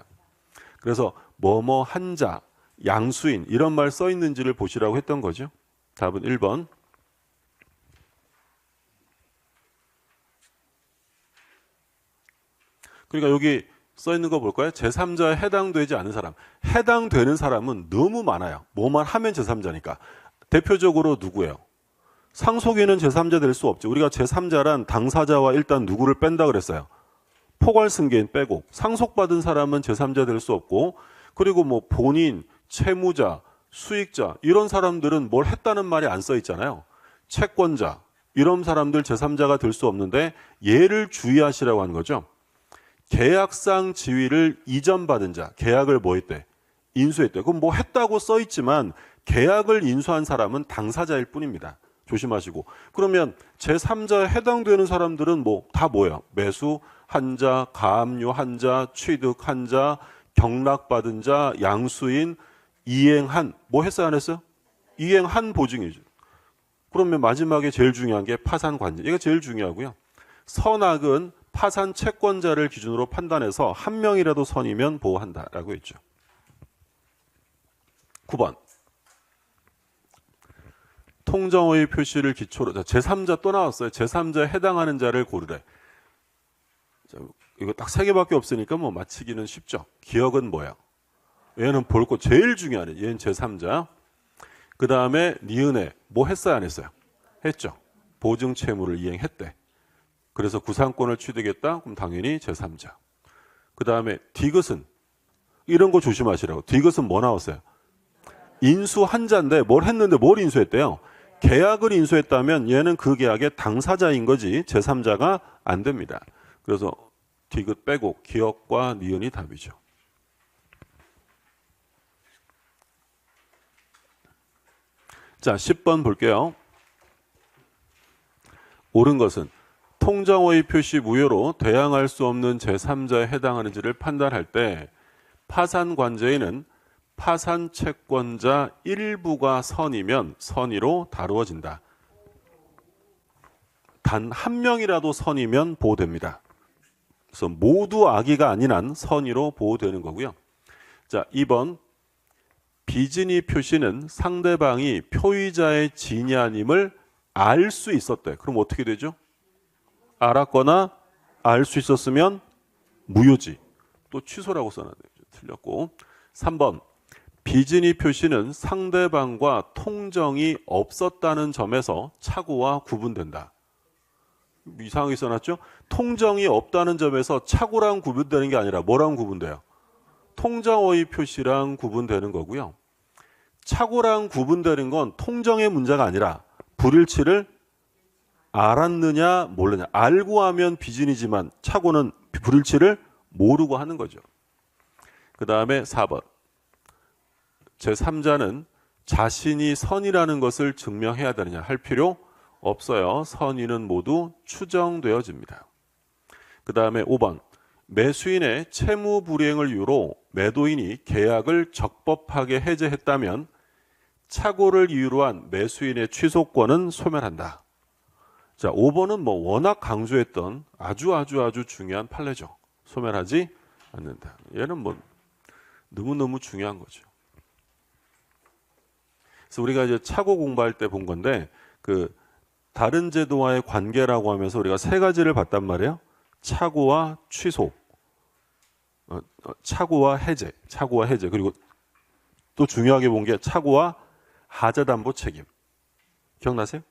그래서 뭐뭐 한자, 양수인 이런 말 써 있는지를 보시라고 했던 거죠. 답은 1번. 그러니까 여기 써 있는 거 볼까요? 제3자에 해당되지 않은 사람. 해당되는 사람은 너무 많아요. 뭐만 하면 제3자니까. 대표적으로 누구예요? 상속인은 제3자 될 수 없죠. 우리가 제3자란 당사자와 일단 누구를 뺀다 그랬어요. 포괄승계인 빼고. 상속받은 사람은 제3자 될 수 없고, 그리고 뭐 본인, 채무자, 수익자 이런 사람들은 뭘 했다는 말이 안 써 있잖아요. 채권자 이런 사람들 제3자가 될 수 없는데 얘를 주의하시라고 하는 거죠. 계약상 지위를 이전받은 자, 계약을 뭐 했대? 인수했대. 그럼 뭐 했다고 써 있지만 계약을 인수한 사람은 당사자일 뿐입니다. 조심하시고. 그러면 제3자에 해당되는 사람들은 뭐 다 뭐예요? 매수 한 자, 가압류 한 자, 취득 한 자, 경락받은 자, 양수인, 이행한, 뭐 했어요 안 했어요? 이행한 보증이죠. 그러면 마지막에 제일 중요한 게 파산 관제. 이게 제일 중요하고요. 선악은 파산 채권자를 기준으로 판단해서 한 명이라도 선이면 보호한다라고 했죠. 9번. 통정의 표시를 기초로, 제3자 또 나왔어요. 제3자에 해당하는 자를 고르래. 자, 이거 딱 3개밖에 없으니까 뭐 맞히기는 쉽죠. 기억은 뭐야? 얘는 볼 거 제일 중요하네. 얘는 제3자. 그 다음에 니은에 뭐 했어요 안 했어요? 했죠. 보증 채무를 이행했대. 그래서 구상권을 취득했다. 그럼 당연히 제3자. 그 다음에 디귿은 이런 거 조심하시라고. 디귿은 뭐 나왔어요? 인수한 자인데 뭘 했는데 뭘 인수했대요? 계약을 인수했다면 얘는 그 계약의 당사자인 거지 제3자가 안 됩니다. 그래서 디귿 빼고 기억과 니은이 답이죠. 자, 10번 볼게요. 옳은 것은 통정의 표시 무효로 대항할 수 없는 제3자에 해당하는지를 판단할 때 파산 관제에는 파산 채권자 일부가 선이면 선의로 다루어진다. 단 한 명이라도 선이면 보호됩니다. 그래서 모두 악의가 아닌 한 선의로 보호되는 거고요. 자, 2번. 비진의 표시는 상대방이 표의자의 진이 아님을 알 수 있었대. 그럼 어떻게 되죠? 알았거나 알 수 있었으면 무효지. 또 취소라고 써놨네요. 틀렸고. 3번. 비진의 표시는 상대방과 통정이 없었다는 점에서 착오와 구분된다. 이상하게 써놨죠? 통정이 없다는 점에서 착오랑 구분되는 게 아니라 뭐랑 구분돼요? 통정의 표시랑 구분되는 거고요. 착오랑 구분되는 건 통정의 문제가 아니라 불일치를 알았느냐 모르느냐. 알고 하면 비진이지만 착오는 불일치를 모르고 하는 거죠. 그 다음에 4번. 제3자는 자신이 선이라는 것을 증명해야 되느냐 할 필요 없어요. 선의는 모두 추정되어집니다. 그 다음에 5번. 매수인의 채무 불이행을 이유로 매도인이 계약을 적법하게 해제했다면 착오를 이유로 한 매수인의 취소권은 소멸한다. 자, 5번은 뭐 워낙 강조했던 아주 중요한 판례죠. 소멸하지 않는다. 얘는 뭐 너무너무 중요한 거죠. 그래서 우리가 이제 착오 공부할 때 본 건데 그 다른 제도와의 관계라고 하면서 우리가 3가지를 봤단 말이에요. 착오와 취소, 착오와 해제, 착오와 해제. 그리고 또 중요하게 본 게 착오와 하자담보 책임. 기억나세요?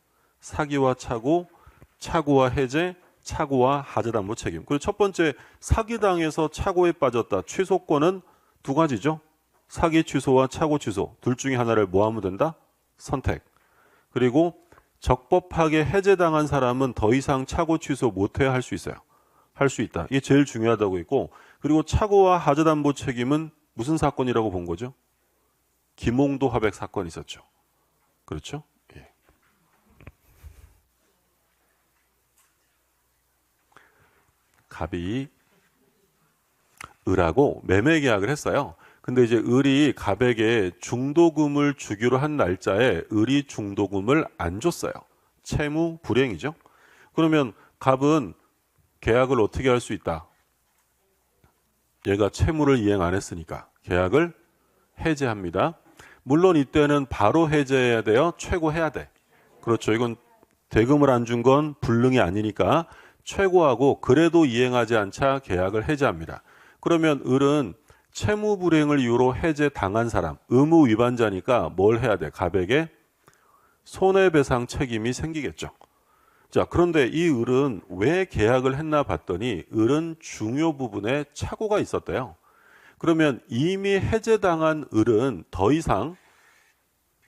사기와 착오, 착오와 해제, 착오와 하자담보 책임. 그리고 첫 번째 사기당해서 착오에 빠졌다. 취소권은 2가지죠. 사기 취소와 착오 취소. 둘 중에 하나를 뭐 하면 된다? 선택. 그리고 적법하게 해제당한 사람은 더 이상 착오 취소 못해야 할 수 있어요. 할 수 있다. 이게 제일 중요하다고 했고, 그리고 착오와 하자담보 책임은 무슨 사건이라고 본 거죠? 김홍도 화백 사건이 있었죠. 그렇죠? 예. 갑이 을하고 매매 계약을 했어요. 근데 이제 을이 갑에게 중도금을 주기로 한 날짜에 을이 중도금을 안 줬어요. 채무 불이행이죠. 그러면 갑은 계약을 어떻게 할 수 있다? 얘가 채무를 이행 안 했으니까 계약을 해제합니다. 물론 이때는 바로 해제해야 돼요? 최고해야 돼. 그렇죠. 이건 대금을 안 준 건 불능이 아니니까 최고하고 그래도 이행하지 않자 계약을 해제합니다. 그러면 을은 채무 불이행을 이유로 해제당한 사람, 의무 위반자니까 뭘 해야 돼? 갑에게 손해배상 책임이 생기겠죠. 자, 그런데 이 을은 왜 계약을 했나 봤더니 을은 중요 부분에 착오가 있었대요. 그러면 이미 해제당한 을은 더 이상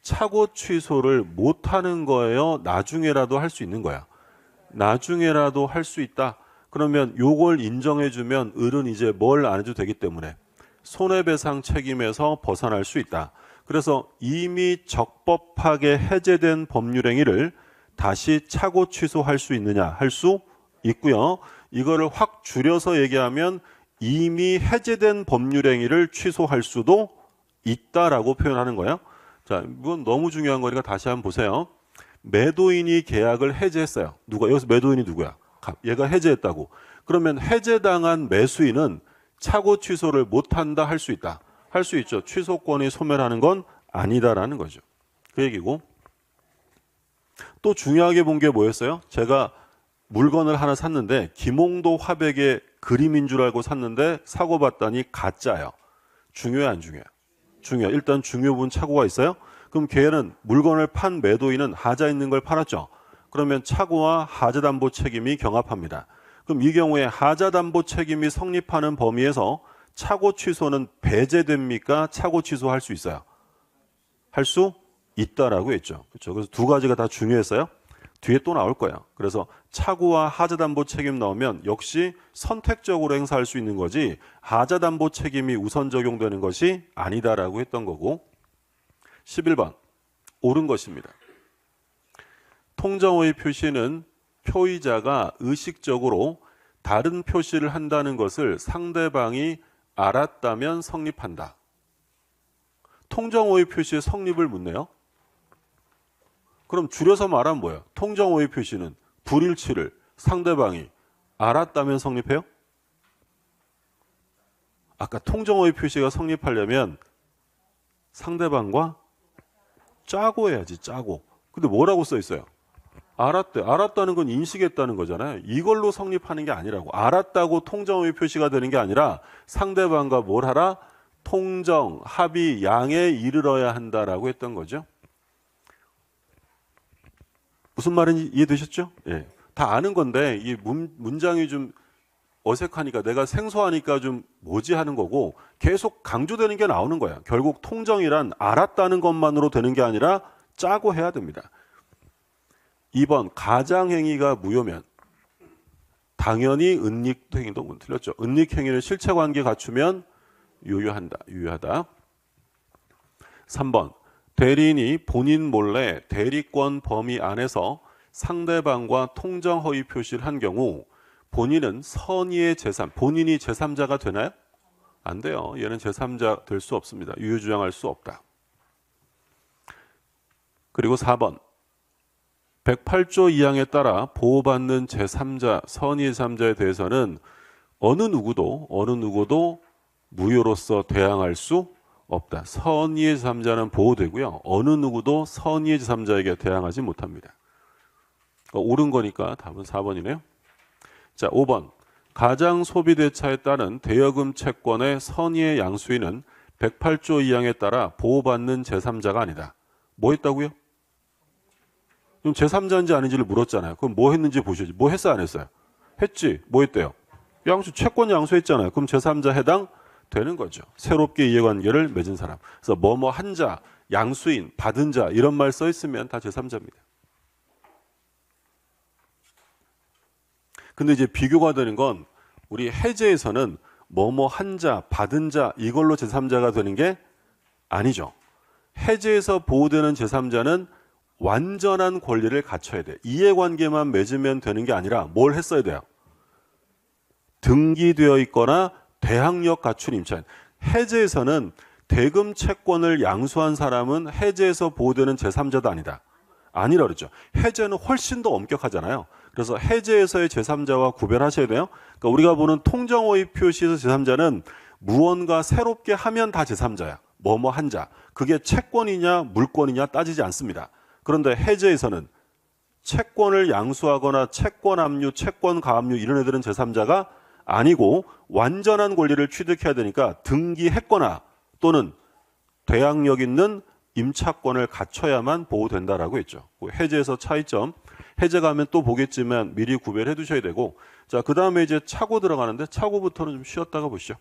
착오 취소를 못하는 거예요? 나중에라도 할 수 있는 거야? 나중에라도 할 수 있다. 그러면 요걸 인정해주면 을은 이제 뭘 안 해도 되기 때문에 손해배상 책임에서 벗어날 수 있다. 그래서 이미 적법하게 해제된 법률행위를 다시 착오 취소할 수 있느냐? 할 수 있고요. 이거를 확 줄여서 얘기하면 이미 해제된 법률행위를 취소할 수도 있다라고 표현하는 거예요. 자, 이건 너무 중요한 거니까 다시 한번 보세요. 매도인이 계약을 해제했어요. 누가? 여기서 매도인이 누구야? 얘가 해제했다고. 그러면 해제당한 매수인은 착오 취소를 못한다, 할 수 있다. 할 수 있죠. 취소권이 소멸하는 건 아니다라는 거죠. 그 얘기고. 또 중요하게 본 게 뭐였어요? 제가 물건을 하나 샀는데 김홍도 화백의 그림인 줄 알고 샀는데 사고 봤더니 가짜예요. 중요해, 안 중요해요? 중요해. 일단 중요 부분 착오가 있어요. 그럼 걔는 물건을 판 매도인은 하자 있는 걸 팔았죠. 그러면 착오와 하자담보 책임이 경합합니다. 그럼 이 경우에 하자담보 책임이 성립하는 범위에서 착오 취소는 배제됩니까? 착오 취소할 수 있어요? 할 수 있다라고 했죠. 그렇죠. 그래서 두 가지가 다 중요했어요. 뒤에 또 나올 거예요. 그래서 착오와 하자담보 책임 나오면 역시 선택적으로 행사할 수 있는 거지 하자담보 책임이 우선 적용되는 것이 아니다라고 했던 거고. 11번 옳은 것입니다. 통정오의 표시는 표의자가 의식적으로 다른 표시를 한다는 것을 상대방이 알았다면 성립한다. 통정오의 표시의 성립을 묻네요. 그럼 줄여서 말하면 뭐야? 통정오의 표시는 불일치를 상대방이 알았다면 성립해요? 아까 통정오의 표시가 성립하려면 상대방과 짜고 해야지, 짜고. 근데 뭐라고 써 있어요? 알았대. 알았다는 건 인식했다는 거잖아요. 이걸로 성립하는 게 아니라고. 알았다고 통정의 표시가 되는 게 아니라 상대방과 뭘 하라? 통정, 합의, 양에 이르러야 한다라고 했던 거죠. 무슨 말인지 이해되셨죠? 예. 다 아는 건데 이 문장이 좀 어색하니까 내가 생소하니까 좀 뭐지 하는 거고 계속 강조되는 게 나오는 거야. 결국 통정이란 알았다는 것만으로 되는 게 아니라 짜고 해야 됩니다. 2번 가장행위가 무효면 당연히 은닉행위도 틀렸죠. 은닉행위는 실체관계 갖추면 유효하다. 3번 대리인이 본인 몰래 대리권 범위 안에서 상대방과 통정허위 표시를 한 경우 본인은 선의의 제3, 본인이 제3자가 되나요? 안 돼요. 얘는 제3자 될 수 없습니다. 유효주장할 수 없다. 그리고 4번 108조 2항에 따라 보호받는 제3자, 선의의 제3자에 대해서는 어느 누구도 무효로서 대항할 수 없다. 선의의 제3자는 보호되고요. 어느 누구도 선의의 제3자에게 대항하지 못합니다. 옳은 거니까 답은 4번이네요. 자, 5번. 가장 소비대차에 따른 대여금 채권의 선의의 양수인은 108조 2항에 따라 보호받는 제3자가 아니다. 뭐 했다고요? 그럼 제3자인지 아닌지를 물었잖아요. 그럼 뭐 했는지 보셔야지. 뭐 했어, 안 했어요? 했지. 뭐 했대요? 양수, 채권 양수했잖아요. 그럼 제3자 해당 되는 거죠. 새롭게 이해관계를 맺은 사람. 그래서 뭐뭐 한 자, 양수인, 받은 자 이런 말 써 있으면 다 제3자입니다. 근데 이제 비교가 되는 건 우리 해제에서는 뭐뭐 한 자, 받은 자 이걸로 제3자가 되는 게 아니죠. 해제에서 보호되는 제3자는 완전한 권리를 갖춰야 돼. 이해관계만 맺으면 되는 게 아니라 뭘 했어야 돼요? 등기되어 있거나 대항력 갖춘 임차인. 해제에서는 대금 채권을 양수한 사람은 해제에서 보호되는 제3자도 아니다. 아니라 그러죠. 해제는 훨씬 더 엄격하잖아요. 그래서 해제에서의 제3자와 구별하셔야 돼요. 그러니까 우리가 보는 통정호의 표시에서 제3자는 무언가 새롭게 하면 다 제3자야. 뭐뭐 한 자. 그게 채권이냐 물권이냐 따지지 않습니다. 그런데 해제에서는 채권을 양수하거나 채권 압류, 채권 가압류 이런 애들은 제3자가 아니고 완전한 권리를 취득해야 되니까 등기했거나 또는 대항력 있는 임차권을 갖춰야만 보호된다라고 했죠. 해제에서 차이점, 해제가 하면 또 보겠지만 미리 구별해 두셔야 되고, 자, 그 다음에 이제 차고 들어가는데 차고부터는 좀 쉬었다가 보시죠.